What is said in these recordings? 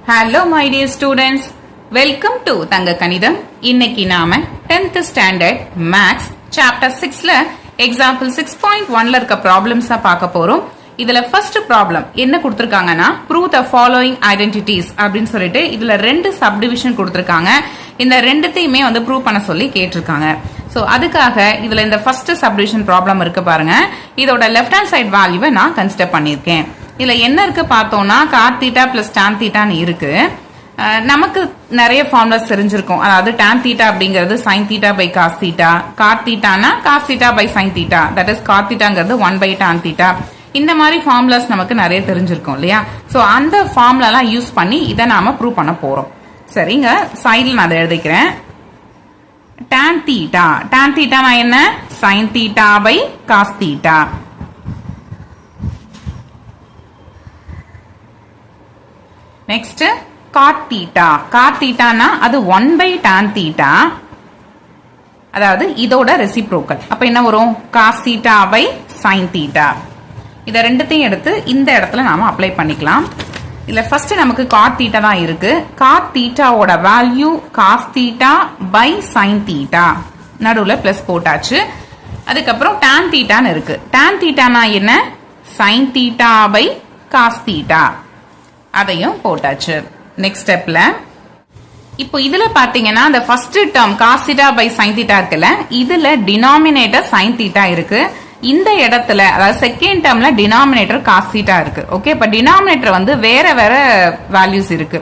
Hello my dear students, welcome to தங்க கணிதம். இன்னைக்கு நாம 10th standard maths chapter 6ல example 6.1ல இருக்க problems பார்க்க போறோம். இதுல first problem என்ன கொடுத்திருக்காங்கன்னா prove the following identities அப்படினு சொல்லிட்டு இதுல ரெண்டு subdivision கொடுத்திருக்காங்க. இந்த ரெண்டுத்தையுமே வந்து prove பண்ண சொல்லி கேட்டிருக்காங்க. சோ அதுக்காக இதுல இந்த first subdivision problem இருக்கு பாருங்க. இதோட left hand side value நான் கன்சிடர் பண்ணிருக்கேன். இதுல என்ன இருக்கு பார்த்தோம்னா cot theta plus tan theta ன்னு இருக்கு. நமக்கு நிறைய ஃபார்முலாஸ் தெரிஞ்சிருக்கும். அதாவது tan theta அப்படிங்கிறது sin theta by cos theta, cot theta னா cos theta by sin theta, that is cot thetaங்கிறது 1 by tan theta. இந்த மாதிரி ஃபார்முலாஸ் நமக்கு நிறைய தெரிஞ்சிருக்கும் இல்லையா? சோ அந்த ஃபார்முலாலாம் யூஸ் பண்ணி இதை நாம ப்ரூவ் பண்ண போறோம். சரிங்க, சைடுல நான் அதை எழுதிக்கிறேன். tan theta, tan theta னா என்ன? sin theta by cos theta. Next, cot theta. Cot theta னா அது 1 by tan theta. அதாவது இதோட ரெசிப்ரோக்கல். அப்ப என்ன வரும்? cos theta by sin theta. இத ரெண்டுத்தையும் எடுத்து இந்த இடத்துல நாம அப்ளை பண்ணிக்கலாம். இல்ல ஃபர்ஸ்ட் நமக்கு cot theta தான் இருக்கு. cot theta ஓட value cos theta by sin theta. நடுவுல பிளஸ் போட்டாச்சு. அதுக்கப்புறம் tan theta ன்னு இருக்கு. tan theta னா என்ன? sin theta by cos theta. அதையும் போட்டாச்சு. நெக்ஸ்ட் ஸ்டெப்ல இப்போ இதுல பாத்தீங்கன்னா அந்த first term cos theta by sin theta இருக்குல்ல, இதுல டினாமினேட்டர் sin theta இருக்கு. இந்த இடத்துல அதாவது செகண்ட் டேர்ம்ல டினாமினேட்டர் cos theta இருக்கு. ஓகே, இப்ப டினாமினேட்டர் வந்து வேற வேற வேல்யூஸ் இருக்கு.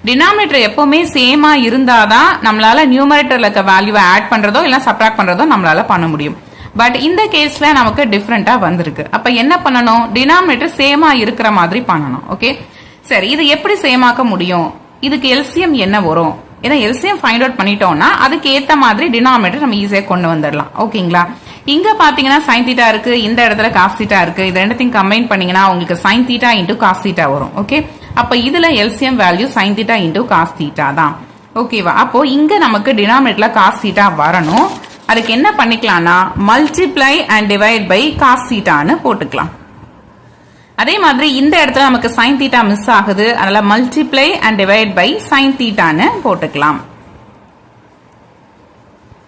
டினாமினேட்டர் எப்பவுமே சேமா இருந்தாதான் நம்மளால நியூமரேட்டர்ல இருக்க வேல்யூவை ஆட் பண்றதோ இல்ல சப்ட்ராக்ட் பண்றதோ நம்மளால பண்ண முடியும். பட் இந்த கேஸ்ல நமக்கு டிஃபரெண்டா வந்திருக்கு. அப்ப என்ன பண்ணணும்? டினாமினேட்டர் சேமா இருக்கிற மாதிரி பண்ணணும். ஓகே, சரி, இது எப்படி சேமாக்க முடியும்? இதுக்கு எல்சிஎம் என்ன வரும்? ஏன்னா எல்சிஎம் ஃபைண்ட் அவுட் பண்ணிட்டோம்னா அதுக்கு ஏத்த மாதிரி டினாமினேட்டர் நம்ம ஈஸியா கொண்டு வந்துடலாம். ஓகேங்களா? இங்க பாத்தீங்கன்னா sin theta இருக்கு, இந்த இடத்துல cos theta இருக்கு. இது ரெண்டுத்தையும் கம்பைன் பண்ணீங்கன்னா உங்களுக்கு sin theta into cos theta வரும். ஓகே, அப்ப இதுல LCM value sin theta into cos theta தான். ஓகேவா? அப்போ இங்க நமக்கு டினாமினேட்டர்ல cos theta வரணும். அதுக்கு என்ன பண்ணிக்கலாம்னா multiply and divide by cos theta ன்னு போட்டுக்கலாம். அதே மாதிரி இந்த இடத்துல நமக்கு sin theta மிஸ் ஆகுது, அதனால multiply and divide by sin theta ன்னு போட்டுக்கலாம்.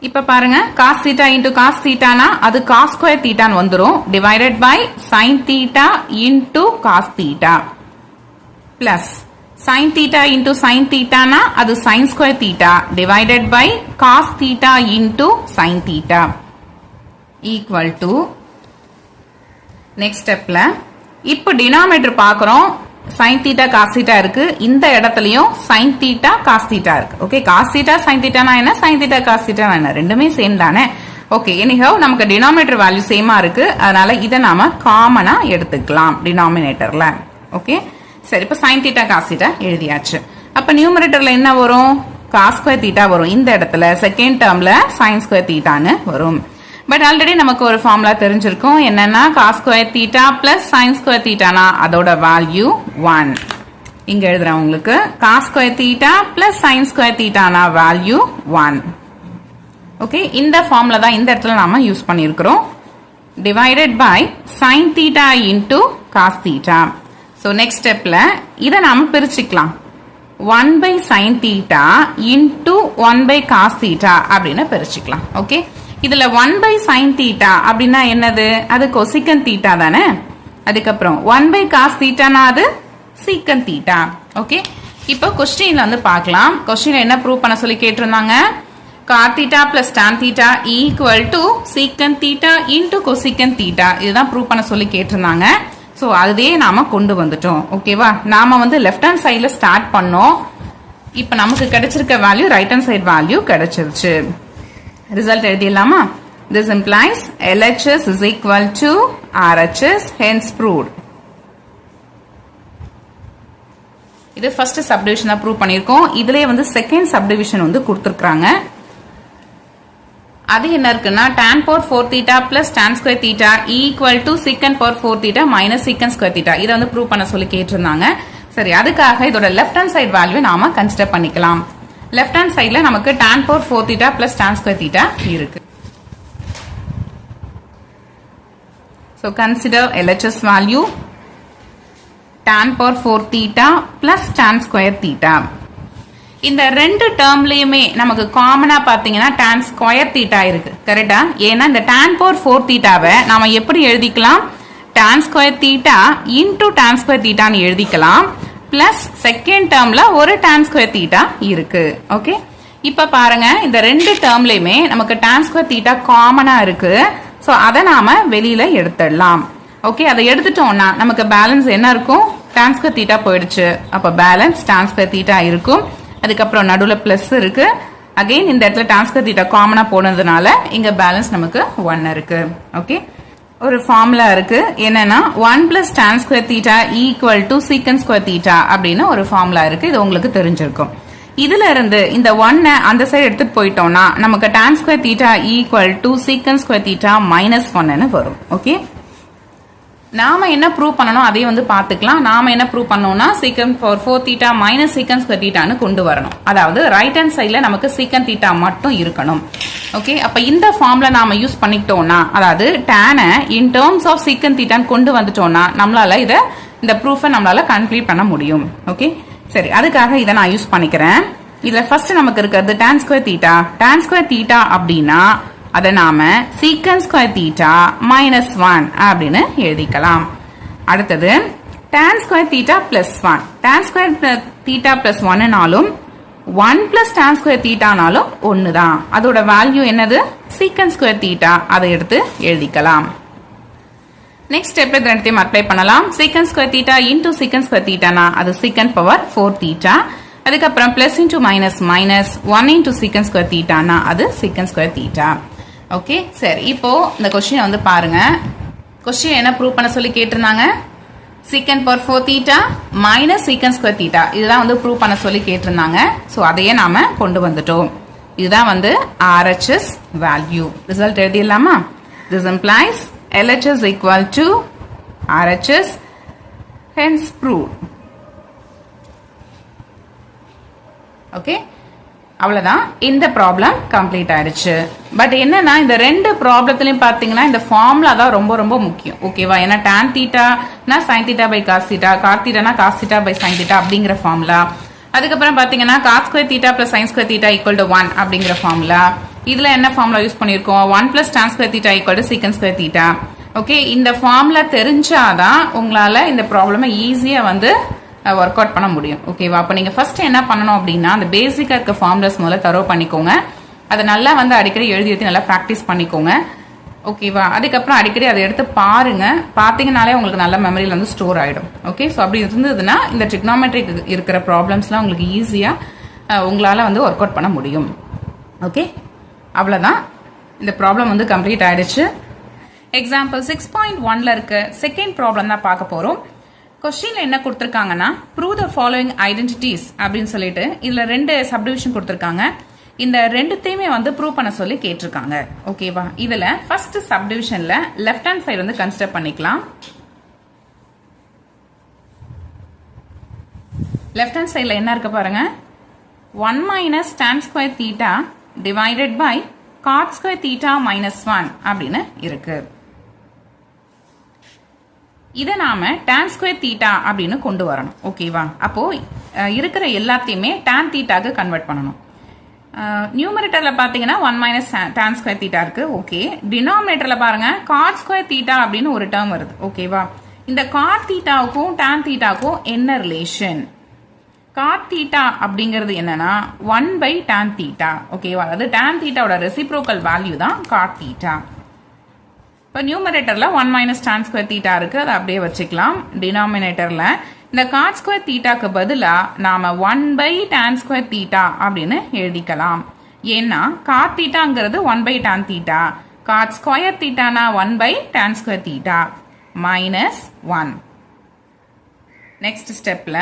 இப்ப பாருங்க, cos theta into cos theta னா அது cos square theta ன்னு வந்துரும். Divided by sin theta into cos theta plus sin theta into sin theta னா அது sin square theta divided by cos theta into sin theta equal to next ஸ்டெப்ல இப்போ denominator பார்க்கறோம். sin theta cos theta இருக்கு, இந்த இடத்துலயும் sin theta cos theta இருக்கு. Okay, cos theta sin theta னா என்ன? sin theta cos theta னா என்ன? ரெண்டுமே சேம் தானே. ஓகே, எனிஹவ் நமக்கு டினாமினேட்டர் வேல்யூ சேமா இருக்கு, அதனால இத நாம காமனா எடுத்துக்கலாம் டினாமினேட்டர்ல. ஓகே, சரி, இப்போ sin theta cos theta எழுதியாச்சு. அப்ப நியூமரேட்டர்ல என்ன வரும்? cos square theta வரும். இந்த இடத்துல செகண்ட் டேர்ம்ல sin square theta ன்னு வரும். பட் ஆல்ரெடி நமக்கு ஒரு ஃபார்முலா தெரிஞ்சிருக்கும். என்னன்னா cos square theta plus sin square theta னா அதோட வேல்யூ 1. இங்க எழுதுறேன் உங்களுக்கு. cos square theta plus sin square theta னா வேல்யூ 1. ஓகே, இந்த ஃபார்முலா தான் இந்த இடத்துல நாம யூஸ் பண்ணியிருக்கிறோம். Divided by sin theta into cos theta. So next ஸ்டெப்ல இதை நாம பிரிச்சுக்கலாம். 1 by sin theta into 1 by cos theta அப்படின்னு பிரிச்சுக்கலாம். ஓகே, இதுல 1 by sin theta அப்படின்னா என்னது? அது cosecant theta தானே. அதுக்கப்புறம் 1 by cos theta னா அது secant theta. ஓகே, இப்போ क्वेश्चनல வந்து பார்க்கலாம். क्वेश्चनல என்ன ப்ரூவ் பண்ண சொல்லி கேட்டிருந்தாங்க? cot theta plus tan theta equal to secant theta into cosecant theta. இதுதான் ப்ரூவ் பண்ண சொல்லி கேட்டிருந்தாங்க. சோ அதே நாம கொண்டு வந்துட்டோம். ஓகேவா? நாம வந்து லெஃப்ட் ஹேண்ட் சைடுல ஸ்டார்ட் பண்ணோம். இப்போ நமக்கு கிடைச்சிருக்க value right hand side value கிடைச்சிருச்சு. ரிசல்ட் எழுதிடலாமா? This implies LHS is equal to RHS, hence proved. இது ஃபர்ஸ்ட் சப்டிவிஷனா ப்ரூவ் பண்ணிருக்கோம். இதுலயே வந்து செகண்ட் சப்டிவிஷன் வந்து கொடுத்திருக்காங்க. அது என்ன இருக்குன்னா tan power 4 theta plus tan square theta equal to secant power 4 theta minus secant square theta. இத வந்து ப்ரூவ் பண்ண சொல்லி கேட்டிருந்தாங்க. சரி, அதுக்காக இதோட லெஃப்ட் ஹேண்ட் சைடு வேல்யூ நாம கன்சிடர் பண்ணிக்கலாம். லெஃப்ட் ஹேண்ட் சைடுல நமக்கு tan power 4 theta plus tan square theta இருக்கு. So consider LHS value. tan power 4 theta plus tan square theta. இந்த ரெண்டு டேர்ம்லயுமே நமக்கு காமனா பாத்தீங்கன்னா tan square theta இருக்கு கரெக்டா? ஏன்னா இந்த tan power 4 thetaவை நாம எப்படி எழுதிக்கலாம்? tan square theta into tan square theta ன்னு எழுதிக்கலாம். பிளஸ் செகண்ட் டேர்ம்ல ஒரு tan square theta இருக்கு. ஓகே, இப்ப பாருங்க இந்த ரெண்டு டேர்ம்லயுமே நமக்கு tan square theta காமனா இருக்கு. சோ அதை நாம வெளியில எடுத்துடலாம். ஓகே, அதை எடுத்துட்டோம்னா நமக்கு பேலன்ஸ் என்ன இருக்கும்? tan square theta போயிடுச்சு. அப்ப பேலன்ஸ் tan square theta இருக்கும். அதுக்கப்புறம் நடுவுல பிளஸ் இருக்கு. அகைன் இந்த இடத்துல tan square theta காமனா போனதுனால இங்க பேலன்ஸ் நமக்கு 1 இருக்கு. ஓகே, ஒரு ஃபார்முலா இருக்கு. என்னன்னா 1 plus tan square theta equal to secant square theta அப்படின்னு ஒரு ஃபார்முலா இருக்கு. இது உங்களுக்கு தெரிஞ்சிருக்கும். இதுல இருந்து இந்த 1 அந்த சைடு எடுத்துட்டு போயிட்டோம்னா நமக்கு tan square theta equal to secant square theta minus 1 வரும். ஓகே, நாம என்ன ப்ரூவ் பண்ணணும் அதே வந்து பாத்துக்கலாம். நாம என்ன ப்ரூவ் பண்ணோம்னா secant power 4 theta minus secant square theta ன்னு கொண்டு வரணும். அதாவது ரைட் ஹேண்ட் சைடுல நமக்கு secant theta மட்டும் இருக்கணும். ஓகே, அப்ப இந்த ஃபார்முலா நாம யூஸ் பண்ணிட்டோம்னா அதாவது tan in terms of secant theta கொண்டு வந்துட்டோம்னா நம்மளால இந்த ப்ரூஃபை நம்மளால கம்ப்ளீட் பண்ண முடியும். ஓகே, சரி, அதுக்காக இதை நான் யூஸ் பண்ணிக்கிறேன். இதுல ஃபர்ஸ்ட் நமக்கு இருக்கிறது tan square theta. tan square theta அப்படின்னா அதை நாம secant square theta minus 1 அப்படின்னு எழுதிக்கலாம். அடுத்தது tan square theta plus 1. tan square theta plus 1 நாலும் 1 plus tan square theta நாலும் ஒன்னு தான். அதோட வேல்யூ என்னது? secant square theta. அதை எடுத்து எழுதிக்கலாம். நெக்ஸ்ட் ஸ்டெப்ல இது ரெண்டையும் அப்ளை பண்ணலாம். secant square theta into secant square theta னா அது secant power 4 theta. அதுக்கப்புறம் plus into minus minus 1 into secant square theta னா அது secant square theta. ஓகே, சரி, இப்போ இந்த கொஸ்டினை வந்து பாருங்க. கொஸ்டின் என்ன ப்ரூவ் பண்ண சொல்லி கேட்டிருந்தாங்க? secant power 4 theta minus secant square theta இதுதான் வந்து ப்ரூவ் பண்ண சொல்லி கேட்டிருந்தாங்க. ஸோ அதையே நாம கொண்டு வந்துட்டோம். இதுதான் வந்து RHS வேல்யூ. ரிசல்ட் எழுதிடலாமா? This implies LHS equal to RHS, hence proved. Okay, அவ்வளவுதான். இந்த ப்ராப்ளம் கம்ப்ளீட் ஆயிடுச்சு. பட் என்னன்னா இந்த ரெண்டு ப்ராப்ளத்திலையும் பாத்தீங்கன்னா இந்த ஃபார்முலா தான் ரொம்ப ரொம்ப முக்கியம். ஓகேவா? ஏன்னா tan theta னா sin theta by cos theta, cot theta னா cos theta by sin theta அப்படிங்கிற ஃபார்முலா. அதுக்கப்புறம் பாத்தீங்கன்னா cos square theta plus sin square theta equal to 1 அப்படிங்கிற ஃபார்முலா. இதுல என்ன ஃபார்முலா யூஸ் பண்ணிருக்கோம்? 1 plus tan square theta equal to secant square theta. Okay, இந்த formula தெரிஞ்சாதான் உங்களால இந்த ப்ராப்ளமை ஈஸியா வந்து ஒர்க் அவுட் பண்ண முடியும். ஓகேவா? அப்ப நீங்க ஃபர்ஸ்ட் என்ன பண்ணணும் அப்படின்னா அந்த பேசிக்கா இருக்க ஃபார்முலாஸ் முதல்ல தரோ பண்ணிக்கோங்க. அதை நல்லா வந்து அடிக்கடி எழுதி எழுதி நல்லா ப்ராக்டிஸ் பண்ணிக்கோங்க. ஓகேவா? அதுக்கப்புறம் அடிக்கடி அதை எடுத்து பாருங்க. பார்த்தீங்கனாலே உங்களுக்கு நல்ல மெமரியில் வந்து ஸ்டோர் ஆயிடும். ஓகே, ஸோ அப்படி இருந்ததுன்னா இந்த ட்ரிக்னாமெட்ரிக் இருக்கிற ப்ராப்ளம்ஸ்லாம் உங்களுக்கு ஈஸியா உங்களால வந்து ஒர்க் அவுட் பண்ண முடியும். ஓகே, அவ்வளவுதான். இந்த ப்ராப்ளம் வந்து கம்ப்ளீட் ஆயிடுச்சு. எக்ஸாம்பிள் 6.1ல இருக்க செகண்ட் ப்ராப்ளம் தான் பார்க்க போறோம். கொஸ்டின்ல என்ன கொடுத்திருக்காங்கன்னா ப்ரூவ் த ஃபாலோயிங் ஐடென்டிட்டிஸ் அப்படின்னு சொல்லிட்டு இதுல ரெண்டு சப்டிவிஷன் கொடுத்திருக்காங்க. இந்த ரெண்டுத்தையுமே வந்து ப்ரூவ் பண்ண சொல்லி கேட்டிருக்காங்க. ஓகேவா? இதுல ஃபர்ஸ்ட் சப்டிவிஷன்ல லெஃப்ட் ஹேண்ட் சைடு வந்து கன்சிடர் பண்ணிக்கலாம். லெஃப்ட் ஹேண்ட் சைடுல என்ன இருக்கு பாருங்க. 1 minus tan square theta divided by cot square theta minus 1 அப்படின்னு இருக்கு. இதை நாம tan square theta அப்படின்னு கொண்டு வரணும். ஓகேவா? அப்போ இருக்கிற எல்லாத்தையுமே tan thetaக்கு கன்வெர்ட் பண்ணணும். நியூமரேட்டர்ல பாத்தீங்கன்னா 1 minus tan square theta இருக்கு. ஓகே, டினாமினேட்டர்ல பாருங்க cot square theta அப்படின்னு ஒரு டேர்ம் வருது. ஓகேவா? இந்த cot thetaவுக்கும் tan thetaவுக்கும் என்ன ரிலேஷன்? cot theta அப்படிங்கிறது என்னன்னா 1 by tan theta. ஓகேவா? அதாவது tan thetaவோட ரெசிப்ரோக்கல் வேல்யூ தான் cot theta. இப்போ நியூமரேட்டர்ல 1 minus tan square theta இருக்கு. அதை அப்படியே வச்சுக்கலாம். டினாமினேட்டர்ல இந்த cot square thetaக்கு பதிலா நாம 1 by tan square theta அப்படின்னு எழுதிக்கலாம். ஏன்னா cot thetaங்கிறது 1 by tan theta, cot square thetaனா 1 by tan square theta minus 1. Next ஸ்டெப்ல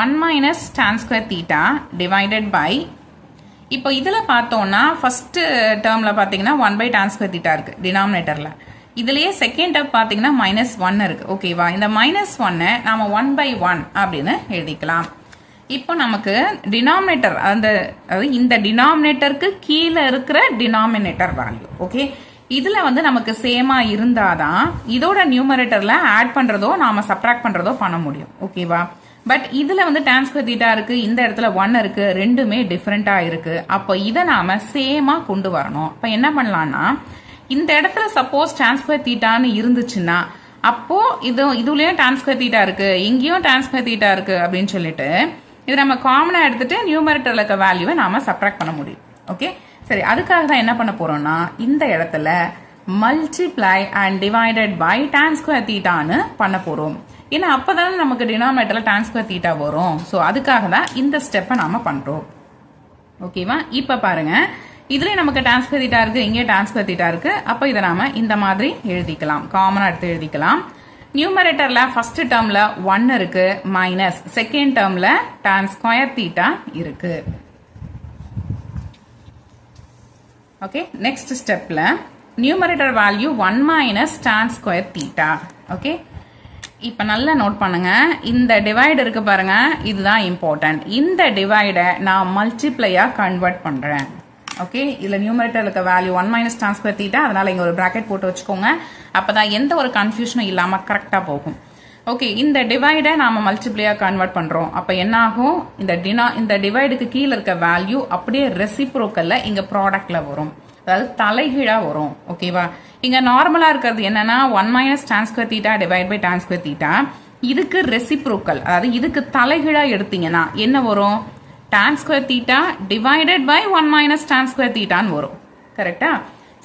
1 minus tan square theta divided by இப்போ இதுல பார்த்தோம்னா ஃபர்ஸ்ட் டேர்ம்ல பாத்தீங்கன்னா 1 by tan square theta இருக்கு டினாமினேட்டர்ல. இதுலயே செகண்ட் டேர்ம் பாத்தீங்கன்னா -1 இருக்கு. ஓகேவா? இந்த -1 நாம 1 by 1 அப்படின்னு எழுதிக்கலாம். இப்போ நமக்கு டினாமினேட்டர் இந்த டினாமினேட்டருக்கு கீழே இருக்கிற டினாமினேட்டர் வேல்யூ. ஓகே, இதுல வந்து நமக்கு சேமா இருந்தாதான் இதோட நியூமரேட்டர்ல ஆட் பண்றதோ நாம சப்ட்ராக்ட் பண்றதோ பண்ண முடியும். ஓகேவா? பட் இதுல வந்து tan ஸ்கொயர் தீட்டா இருக்கு, இந்த இடத்துல 1 இருக்கு, ரெண்டுமே டிஃபரெண்டா இருக்கு. அப்போ இதை நாம சேமா கொண்டு வரணும். அப்ப என்ன பண்ணலாம்னா, இந்த இடத்துல சப்போஸ் tan ஸ்கொயர் தீட்டான்னு இருந்துச்சுன்னா அப்போ இதுலயும் tan ஸ்கொயர் தீட்டா இருக்கு, இங்கேயும் tan ஸ்கொயர் தீட்டா இருக்கு அப்படின்னு சொல்லிட்டு இது நம்ம காமனா எடுத்துட்டு நியூமரேட்டர்ல இருக்க வேல்யூவை நாம சப்ட்ராக்ட் பண்ண முடியும். ஓகே, சரி. அதுக்காக தான் என்ன பண்ண போறோம்னா, இந்த இடத்துல multiply and divided by tan square தீட்டான்னு பண்ண போறோம். ஏன்னா அப்பதானே நமக்கு டினாமினேட்டர்ல tan ஸ்கொயர் தீட்டா வரும். ஸோ அதுக்காக தான் இந்த ஸ்டெப்பை நாம பண்றோம். ஓகேவா? இப்ப பாருங்க, இதுல நமக்கு tan ஸ்கொயர் தீட்டா இருக்கு, இங்கே tan ஸ்கொயர் தீட்டா இருக்கு. அப்ப இதை நாம இந்த மாதிரி எழுதிக்கலாம், காமனா எடுத்து எழுதிக்கலாம். நியூமரேட்டர்ல ஃபர்ஸ்ட் டேர்ம்ல 1 இருக்கு, மைனஸ் செகண்ட் டேர்ம்ல tan ஸ்கொயர் தீட்டா இருக்கு. ஓகே, நெக்ஸ்ட் ஸ்டெப்ல numerator value 1 minus tan square theta. Okay, இப்ப நல்லா நோட் பண்ணுங்க, இந்த டிவைட் இருக்கு பாருங்க, இதுதான் இம்பார்ட்டன்ட். இந்த டிவைடை நான் மல்டிப்ளையா கன்வெர்ட் பண்றேன். ஓகே, இதுல நியூமரேட்டர் இருக்க value 1 minus tan square theta, அதனால இங்க ஒரு பிராக்கெட் போட்டு வச்சுக்கோங்க. அப்பதான் எந்த ஒரு கன்ஃபியூஷனும் இல்லாம கரெக்டா போகும். ஓகே, இந்த டிவைடை நாம மல்டிப்ளையா கன்வெர்ட் பண்றோம். அப்ப என்ன ஆகும், இந்த டிவைடுக்கு கீழே இருக்க வேல்யூ அப்படியே ரெசிப்ரோக்கல்ல இங்க ப்ராடக்ட்ல வரும், அதாவது தலைகீழா வரும். ஓகேவா? இங்க நார்மலா இருக்கிறது என்னன்னா 1 minus tan square theta divide by tan square theta. இதுக்கு ரெசிப்ரோக்கல், அதாவது இதுக்கு தலைகீழா எடுத்தீங்கன்னா என்ன வரும், tan square theta divided by 1 minus tan square தீட்டான்னு வரும். கரெக்டா?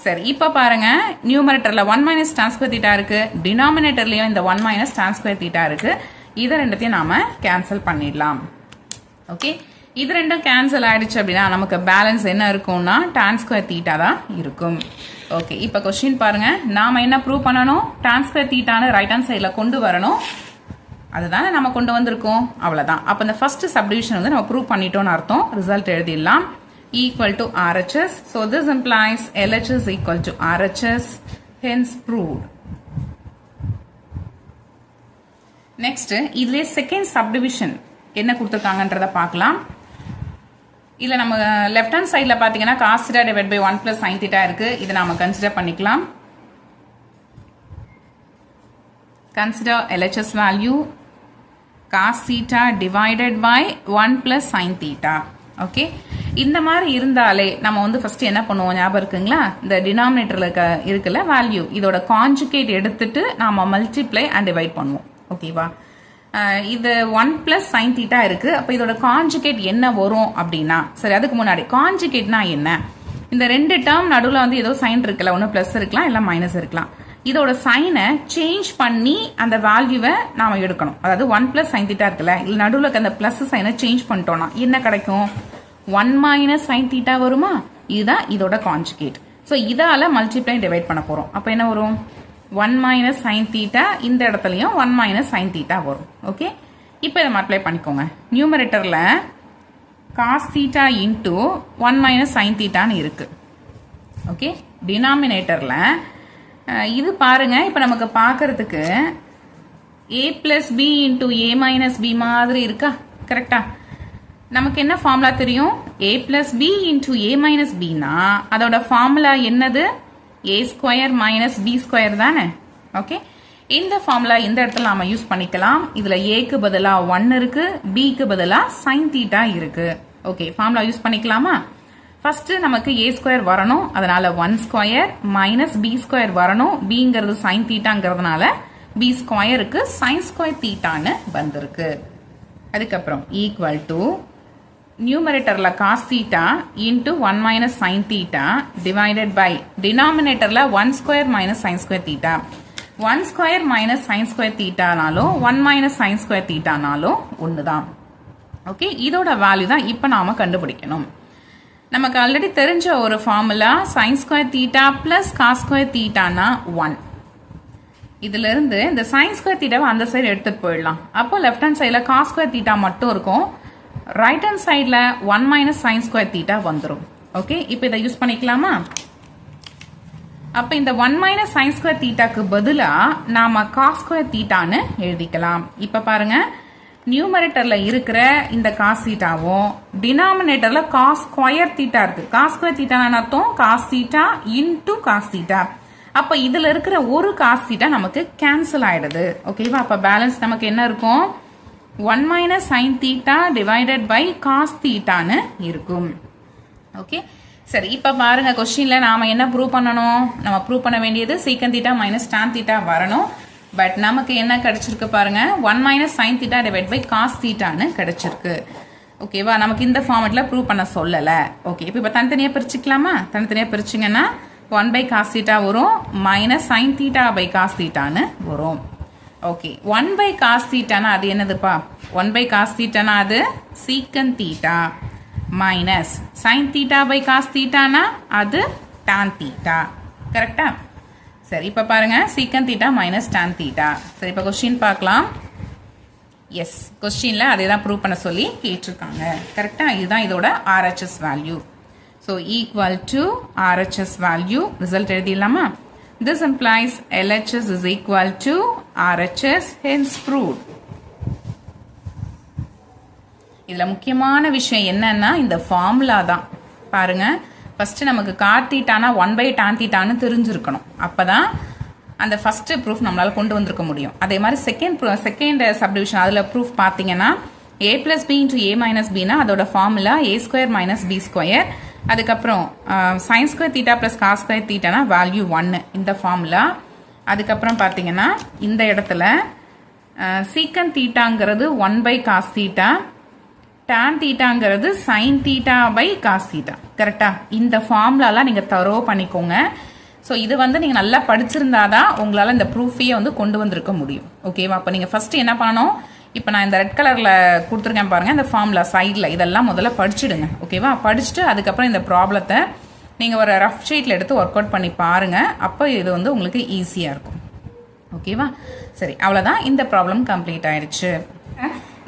சரி, இப்ப பாருங்க, நியூமரேட்டர்ல 1 மைனஸ் tan ஸ்கொயர் தீட்டா இருக்கு, டினாமினேட்டர்லயும் இந்த 1 மைனஸ் tan ஸ்கொயர் தீட்டா இருக்கு. இது ரெண்டுத்தையும் நாம கேன்சல் பண்ணிடலாம். ஓகே, இது ரெண்டும் கேன்சல் ஆயிடுச்சு அப்படின்னா நமக்கு பேலன்ஸ் என்ன இருக்கும்னா tan ஸ்கொயர் தீட்டா தான் இருக்கும். ஓகே, இப்ப கொஸ்டின் பாருங்க, நாம என்ன ப்ரூவ் பண்ணணும், tan ஸ்கொயர் தீட்டான்னு ரைட் ஹேண்ட் சைட்ல கொண்டு வரணும். அதுதானே நம்ம கொண்டு வந்திருக்கோம், அவ்வளவுதான். அப்ப இந்த ஃபர்ஸ்ட் சப்டிவிஷன் வந்து நம்ம ப்ரூவ் பண்ணிட்டோம்னு அர்த்தம். ரிசல்ட் எழுதிடலாம், equal to RHS. So this implies LHS equal to RHS, hence proved. Next, இதுல செகண்ட் சப்டிவிஷன் என்ன கொடுத்திருக்காங்கன்றத பார்க்கலாம். இதுல நம்ம லெஃப்ட் ஹேண்ட் சைட்ல பாத்தீங்கன்னா cos theta divided by 1 plus sin theta இருக்கு. இதை நாம கன்சிடர் பண்ணிக்கலாம். Consider LHS value cos theta divided by 1 plus sin theta. Okay, இந்த மாதிரி இருந்தாலே நம்ம வந்து ஃபர்ஸ்ட் என்ன பண்ணுவோம் ஞாபகம் இருக்குங்களா, இந்த டினாமினேட்டர்ல இருக்குல்ல வேல்யூ, இதோட கான்ஜுகேட் எடுத்துட்டு நாம மல்டிப்ளை அண்ட் டிவைட் பண்ணுவோம். ஓகேவா? இது 1 பிளஸ் சைன் தீட்டா இருக்கு. அப்ப இதோட கான்ஜுகேட் என்ன வரும் அப்படின்னா, சரி அதுக்கு முன்னாடி கான்ஜுகேட்னா என்ன, இந்த ரெண்டு டேர்ம் நடுவில் வந்து ஏதோ சைன் இருக்குல்ல, ஒன்று பிளஸ் இருக்கலாம் இல்லை மைனஸ் இருக்கலாம். இதோட சைனை சேஞ்ச் பண்ணி அந்த வேல்யூவை நாம எடுக்கணும். அதாவது 1 பிளஸ் சைன் தீட்டா இருக்குல்ல, இல்ல நடுவில் இருக்க அந்த பிளஸ் சைனை சேஞ்ச் பண்ணிட்டோம்னா என்ன கிடைக்கும், 1 மைனஸ் சைன் தீட்டா வருமா, இதுதான் இதோட கான்ஜுகேட். ஸோ இதால மல்டிப்ளை டிவைட் பண்ண போறோம். அப்ப என்ன வரும், 1 மைனஸ் சைன் தீட்டா, இந்த இடத்துலயும் 1 மைனஸ் சைன் தீட்டா வரும். ஓகே, இப்போ இதை மல்டிப்ளை பண்ணிக்கோங்க. நியூமரேட்டர்ல cos theta into 1 minus sine தீட்டான்னு இருக்கு. ஓகே, டினாமினேட்டர்ல இது பாருங்க, இப்ப நமக்கு பாக்குறதுக்கு a plus B into A minus B மாதிரி இருக்கா, கரெக்டா? நமக்கு என்ன ஃபார்முலா தெரியும், a plus B into A minus பின்னா அதோட ஃபார்முலா என்னது, a square minus B square தானே. ஓகே, இந்த ஃபார்முலா இந்த இடத்துல நாம யூஸ் பண்ணிக்கலாம். இதுல ஏக்கு பதிலா 1 இருக்கு, பிக்கு பதிலா சைன் தீட்டா இருக்கு. ஓகே, ஃபார்முலா யூஸ் பண்ணிக்கலாமா? ஃபர்ஸ்ட் நமக்கு a ஸ்கொயர் வரணும், அதனால 1 ஸ்கொயர் மைனஸ் பி ஸ்கொயர் வரணும். பிங்கிறது சைன் தீட்டாங்கிறதுனால பி ஸ்கொயருக்கு சைன் ஸ்கொயர் தீட்டான்னு வந்திருக்கு. அதுக்கப்புறம் ஈக்குவல் டு நியூமரேட்டர்ல cos theta into 1 minus sine theta divided by டினாமினேட்டர்ல 1 square minus sine square theta. 1 square minus sine square தீட்டானாலும் 1 மைனஸ் சைன் ஸ்கொயர் தீட்டானாலும் ஒண்ணுதான். ஓகே, இதோட வேல்யூ தான் இப்ப நாம கண்டுபிடிக்கணும். நமக்கு ஆல்ரெடி தெரிஞ்ச ஒரு formula sine square theta plus cos square தீட்டானா 1. இதுல இருந்து இந்த சைன் ஸ்கொயர் தீட்டாவை அந்த சைடு எடுத்துட்டு போயிடலாம். அப்போ லெஃப்ட் ஹேண்ட் சைட்ல காஸ் ஸ்கொயர் தீட்டா மட்டும் இருக்கும், ரைட் ஹேண்ட் சைட்ல 1 மைனஸ் சைன் ஸ்கொயர் தீட்டா வந்துடும். ஓகே, இப்போ இதை யூஸ் பண்ணிக்கலாமா? அப்ப இந்த 1 மைனஸ் சைன் ஸ்கொயர் தீட்டாக்கு பதிலா நாம காஸ் ஸ்கொயர் தீட்டான்னு எழுதிக்கலாம். இப்ப பாருங்க, நியூமரேட்டர்ல இருக்கிற இந்த காஸ் தீட்டாவும் டினாமினேட்டர்ல காஸ் ஸ்கொயர் தீட்டா இருக்கு. காஸ் ஸ்கொயர் தீட்டா அர்த்தம் cos theta into cos theta. அப்ப இதுல இருக்கிற ஒரு காஸ் தீட்டா நமக்கு கேன்சல் ஆயிடுது. ஓகேவா? அப்ப பேலன்ஸ் நமக்கு என்ன இருக்கும்? 1 minus sin theta divided by cos thetaன்னு இருக்கும். ஓகே, சரி. இப்ப பாருங்க கொஸ்டின்ல நாம என்ன ப்ரூவ் பண்ணணும்? நம்ம ப்ரூவ் பண்ண வேண்டியது secant theta minus tan theta வரணும். பட் நமக்கு என்ன கிடைச்சிருக்கு பாருங்க, 1 minus sin theta divided by cos thetaன்னு கிடைச்சிருக்கு. ஓகேவா? நமக்கு இந்த ஃபார்மட்ல ப்ரூவ் பண்ண சொல்லல. ஓகே, இப்ப தனித்தனியா பிரிச்சுக்கலாமா? தனித்தனியா பிரிச்சிங்கன்னா 1 by cos theta வரும், minus sin theta by cos thetaன்னு வரும். ஓகே, 1 by cos thetaனா அது என்னதுப்பா? 1 by cos thetaனா அது secant theta minus sin theta by cos thetaனா அது tan theta. கரெக்டா? சரி, இப்ப பாருங்க secant theta minus tan theta. சரி, இப்ப கொஸ்டின் பார்க்கலாம். எஸ், கொஸ்டின்ல அதே தான் ப்ரூவ் பண்ண சொல்லி கேட்டிருக்காங்க. கரெக்டா? இதுதான் இதோட RHS value. So equal to RHS value result எழுதிடலாமா? This implies LHS is equal to RHS, hence proved. இதுல முக்கியமான விஷயம் என்னன்னா இந்த ஃபார்முலா தான். பாருங்க, ஃபர்ஸ்ட் நமக்கு காட் தீட்டானா 1 by tan தீட்டான்னு தெரிஞ்சிருக்கணும். அப்பதான் அந்த ஃபர்ஸ்ட் ப்ரூஃப் நம்மளால கொண்டு வந்திருக்க முடியும். அதே மாதிரி செகண்ட் சப்டிவிஷன் அதுல ப்ரூஃப் பாத்தீங்கன்னா a plus b into a minus b னா அதோட formula a square minus b square. அதுக்கப்புறம் sin square theta plus cos square theta னா வேல்யூ 1 இந்த ஃபார்முலா. அதுக்கப்புறம் பாத்தீங்கன்னா இந்த இடத்துல secant thetaங்கிறது 1 by cos theta, tan thetaங்கிறது sin theta by cos theta. கரெக்டா? இந்த ஃபார்முலாலாம் நீங்க தரோ பண்ணிக்கோங்க. ஸோ இது வந்து நீங்க நல்லா படிச்சிருந்தாதான் உங்களால இந்த ப்ரூஃபையே வந்து கொண்டு வந்திருக்க முடியும். ஓகேவா? அப்ப நீங்க ஃபர்ஸ்ட் என்ன பண்ணணும்? இப்போ நான் இந்த ரெட் கலர்ல கொடுத்துருக்கேன் பாருங்க, இந்த ஃபார்முலா சைடில் இதெல்லாம் முதல்ல படிச்சுடுங்க. ஓகேவா? படிச்சுட்டு அதுக்கப்புறம் இந்த ப்ராப்ளத்தை நீங்க ஒரு ரஃப் ஷீட்ல எடுத்து ஒர்க் அவுட் பண்ணி பாருங்க. அப்போ இது வந்து உங்களுக்கு ஈஸியா இருக்கும். ஓகேவா? சரி, அவ்வளவுதான். இந்த ப்ராப்ளம் கம்ப்ளீட் ஆயிடுச்சு.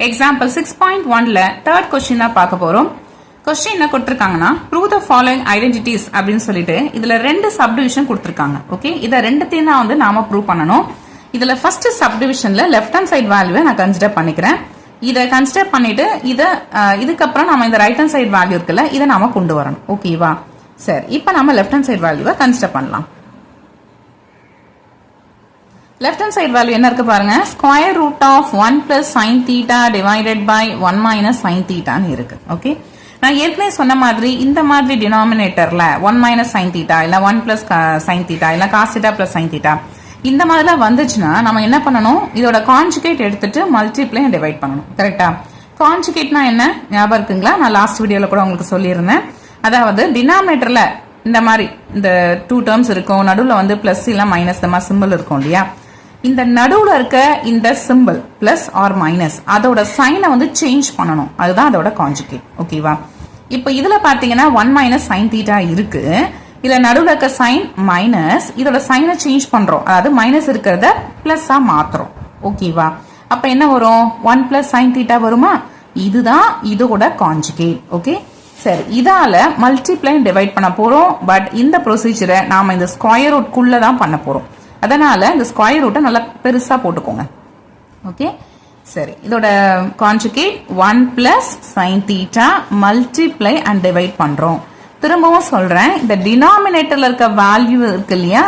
எக்ஸாம்பிள் 6.1ல தேர்ட் கொஸ்டின் தான் பார்க்க போறோம். கொஸ்டின் என்ன கொடுத்திருக்காங்கன்னா, ப்ரூவ் த ஃபாலோயிங் ஐடென்டிட்டிஸ் அப்படின்னு சொல்லிட்டு இதுல 2 சப்டிவிஷன் கொடுத்திருக்காங்க. ஓகே, இத ரெண்டுத்தையும் தான் வந்து நாம ப்ரூவ் பண்ணணும். இதுல ஃபர்ஸ்ட் சப்டிவிஷன்ல லெஃப்ட் ஹேண்ட் சைடு வேல்யூவை நான் கன்சிடர் பண்ணிக்கிறேன். இதை கன்சிடர் பண்ணிட்டு இதுக்கப்புறம் நம்ம இந்த ரைட் ஹேண்ட் சைடு வேல்யூ இருக்குல்ல, இதை நாம கொண்டு வரணும். ஓகேவா? சரி, இப்ப நம்ம லெஃப்ட் ஹேண்ட் சைடு வேல்யூவை கன்சிடர் பண்ணலாம். லெஃப்ட் ஹேண்ட் சைடு வேல்யூ என்ன இருக்கு பாருங்க, square root of 1 plus sin theta divided by 1 minus sin theta இருக்கு. ஓகே, நான் ஏற்கனவே சொன்ன மாதிரி இந்த மாதிரி டினாமினேட்டர்ல 1 minus sin theta இல்ல 1 plus sin theta இல்ல cos theta plus sin theta இந்த மாதிரிலாம் வந்துச்சுன்னா நம்ம என்ன பண்ணணும்? இதோட கான்ஜுகேட் எடுத்துட்டு மல்டிப்ளை அண்ட் டிவைட் பண்ணணும். கரெக்டா? கான்ஜுகேட்னா என்ன ஞாபகம் இருக்குங்களா? நான் லாஸ்ட் வீடியோல கூட உங்களுக்கு சொல்லியிருந்தேன். அதாவது டினாமினேட்டர்ல இந்த மாதிரி இந்த 2 டேர்ம்ஸ் இருக்கும், நடுவுல வந்து பிளஸ் இல்ல மைனஸ் இந்த மாதிரி சிம்பிள் இருக்கும் இல்லையா? இந்த நடுவுல இருக்க இந்த சிம்பிள் பிளஸ் ஆர் மைனஸ் அதோட சைனை வந்து சேஞ்ச் பண்ணணும். அதுதான் அதோட கான்ஜுகேட். ஓகேவா? இப்போ இதுல பாத்தீங்கன்னா 1 minus sin theta இருக்கு. இதுல நடுவுல இருக்க சைன் மைனஸ், இதோட சைனை சேஞ்ச் பண்றோம். அதாவது மைனஸ் இருக்கிறத பிளஸ்ஸா மாத்துறோம். ஓகேவா? அப்ப என்ன வரும்? 1 plus sin theta வருமா? இதுதான் இதோட கான்ஜுகேட். ஓகே, சரி, இதால மல்டிப்ளை டிவைட் பண்ண போறோம். பட் இந்த ப்ரொசீஜரை நாம இந்த ஸ்கொயர் ரூட் குள்ள தான் பண்ண போறோம். அதனால இந்த ஸ்கொயர் ரூட்டை நல்லா பெருசா போட்டுக்கோங்க. ஓகே, சரி, இதோட conjugate 1 plus sin theta multiply and divide பண்றோம். திரும்பவும் சொல்றேன், இந்த டினாமினேட்டர்ல இருக்க வேல்யூ இருக்கு இல்லையா,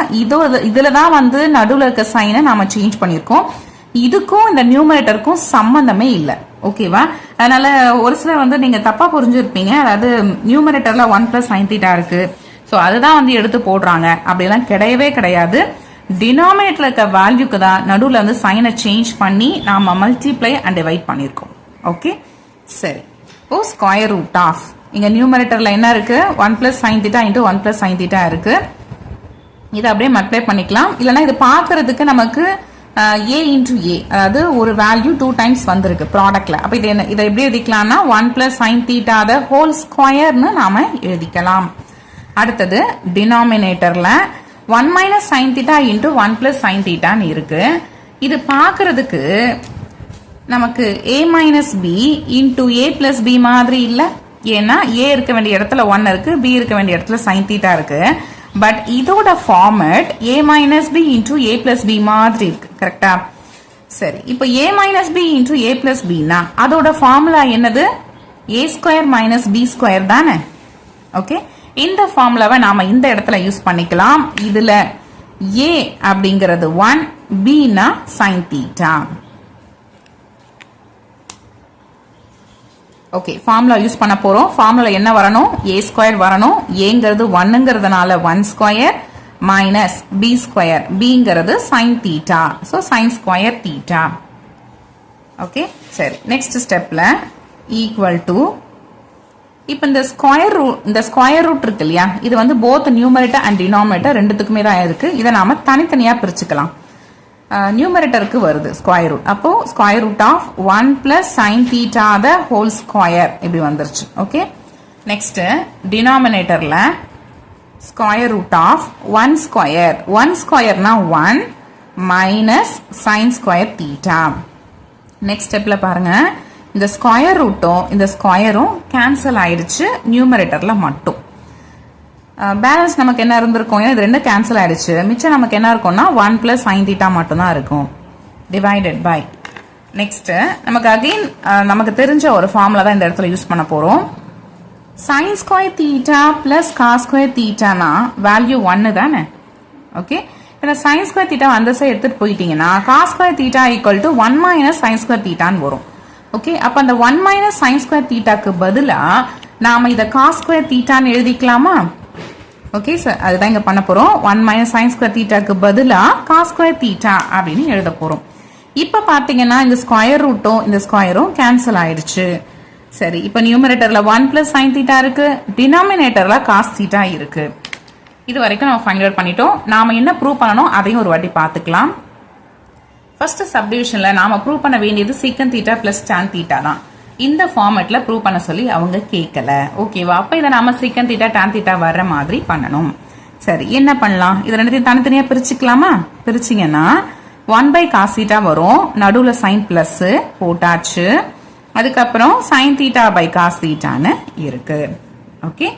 இதுல தான் வந்து நடுவுல இருக்க சைனை நாம சேஞ்ச் பண்ணிருக்கோம். இதுக்கும் இந்த நியூமரேட்டருக்கும் சம்பந்தமே இல்லை. ஓகேவா? அதனால ஒரு சிலர் வந்து நீங்க தப்பா புரிஞ்சிருப்பீங்க. அதாவது நியூமரேட்டர்ல 1 plus sin theta இருக்கு, ஸோ அதுதான் வந்து எடுத்து போடுறாங்க. அப்படிலாம் கிடையவே கிடையாது. டினாமினேட்டர்ல இருக்க வேல்யூக்கு தான் நடுவுல வந்து சைனை சேஞ்ச் பண்ணி நாம மல்டிப்ளை அண்ட் டிவைட் பண்ணிருக்கோம். ஓகே, சரி. இப்போ ஸ்கொயர் ரூட் ஆஃப் இங்க நியூமரேட்டர்ல என்ன இருக்கு? 1 plus sin theta into 1 plus sin theta இருக்கு. இதை அப்படியே மல்டிப்ளை பண்ணிக்கலாம். இல்லைன்னா இது பாக்குறதுக்கு நமக்கு a into a, அதாவது ஒரு வேல்யூ 2 times வந்திருக்கு ப்ராடக்ட்ல. அப்ப இது என்ன, இதை எப்படி எழுதிக்கலாம்னா 1 plus sin theta the whole squareன்னு நாம எழுதிக்கலாம். அடுத்தது டினாமினேட்டர்ல 1 minus sin theta into 1 plus sin theta இருக்கு. இது பாக்குறதுக்கு நமக்கு a minus b into a plus b மாதிரி இல்ல. ஏன்னா a இருக்க வேண்டிய இடத்துல 1 இருக்கு, b இருக்க வேண்டிய இடத்துல sin theta இருக்கு. பட் இதோட format a minus b into a plus b மாதிரி இருக்கு. கரெக்டா? சரி, இப்போ a minus b into a plus b னா அதோட ஃபார்முலா என்னது? a square minus b square தானே? ஓகே, இந்த ஃபார்முலாவை நாம இந்த இடத்துல யூஸ் பண்ணிக்கலாம். இதுல A அப்படிங்கிறது 1, B னா sin theta. Okay, formula use பண்ண போறோம். ஃபார்முலா என்ன வரணும்? a ஸ்கொயர் வரணும். aங்கிறது 1ங்கிறதுனால 1 ஸ்கொயர் மைனஸ் b ஸ்கொயர், bங்கிறது sin theta. So sin square theta. Okay, சரி. நெக்ஸ்ட் ஸ்டெப்ல ஈக்குவல் டு, இப்போ இந்த ஸ்கொயர் ரூட் இருக்கு இல்லையா, இது வந்து போத் நியூமரேட்டர் அண்ட் டினாமினேட்டர் ரெண்டுத்துக்குமே தான் இருக்கு. இதை நாம தனித்தனியா பிரிச்சுக்கலாம். நியூமரேட்டருக்கு வருது ஸ்கொயர் ரூட், அப்போ square root of 1 plus sine theta the whole square இப்படி வந்துருச்சு. ஓகே, நெக்ஸ்ட் டினாமினேட்டர்ல ஸ்கொயர் ரூட் ஆஃப் 1 ஸ்கொயர், 1 ஸ்கொயர்னா 1 minus sine square theta. Next ஸ்டெப்ல பாருங்க, இந்த ஸ்கொயர் ரூட்டும் இந்த ஸ்கொயரும் கேன்சல் ஆயிடுச்சு நியூமரேட்டர்ல மட்டும். பேலன்ஸ் நமக்கு என்ன இருந்திருக்கும்? இது ரெண்டு கேன்சல் ஆயிடுச்சு. மிச்சம் நமக்கு என்ன இருக்கும்னா 1 பிளஸ் சைன் தீட்டா மட்டும் தான் இருக்கும், டிவைடட் பை. நெக்ஸ்ட் நமக்கு அகைன் நமக்கு தெரிஞ்ச ஒரு ஃபார்முலா தான் இந்த இடத்துல யூஸ் பண்ண போறோம். Sine square theta plus cos square தீட்டானா வேல்யூ 1 தானே. ஓகே, இந்த சைன் ஸ்கொயர் தீட்டா அந்த சைடு எடுத்துட்டு போயிட்டீங்கன்னா cos square theta equal to 1 minus sine square தீட்டான்னு வரும். ஓகே, அப்ப அந்த 1 மைனஸ் சைன் ஸ்கொயர் தீட்டாக்கு பதிலா நாம இதை காஸ் ஸ்கொயர் தீட்டான்னு எழுதிக்கலாமா? ஓகே சார், அதுதான் இங்க பண்ண போறோம். 1 மைனஸ் சைன் ஸ்கொயர் தீட்டாக்கு பதிலா காஸ் ஸ்கொயர் தீட்டா அப்படின்னு எழுத போறோம். இப்ப பாத்தீங்கன்னா இந்த ஸ்கொயர் ரூட்டும் இந்த ஸ்கொயரும் கேன்சல் ஆயிடுச்சு. சரி, இப்ப நியூமரேட்டர்ல 1 பிளஸ் சைன் தீட்டா இருக்கு, டினாமினேட்டர்ல காஸ் தீட்டா இருக்கு. இது வரைக்கும் நம்ம ஃபைண்ட் அவுட் பண்ணிட்டோம். நாம என்ன ப்ரூவ் பண்ணணும் அதையும் ஒரு வாட்டி பார்த்துக்கலாம். ஃபர்ஸ்ட் சப்டிவிஷன்ல நாம ப்ரூவ் பண்ண வேண்டியது சீக்கன் தீட்டா பிளஸ் டான் தீட்டா தான். இந்த ஃபார்மேட்ல ப்ரூவ் பண்ண சொல்லி அவங்க கேட்கல. ஓகேவா? அப்ப இதை நாம சீக்கன் தீட்டா டான் தீட்டா வர்ற மாதிரி பண்ணணும். சரி, என்ன பண்ணலாம்? இது ரெண்டுத்தையும் தனித்தனியா பிரிச்சுக்கலாமா? பிரிச்சிங்கன்னா 1 பை காஸ் தீட்டா வரும், நடுவுல சைன் பிளஸ் போட்டாச்சு, அதுக்கப்புறம் சைன் தீட்டா பை காஸ் தீட்டான்னு இருக்கு. ஓகே,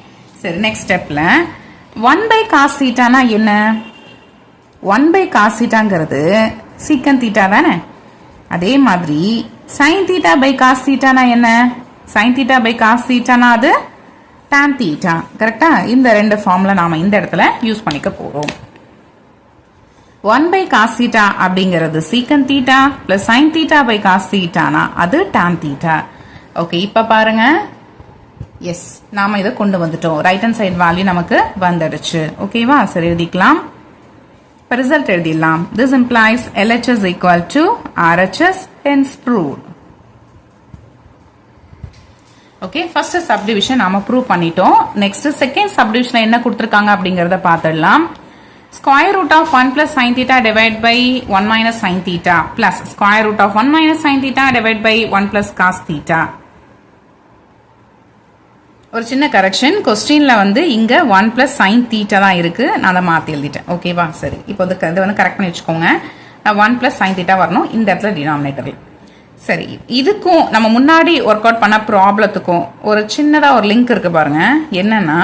சரி. நெக்ஸ்ட் ஸ்டெப்ல 1 பை காஸ் தீட்டானா என்ன? 1 பை காஸ் தீட்டாங்கிறது சீக்கன் தீட்டா தானே. அதே மாதிரி சைன் தீட்டா பை காஸ் தீட்டானா என்ன? சைன் தீட்டா பை காஸ் தீட்டானா அது டான் தீட்டா. கரெக்டா? இந்த ரெண்டு ஃபார்முலா நாம இந்த இடத்துல யூஸ் பண்ணிக்க போறோம். 1 பை காஸ் தீட்டா அப்படிங்கிறது secant theta plus sine theta by cos தீட்டானா அது டான் தீட்டா. ஓகே, இப்ப பாருங்க. எஸ், நாம இதை கொண்டு வந்துட்டோம். ரைட் ஹேண்ட் சைடு வேல்யூ நமக்கு வந்துடுச்சு. ஓகேவா? சரி, எழுதிக்கலாம். இப்போ ரிசல்ட் எழுதிடலாம். This implies LHS equal to RHS, hence proved. Okay, first subdivision நாம ப்ரூவ் பண்ணிட்டோம். நெக்ஸ்ட் செகண்ட் சப்டிவிஷன்ல என்ன கொடுத்திருக்காங்க அப்படிங்கறத பார்த்துடலாம். Square root of 1 plus sine theta divide by 1 minus sine theta plus square root of 1 minus sine theta divide by 1 plus cos theta. ஒரு சின்ன correction, கொஸ்டின்ல வந்து இங்க 1 பிளஸ் சைன் தீட்டா தான் இருக்கு, நான் அதை மாத்தி எழுதிட்டேன். ஓகேவா? சரி, இப்போ இதை வந்து கரெக்ட் பண்ணி வச்சுக்கோங்க. 1 பிளஸ் சைன் தீட்டா வரணும் இந்த இடத்துல டினாமினேட்டர்ல. சரி, இதுக்கும் நம்ம முன்னாடி ஒர்க் அவுட் பண்ண ப்ராப்ளத்துக்கும் ஒரு சின்னதா ஒரு லிங்க் இருக்கு பாருங்க. என்னன்னா,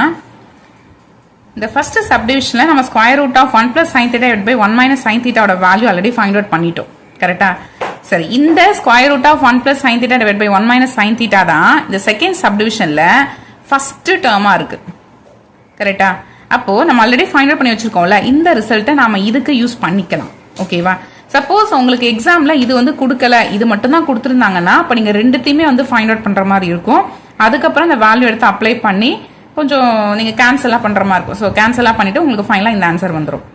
இந்த ஃபர்ஸ்ட் சப்டிவிஷன்ல நம்ம square root of 1 plus sine theta divide by 1 minus sine தீட்டாவோட வேல்யூ ஆல்ரெடி ஃபைண்ட் அவுட் பண்ணிட்டோம். கரெக்டா? சரி, இந்த square root of 1 plus sine theta divide by 1 minus sine theta தான் இந்த செகண்ட் சப்டிவிஷன்ல ஃபர்ஸ்ட் டேர்மா இருக்கு. கரெக்டா? அப்போ நம்ம ஆல்ரெடி ஃபைண்ட் அவுட் பண்ணி வச்சிருக்கோம்ல, இந்த ரிசல்ட்டை நாம இதுக்கு யூஸ் பண்ணிக்கலாம். ஓகேவா? சப்போஸ் உங்களுக்கு எக்ஸாம்ல இது வந்து கொடுக்கல, இது மட்டும் தான் கொடுத்துருந்தாங்கன்னா அப்ப நீங்க ரெண்டுத்தையுமே வந்து ஃபைண்ட் அவுட் பண்ற மாதிரி இருக்கும். அதுக்கப்புறம் இந்த வேல்யூ எடுத்து அப்ளை பண்ணி கொஞ்சம் நீங்க கேன்சலா பண்ற மாதிரி இருக்கும். ஸோ கேன்சலா பண்ணிட்டு உங்களுக்கு ஃபைனலா இந்த ஆன்சர் வந்துடும்.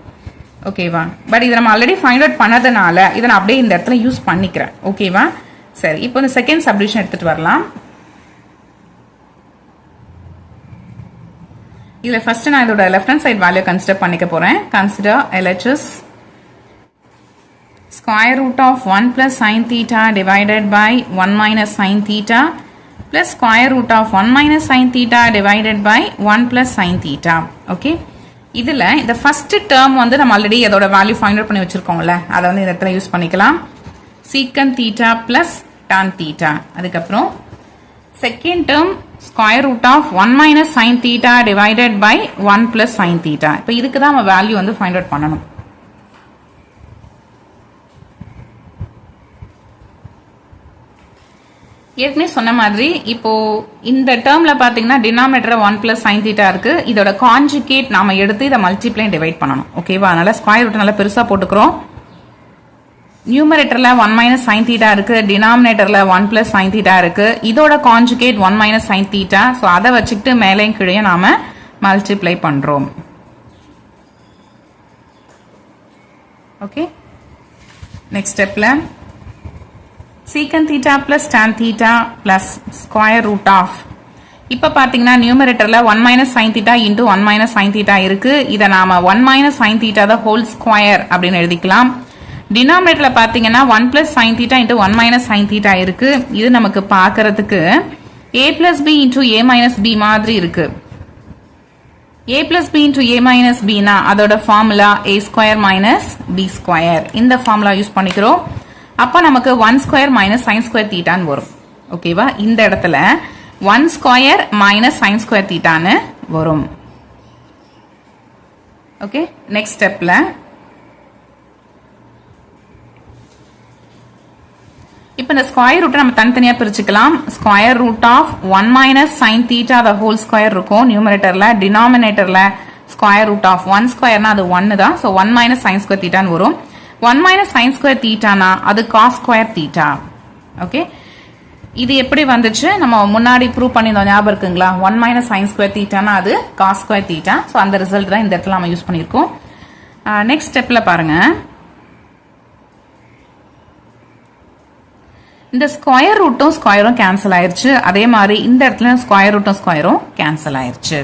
ஓகேவா? பட் இதை நம்ம ஆல்ரெடி ஃபைண்ட் அவுட் பண்ணதுனால இதை நான் அப்படியே இந்த இடத்துல யூஸ் பண்ணிக்கிறேன். ஓகேவா? சரி, இப்போ இந்த செகண்ட் சப்டிவிஷன் எடுத்துட்டு வரலாம். இதுல ஃபர்ஸ்ட் நான் இதோட left hand side value consider பண்ணிக்க போறேன். Consider LHS square root of 1 plus sine theta divided by 1 minus sine theta plus square root of 1 minus sine theta divided by 1 plus sine theta. Okay, இதுல இந்த first term வந்து நம்ம already அதோட value find out பண்ணி வச்சிருக்கோம்ல, அதை வந்து இந்த இடத்துல யூஸ் பண்ணிக்கலாம். Secant theta plus tan theta. அதுக்கப்புறம் second term square root of 1 minus sine theta divided by 1 plus sine theta. இப்போ இதுக்கு தான் நம்ம வேல்யூ வந்து ஃபைண்ட் அவுட் பண்ணணும். ஏற்கனவே சொன்ன மாதிரி இப்போ இந்த டேர்ம்ல பாத்தீங்கன்னா டினாமினேட்டர் 1 பிளஸ் சைன் தீட்டா இருக்கு. இதோட கான்ஜுகேட் நாம எடுத்து இதை மல்டிப்ளை டிவைட் பண்ணணும். ஓகேவா? அதனால ஸ்கொயர் ரூட் நல்லா பெருசா போட்டுக்கிறோம். நியூமரேட்டர்ல 1 மைனஸ் சைன் தீட்டா இருக்கு, டினாமினேட்டர்ல 1 பிளஸ் சைன் தீட்டா இருக்கு. இதோட conjugate 1 minus sine theta. So அதை வச்சுக்கிட்டு மேலையும் கீழே நாம மல்டிப்ளை பண்றோம். ஓகே, நெக்ஸ்ட் ஸ்டெப்ல secant theta plus tan theta plus square root of. இப்ப பாத்தீங்கன்னா நியூமரேட்டர்ல 1 minus sin theta into 1 minus sin theta இருக்கு. இத நாம 1 minus sin theta the whole square அப்படின்னு எழுதிக்கலாம். டினாமினேட்டர்ல பாத்தீங்கன்னா 1 plus sin theta into 1 minus sin theta இருக்கு. இது நமக்கு பார்க்கிறதுக்கு a plus b into a minus b மாதிரி இருக்கு. a plus b into a minus b னா அதோட formula a square minus b square. இந்த ஃபார்முலா யூஸ் பண்ணிக்கிறோம். அப்ப நமக்கு 1 ஸ்கொயர் மைனஸ் சைன் ஸ்கொயர் தீட்டான்னு வரும். ஓகேவா? இந்த இடத்துல 1 ஸ்கொயர் மைனஸ் சைன் ஸ்கொயர் தீட்டான்னு வரும். ஓகே, நெக்ஸ்ட் ஸ்டெப்ல இப்ப இந்த ஸ்கொயர் ரூட்டை நம்ம தனித்தனியா பிரிச்சுக்கலாம். Square root of 1 minus sine theta the whole square இருக்கும் நியூமரேட்டர்ல. டினாமினேட்டர்ல ஸ்கொயர் ரூட் ஆஃப் 1 ஸ்கொயர்னா அது 1 தான். ஸோ 1 மைனஸ் சைன் ஸ்கொயர் தீட்டான்னு வரும். 1 minus sin square theta na அது cos square theta. ஓகே, இது எப்படி வந்துச்சு நம்ம முன்னாடி ப்ரூவ் பண்ணிருந்தோம், ஞாபகம் இருக்குங்களா? 1 minus sin square theta na அது cos square theta. ஸோ அந்த ரிசல்ட் தான் இந்த இடத்துல நம்ம யூஸ் பண்ணியிருக்கோம். நெக்ஸ்ட் ஸ்டெப்ல பாருங்க, இந்த ஸ்கொயர் ரூட்டும் ஸ்கொயரும் கேன்சல் ஆயிருச்சு. அதே மாதிரி இந்த இடத்துல ஸ்கொயர் ரூட்டும் ஸ்கொயரும் கேன்சல் ஆயிருச்சு.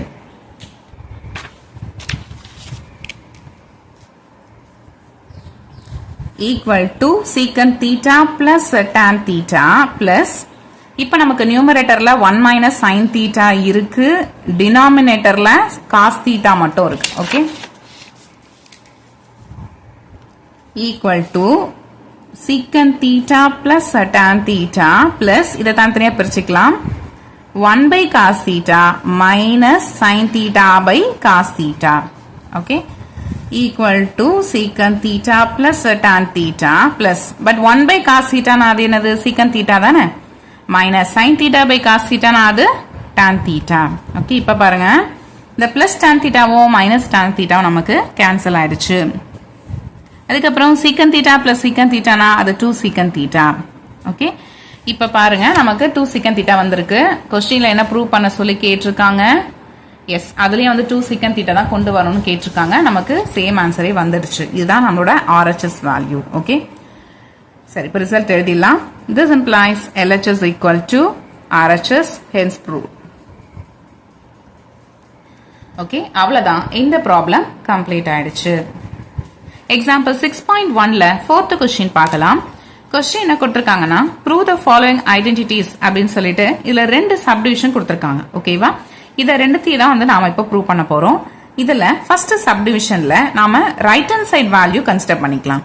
equal to secant theta plus tan theta plus இப்ப நமக்கு நியூமரேட்டர்ல 1 minus sin theta இருக்கு, டினாமினேட்டர்ல cos theta மட்டும் இருக்கு. Okay, equal to secant theta plus tan theta plus இதை தான் தனியா பிரிச்சுக்கலாம். 1 by cos theta minus sin theta by cos theta. Okay, equal to secant theta plus tan theta plus but 1 by cos theta na அது என்னது? secant theta தானே. minus sin theta by cos theta na அது tan theta. Okay, இப்ப பாருங்க, இந்த plus tan theta வும் minus tan theta நமக்கு cancel ஆயிடுச்சு. அதுக்கப்புறம் secant theta plus secant theta na அது 2 secant theta. ஓகே, இப்ப பாருங்க நமக்கு 2 secant theta வந்திருக்கு. கொஸ்டின்ல என்ன ப்ரூவ் பண்ண சொல்லி கேட்டிருக்காங்க? எஸ், அதுலயும் வந்து 2 secant theta தான் கொண்டு வரணும்னு கேட்டிருக்காங்க. நமக்கு சேம் ஆன்சரே வந்துடுச்சு. இதுதான் நம்மளோட RHS வேல்யூ. ஓகே, சரி, இப்போ ரிசல்ட் எழுதிடலாம். This implies LHS equal to RHS, hence proved. Okay, அவ்வளவுதான். இந்த ப்ராப்ளம் கம்ப்ளீட் ஆயிடுச்சு. எக்ஸாம்பிள் 6.1ல 4th கொஸ்டின் பார்க்கலாம். கொஸ்டின் என்ன கொடுத்திருக்காங்கன்னா, prove the following identities அப்படின்னு சொல்லிட்டு இதுல 2 சப்டிவிஷன் கொடுத்திருக்காங்க. ஓகேவா? இத ரெண்டுத்தையும் தான் வந்து நாம இப்ப ப்ரூவ் பண்ண போறோம். இதுல ஃபர்ஸ்ட் சப்டிவிஷன்ல நாம right hand side value consider பண்ணிக்கலாம்.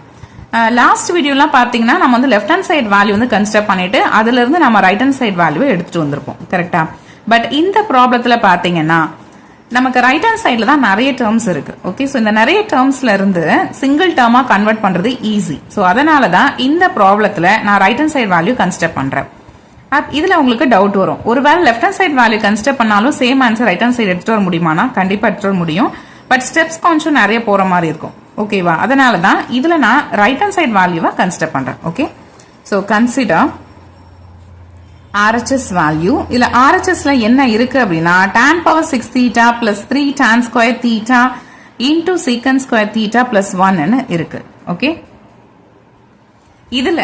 லாஸ்ட் வீடியோலாம் பாத்தீங்கன்னா நம்ம வந்து லெஃப்ட் ஹேண்ட் சைடு வேல்யூ வந்து கன்சிடர் பண்ணிட்டு அதுல இருந்து நம்ம ரைட் ஹேண்ட் சைடு வேல்யூ எடுத்துட்டு வந்திருப்போம். கரெக்டா? பட் இந்த ப்ராப்ளத்துல பாத்தீங்கன்னா நமக்கு ரைட் ஹேண்ட் சைடுல தான் நிறைய டேர்ம்ஸ் இருக்கு. ஓகே, ஸோ இந்த நிறைய டேர்ம்ஸ்ல இருந்து சிங்கிள் டேர்மா கன்வெர்ட் பண்றது ஈஸி. ஸோ அதனாலதான் இந்த ப்ராப்ளத்துல நான் right hand side value consider பண்றேன். இதுல உங்களுக்கு டவுட் வரும், ஒருவேளை left hand side value consider பண்ணாலும் same answer right hand side எடுத்துட்டு வர முடியுமானா கண்டிப்பா எடுத்துட்டு வர முடியும். பட் ஸ்டெப்ஸ் கொஞ்சம் நிறைய போற மாதிரி இருக்கும். ஓகேவா? அதனாலதான் இதுல நான் ரைட் ஹேண்ட் சைடு வேல்யூவை கன்சிடர் பண்றேன். Okay, so consider RHS value. இதுல RHSல என்ன இருக்கு அப்படின்னா tan power 6 theta plus 3 tan square theta into secant square theta plus 1 இருக்கு. ஓகே, இதுல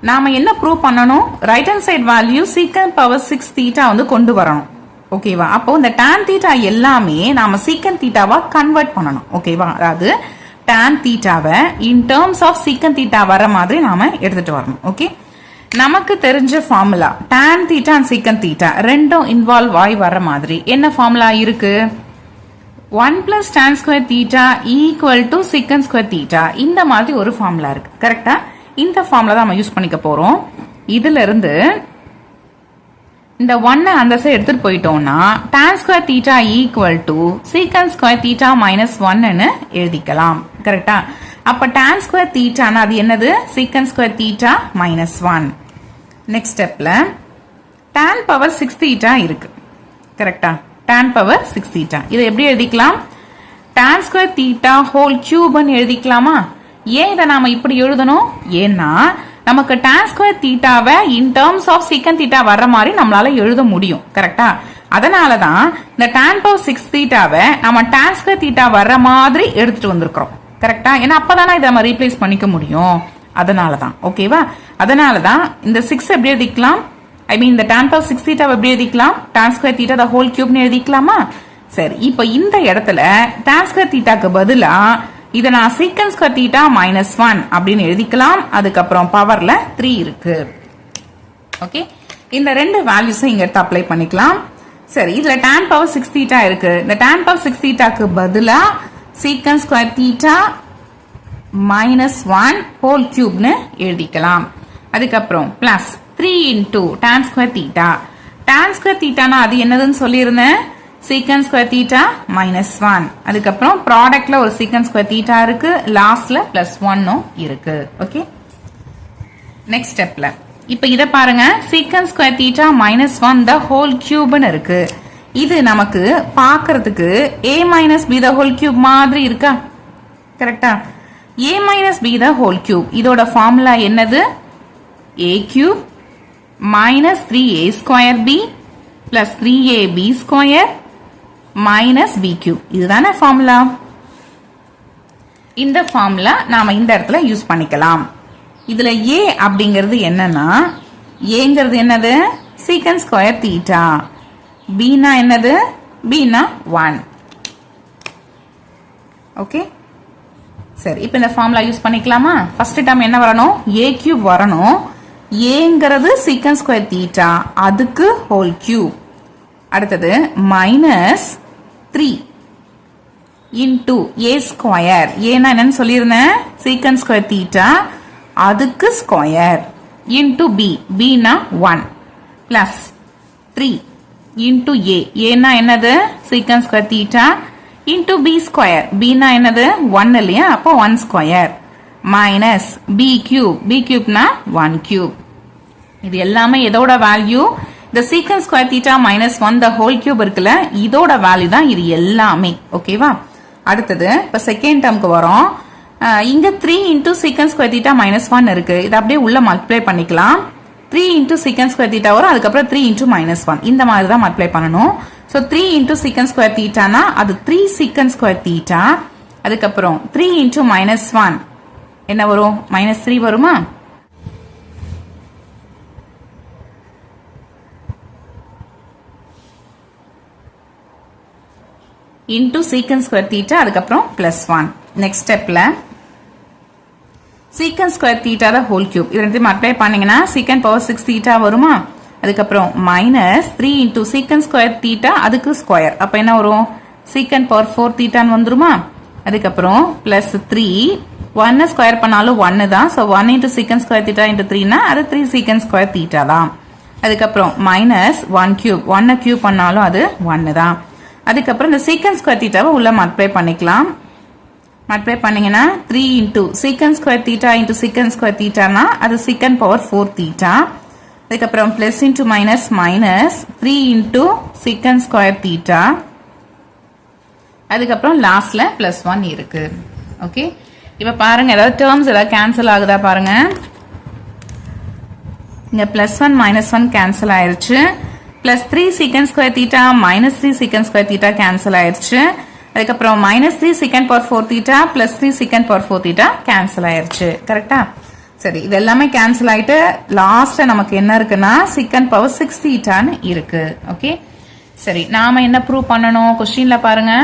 நாம என்ன ப்ரூவ் பண்ணணும்? Right hand side value secant power 6 theta வந்து கொண்டு வரணும். ஓகேவா? அப்போ இந்த tan theta எல்லாமே நாம secant thetaவா கன்வெர்ட் பண்ணணும். ஓகேவா? அதாவது tan thetaவை in terms of secant theta வர மாதிரி நாம எடுத்துட்டு வரணும். ஓகே, நமக்கு தெரிஞ்ச formula tan theta and secant theta ரெண்டும் இன்வால்வ் ஆகி வர மாதிரி என்ன ஃபார்முலா இருக்கு? 1 plus tan square theta equal to secant square theta. இந்த மாதிரி ஒரு ஃபார்முலா இருக்கு. கரெக்டா? இந்த ஃபார்முலா தான் நம்ம யூஸ் பண்ணிக்க போறோம். இதுல இருந்து இந்த 1 அந்த சைடு எடுத்துட்டு போயிட்டோம்னா tan square theta equal to secant square theta minus 1 ன்னு எழுதிக்கலாம். கரெக்டா? அப்ப tan square theta அது என்னது? secant square theta minus 1. Next ஸ்டெப்ல tan பவர் 6 தீட்டா இருக்கு கரெக்டா tan பவர் 6 தீட்டா இதை எப்படி எழுதிக்கலாம் tan ஸ்கொயர் தீட்டா ஹோல் கியூப்னு எழுதிக்கலாமா ஏன் இதை நாம இப்படி எழுதணும் ஏன்னா நமக்கு tan ஸ்கொயர் தீட்டாவை in terms of secant theta வர்ற மாதிரி நம்மளால எழுத முடியும் கரெக்டா அதனாலதான் இந்த tan பவர் 6 தீட்டாவை நம்ம tan ஸ்கொயர் தீட்டா வர்ற மாதிரி எடுத்துட்டு வந்திருக்கிறோம் கரெக்டா ஏன்னா அப்பதானே இதை நம்ம ரீப்ளேஸ் பண்ணிக்க முடியும் அதனாலதான் ஓகேவா அதனாலதான் இந்த 6 எப்படி எழுதிக்கலாம் ஐ மீன் இந்த tan பவர் 6 தீட்டாவை எப்படி எழுதிக்கலாம் tan square theta the whole கியூப்னு எழுதிக்கலாமா சரி இப்போ இந்த இடத்துல tan ஸ்கொயர் தீட்டாக்கு பதிலா இதை நான் சீக்கன் ஸ்கொயர் தீட்டா -1 அப்படின்னு எழுதிக்கலாம் அதுக்கப்புறம் பவர்ல 3 இருக்கு ஓகே இந்த ரெண்டு வேல்யூஸை இங்க எடுத்து அப்ளை பண்ணிக்கலாம் சரி இதுல tan பவர் 6 தீட்டா இருக்கு இந்த tan பவர் 6 தீட்டாக்கு பதிலா சீக்கன் ஸ்கொயர் தீட்டா -1 ஹோல் கியூப்னு எழுதிக்கலாம் அதுக்கப்புறம் plus 3 into tan square theta tan square தீட்டானா அது என்னதுன்னு சொல்லியிருந்தேன் சீக்கன் ஸ்கொயர் தீட்டா -1 அதுக்கப்புறம் ப்ராடக்ட்ல ஒரு சீக்கன் ஸ்கொயர் தீட்டா இருக்கு லாஸ்ட்ல +1 இருக்கு ஓகே நெக்ஸ்ட் ஸ்டெப்ல இப்போ இத பாருங்க சீக்கன் ஸ்கொயர் தீட்டா -1 த ஹோல் கியூப்னு இருக்கு இது நமக்கு பார்க்கிறதுக்கு a - b the whole cube மாதிரி இருக்கா கரெக்டா a - b the whole cube இதோட ஃபார்முலா என்னது a cube -3a square b plus 3ab square b cube இதுதானே ஃபார்முலா இந்த ஃபார்முலா நாம இந்த இடத்துல யூஸ் பண்ணிக்கலாம் இதுல a அப்படிங்கிறது என்னன்னா ஏங்கிறது என்னது சீக்கன் ஸ்கொயர் தீட்டா b னா என்னது b னா 1 ஓகே சரி இப்போ இந்த ஃபார்முலா யூஸ் பண்ணிக்கலாமா ஃபர்ஸ்ட் டேர்ம் என்ன வரணும் a கியூப் வரணும் ஏங்கிறது சீக்கன் ஸ்கொயர் தீட்டா அதுக்கு ஹோல் கியூப் அடுத்தது -3 இன்டூ ஏ ஸ்கொயர் ஏன்னா என்னன்னு சொல்லியிருந்தேன் சீக்கன் ஸ்கொயர் தீட்டா அதுக்கு ஸ்கொயர் இன்டூ பி பினா 1 பிளஸ் 3 இன்டூ ஏன்னா என்னது secant square theta into B square பினா என்னது 1 இல்லையா அப்போ 1 ஸ்கொயர் மைனஸ் பி கியூப்னா 1 கியூப் இது எல்லாமே எதோட வேல்யூ இந்த secant square theta -1 the whole cube இருக்குல்ல இதோட வேல்யூ தான் இது எல்லாமே ஓகேவா அடுத்தது இப்போ செகண்ட் டேர்முக்கு வரோம் இங்க 3 இன்டூ சீக்கன் ஸ்கொயர் தீட்டா -1 இருக்கு இதை அப்படியே உள்ள மல்டிப்ளை பண்ணிக்கலாம் 3 இன்டூ சீக்கன் ஸ்கொயர் தீட்டா வரும் அதுக்கப்புறம் 3 இன்டூ -1 இந்த மாதிரி தான் மல்டிப்ளை பண்ணணும் ஸோ 3 இன்டூ சீக்கன் ஸ்கொயர் தீட்டானா அது 3 சீக்கன் ஸ்கொயர் தீட்டா அதுக்கப்புறம் 3 இன்டூ -1 என்ன வரும் -3 வருமா இன்டூ சீக்கன் ஸ்கொயர் தீட்டா அதுக்கப்புறம் +1 நெக்ஸ்ட் ஸ்டெப்ல சீக்கன் square theta the whole cube இது ரெண்டு மல்டிப்ளை பண்ணீங்கன்னா சீக்கன் பவர் 6 தீட்டா வருமா அதுக்கப்புறம் -3 இன்டூ சீக்கன் ஸ்கொயர் தீட்டா அதுக்கு ஸ்கொயர் அப்ப என்ன வரும் சீக்கன் பவர் 4 தீட்டான்னு வந்துருமா அதுக்கப்புறம் +3 1 ஸ்கொயர் பண்ணாலும் 1 தான் ஸோ 1 இன்டூ சீக்கன் ஸ்கொயர் தீட்டா இன்டூ 3னா அது 3 சீக்கன் ஸ்கொயர் தீட்டா தான் அதுக்கப்புறம் -1 கியூப் 1 கியூப் பண்ணாலும் அது 1 தான் அதுக்கப்புறம் இந்த சீக்கன் ஸ்கொயர் தீட்டாவை உள்ள மல்டிப்ளை பண்ணிக்கலாம் மல்டிப்ளை பண்ணீங்கன்னா 3 இன்டூ சீக்கன் ஸ்கொயர் தீட்டா இன்டூ சீக்கன் ஸ்கொயர் தீட்டானா அது சீக்கன் பவர் 4 தீட்டா அதுக்கப்புறம் பிளஸ் இன்டூ மைனஸ் 3 இன்டூ சீக்கன் ஸ்கொயர் தீட்டா அதுக்கப்புறம் லாஸ்ட்ல +1 இருக்கு ஓகே இப்ப பாருங்க ஏதாவது டேர்ம்ஸ் ஏதாவது கேன்சல் ஆகுதா பாருங்க இங்க +1 -1 கேன்சல் ஆயிருச்சு +3 சீக்கன் ஸ்கொயர் தீட்டா -3 சீக்கன் ஸ்கொயர் தீட்டா கேன்சல் ஆயிருச்சு அதுக்கப்புறம் -3 சீக்கன் பவர் 4 தீட்டா +3 சீக்கன் பவர் 4 தீட்டா கேன்சல் ஆயிருச்சு கரெக்டா சரி இது எல்லாமே கேன்சல் ஆயிட்டு லாஸ்ட்ல நமக்கு என்ன இருக்குன்னா சீக்கன் பவர் 6 தீட்டான்னு இருக்கு ஓகே சரி நாம என்ன ப்ரூவ் பண்ணணும் கொஸ்டின்ல பாருங்க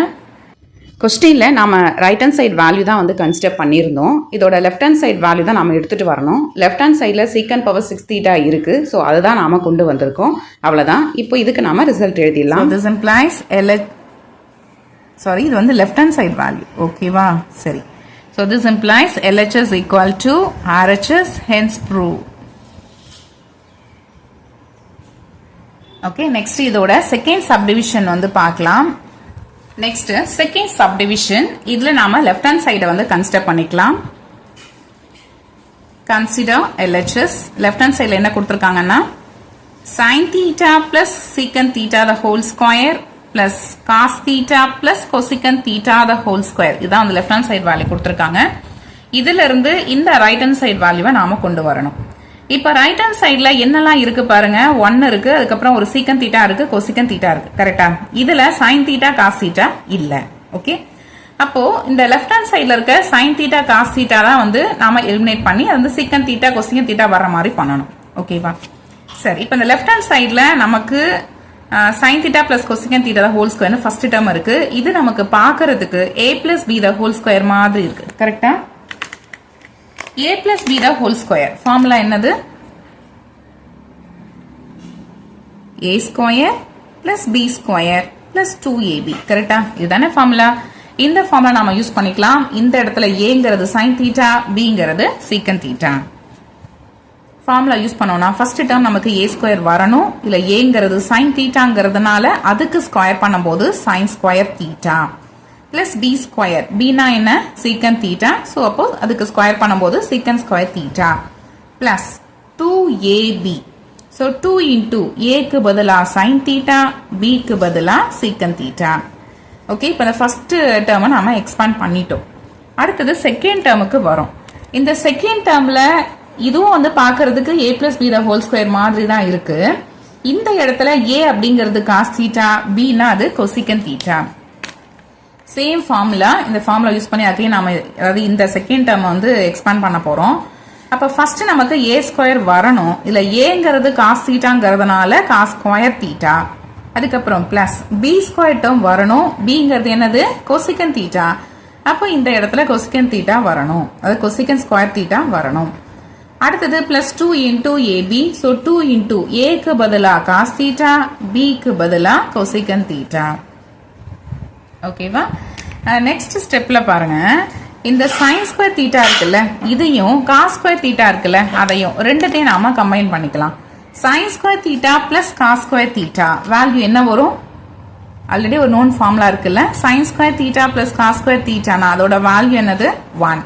கொஸ்டின்ல நாம ரைட் ஹேண்ட் சைடு வேல்யூ தான் வந்து கன்சிடர் பண்ணியிருந்தோம் இதோட லெஃப்ட் ஹேண்ட் சைடு வேல்யூ தான் நம்ம எடுத்துட்டு வரணும் லெஃப்ட் ஹேண்ட் சைடில் சீக்கன் பவர் 6 தீட்டா இருக்கு ஸோ அதுதான் நாம கொண்டு வந்திருக்கோம் அவ்வளோதான் இப்போ இதுக்கு நாம ரிசல்ட் எழுதிடலாம் திஸ் இம்ப்ளைஸ் சாரி இது வந்து லெஃப்ட் ஹேண்ட் சைடு வேல்யூ ஓகேவா சரி so this implies LHS equal to RHS hence prove okay next இதோட செகண்ட் சப்டிவிஷன் வந்து பார்க்கலாம் நெக்ஸ்ட் செகண்ட் சப்டிவிஷன் இதுல நாம லெஃப்ட் ஹேண்ட் சைடை வந்து கன்சிடர் பண்ணிக்கலாம் கன்சிடர் LHS லெஃப்ட் ஹேண்ட் சைடில் என்ன கொடுத்துருக்காங்கன்னா sin theta plus secant theta the whole square plus cos theta plus cosecant theta the whole square. இதான் அந்த left hand side value கொடுத்திருக்காங்க. இதில இருந்து இந்த right hand side value நாம கொண்டு வரணும். இப்ப right hand sideல என்னெல்லாம் இருக்கு பாருங்க. 1 இருக்கு, அதுக்கப்புறம் ஒரு secant theta இருக்கு, cosecant theta இருக்கு. கரெக்ட்டா? இதுல sin theta cos theta இல்ல. ஓகே? அப்போ இந்த left hand sideல இருக்க sin theta cos theta தான் வந்து நாம எலிமினேட் பண்ணி அது வந்து secant theta cosecant theta வர மாதிரி பண்ணனும். ஓகேவா? சரி, இப்போ இந்த left hand sideல நமக்கு sin theta plus cosecant theta the whole square first term இருக்கு. இது நமக்கு பார்க்கிறதுக்கு a plus b the whole square மாதிரி இருக்கு. கரெக்ட்டா? a plus b the whole square formula என்னது? a square plus b square plus 2ab. கரெக்ட்டா? இதுதானே formula. இந்த formula நாம யூஸ் பண்ணிக்கலாம். இந்த இடத்துல aங்கிறது sin theta, bங்கிறது secant theta. formula use பண்ணோம்னா first term நமக்கு a square வரணும். இல்ல aங்கிறது sin thetaங்கிறதுனால அதுக்கு ஸ்கொயர் பண்ணும்போது sin square theta plus b square. b னா என்ன? secant theta. so அப்போ அதுக்கு ஸ்கொயர் பண்ணும்போது secant square theta plus 2ab. so 2 into a க்கு பதிலா sin theta, b க்கு பதிலா secant theta. ஓகே, இப்போ இந்த ஃபர்ஸ்ட் டேர்மை நாம எக்ஸ்பாண்ட் பண்ணிட்டோம். அடுத்தது செகண்ட் டேர்முக்கு வரும். இந்த செகண்ட் டேர்ம்ல இதுவும் வந்து பார்க்கிறதுக்கு a plus b the whole square மாதிரி தான் இருக்கு. இந்த இடத்துல a அப்படிங்கிறது cos theta, b னா அது cosecant theta. சேம் ஃபார்முலா, இந்த ஃபார்முலா யூஸ் பண்ணி அகைன் நாம அதாவது இந்த செகண்ட் டேர்ம் வந்து எக்ஸ்பாண்ட் பண்ண போறோம். அப்ப ஃபர்ஸ்ட் நமக்கு a ஸ்கொயர் வரணும். இல்ல aங்கிறது cos thetaங்கிறதுனால cos square theta. அதுக்கப்புறம் பிளஸ் b ஸ்கொயர் டேர்ம் வரணும். bங்கிறது என்னது? cosecant theta. அப்போ இந்த இடத்துல cosecant theta வரணும். அது cosecant square theta வரணும். அடுத்தது plus 2 into ab. so 2 into a க்கு பதிலா cos theta, b க்கு பதிலா cosecant theta. ஓகேவா? நெக்ஸ்ட் ஸ்டெப்ல பாருங்க, இந்த sin square theta இருக்குல்ல, இதையும் cos square theta இருக்குல்ல, அதையும் ரெண்டுத்தையும் நாம கம்பைன் பண்ணிக்கலாம். sin square theta plus cos square theta value என்ன வரும்? ஆல்ரெடி ஒரு நோன் ஃபார்முலா இருக்குல்ல, sin square theta plus cos square theta னா அதோட வேல்யூ என்னது? 1.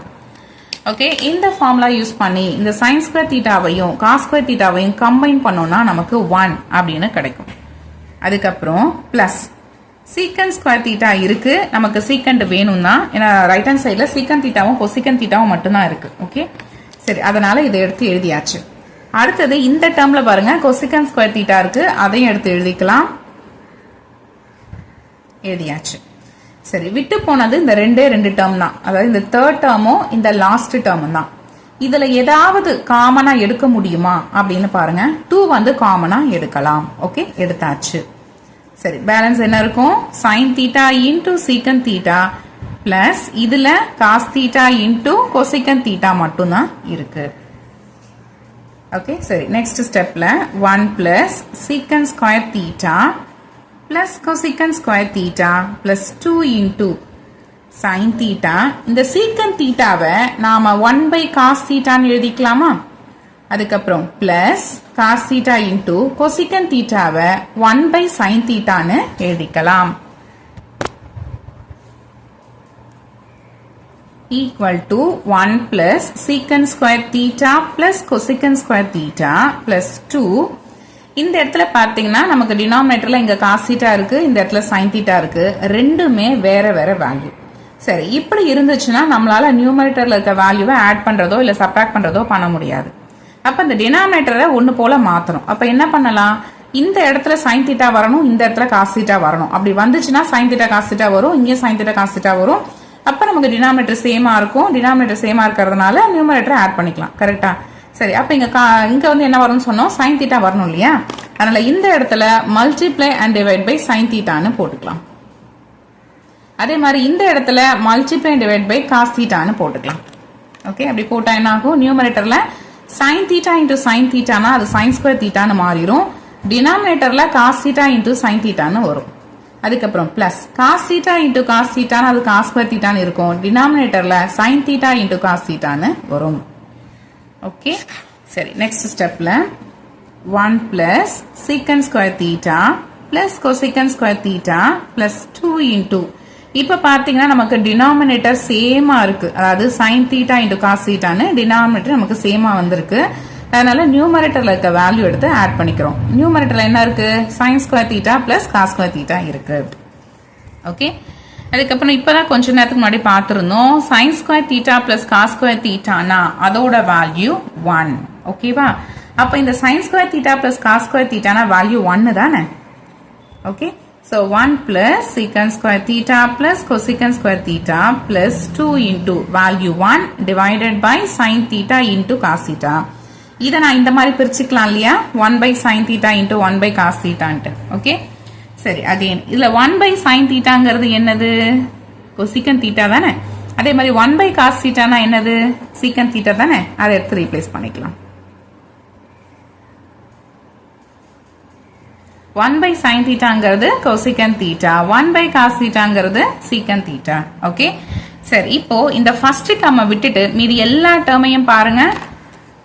ஓகே, இந்த ஃபார்முலா யூஸ் பண்ணி இந்த sin square thetaவையும் cos square thetaவையும் கம்பைன் பண்ணோம்னா நமக்கு 1 அப்படின்னு கிடைக்கும். அதுக்கப்புறம் பிளஸ் secant square theta இருக்கு. நமக்கு secant வேணும்னா, ஏன்னா ரைட் ஹேண்ட் சைடுல secant thetaவும் cosecant thetaவும் மட்டும்தான் இருக்கு. ஓகே, சரி, அதனால இதை எடுத்து எழுதியாச்சு. அடுத்தது இந்த டேர்ம்ல பாருங்க cosecant square theta இருக்கு, அதையும் எடுத்து எழுதிக்கலாம். எழுதியாச்சு. சரி, விட்டு போனது இந்த ரெண்டு டேர்ம் தான். அதாவது இந்த தேர்ட் டேர்மும் இந்த லாஸ்ட் டேர்மும் தான். இதுல ஏதாவது காமனா எடுக்க முடியுமா அப்படின்னு பாருங்க. 2 வந்து காமனா எடுக்கலாம். ஓகே, எடுத்தாச்சு. சரி, பேலன்ஸ் என்ன இருக்கும்? sin theta into secant theta plus இதுல cos theta into cosecant theta மட்டும்தான் இருக்கு. ஓகே, சரி, நெக்ஸ்ட் ஸ்டெப்ல 1 plus secant square theta plus cosecant square theta plus 2 into sin theta. இந்த secant thetaவை நாம 1 by cos theta எழுதிக்கலாமா? அதுக்கப்புறம் plus cos theta into cosecant thetaவை 1 by sin theta ன்னு எழுதிக்கலாம். equal to 1 plus secant square theta plus cosecant square theta plus 2. இந்த இடத்துல பார்த்தீங்கன்னா நமக்கு டினாமினேட்டர்ல இங்க cos theta இருக்கு, இந்த இடத்துல sin theta இருக்கு. ரெண்டுமே வேற வேற வேல்யூ. சரி, இப்படி இருந்துச்சுன்னா நம்மளால நியூமரேட்டர்ல இருக்க வேல்யூவை ஆட் பண்றதோ இல்ல சப்ட்ராக்ட் பண்றதோ பண்ண முடியாது. அப்ப இந்த டினாமினேட்டரை ஒன்னு போல மாத்தணும். அப்ப என்ன பண்ணலாம்? இந்த இடத்துல sin theta வரணும், இந்த இடத்துல cos theta வரணும். அப்படி வந்துச்சுன்னா sin theta cos theta வரும், இங்க sin theta cos theta வரும். அப்ப நமக்கு டினாமினேட்டர் சேமா இருக்கும். டினாமினேட்டர் சேமா இருக்கிறதுனால நியூமரேட்டரை ஆட் பண்ணிக்கலாம். கரெக்டா? சரி, அப்ப இங்க வந்து என்ன வரும்னு சொன்னோம்? sin theta வரணும் இல்லையா? அதனால இந்த இடத்துல multiply and divide by sin theta ன்னு போட்டுக்கலாம். அதே மாதிரி இந்த இடத்துல multiply and divide by cos theta ன்னு போட்டுக்கலாம். ஓகே, அப்படி போட்டா என்ன ஆகும்? நியூமரேட்டர்ல sin theta into sin theta னா அது sin square theta ன்னு மாறிடும். டினாமினேட்டர்ல cos theta into sin theta ன்னு வரும். அதுக்கப்புறம் plus cos theta into cos theta னா அது cos square theta ன்னு இருக்கும். டினாமினேட்டர்ல sin theta into cos theta ன்னு வரும். ஓகே, சரி, நெக்ஸ்ட் ஸ்டெப்ல 1 plus secant square theta plus cosecant square theta plus 2 into இப்ப பாத்தீங்கன்னா நமக்கு டினாமினேட்டர் சேமா இருக்கு. அதாவது sin theta into cos theta ன்னு டினாமினேட்டர் நமக்கு சேமா வந்திருக்கு. அதனால நியூமரேட்டர்ல இருக்க வேல்யூ எடுத்து ஆட் பண்ணிக்கிறோம். நியூமரேட்டர்ல என்ன இருக்கு? sin square theta plus cos square theta இருக்கு. ஓகே, அதுக்கப்புறம் இப்பதான் கொஞ்ச நேரத்துக்கு முன்னாடி பார்த்துருந்தோம் sin square theta plus cos square தீட்டானா அதோட வேல்யூ 1. ஓகேவா? அப்ப இந்த sin square theta plus cos square தீட்டானா வேல்யூ 1 தானே? Okay, so 1 plus secant square theta plus cosecant square theta plus 2 into value 1 divided by sin theta into cos theta. இதை நான் இந்த மாதிரி பிரிச்சுக்கலாம் இல்லையா? 1 by sin theta into 1 by cos theta. Okay, சரி, again இதுல 1 by sin thetaங்கிறது என்னது? cosecant theta தானே? அதே மாதிரி 1 by cos theta னா என்னது? secant theta தானே? அதை எடுத்து ரீப்ளேஸ் பண்ணிக்கலாம். 1 by sin thetaங்கிறது cosecant theta, 1 by cos thetaங்கிறது secant theta. Okay, சரி, இப்போ இந்த ஃபர்ஸ்ட் டேர்மை விட்டுட்டு மீதி எல்லா டேர்மையும் பாருங்க.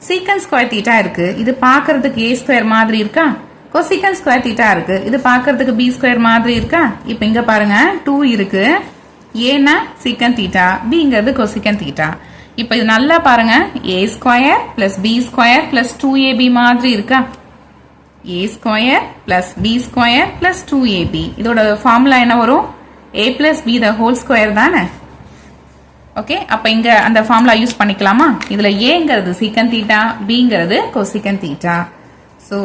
secant ஸ்கொயர் தீட்டா இருக்கு, இது பார்க்கிறதுக்கு a ஸ்கொயர் மாதிரி இருக்கா? cosecant ஸ்கொயர் தீட்டா இருக்கு, இது பார்க்கிறதுக்கு b ஸ்கொயர் மாதிரி இருக்கா? இப்போ இங்க பாருங்க 2 இருக்கு, a னா secant theta, bங்கிறது cosecant theta. இப்போ இது நல்லா பாருங்க, a square plus b square plus 2ab மாதிரி இருக்கா? a square plus b square plus 2ab. இதோட ஃபார்முலா என்ன வரும்? a plus b the whole square தானே? ஓகே, அப்ப இங்க அந்த ஃபார்முலா யூஸ் பண்ணிக்கலாமா? இதுல aங்கிறது secant theta, bங்கிறது cosecant theta. so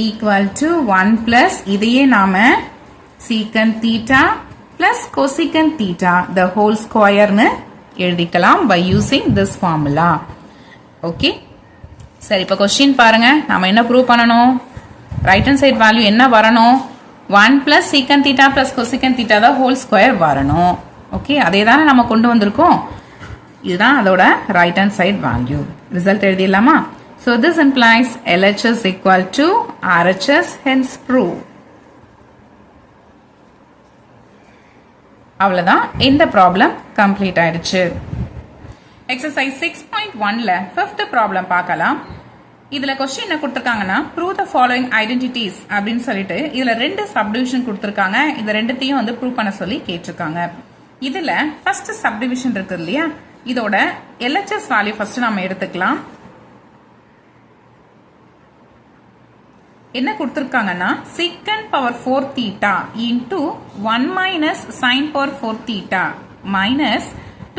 equal to 1 plus இதையே நாம secant theta plus cosecant theta the whole square னு எழுதிக்கலாம் by using this formula. Okay, சரி, இப்ப क्वेश्चन பாருங்க. நாம என்ன ப்ரூவ் பண்ணணும்? ரைட் ஹேண்ட் சைடு வேல்யூ என்ன வரணும்? 1 plus secant theta plus cosecant theta the whole square வரணும். ஓகே, அதே தானே நம்ம கொண்டு வந்திருக்கோம். இதுதான் அதோட right hand side value. Result எழுதிடலாமா? so this implies LHS equal to RHS, hence prove. அவ்வளவுதான், இந்த ப்ராப்ளம் கம்ப்ளீட் ஆயிடுச்சு. எக்ஸசைஸ் 6.1ல 5th ப்ராப்ளம் பார்க்கலாம். இதுல क्वेश्चन என்ன கொடுத்திருக்காங்கன்னா prove the following identities அப்படின்னு சொல்லிட்டு இதுல ரெண்டு சப்டிவிஷன் கொடுத்திருக்காங்க. இந்த ரெண்டுத்தையும் வந்து ப்ரூவ் பண்ண சொல்லி கேட்டிருக்காங்க. இதுல ஃபர்ஸ்ட் சப்டிவிஷன் இருக்கு இல்லையா, இதோட LHS வேல்யூ ஃபர்ஸ்ட் நாம எடுத்துக்கலாம். என்ன கொடுத்திருக்காங்கன்னா secant power 4 theta into 1 minus sin power 4 theta minus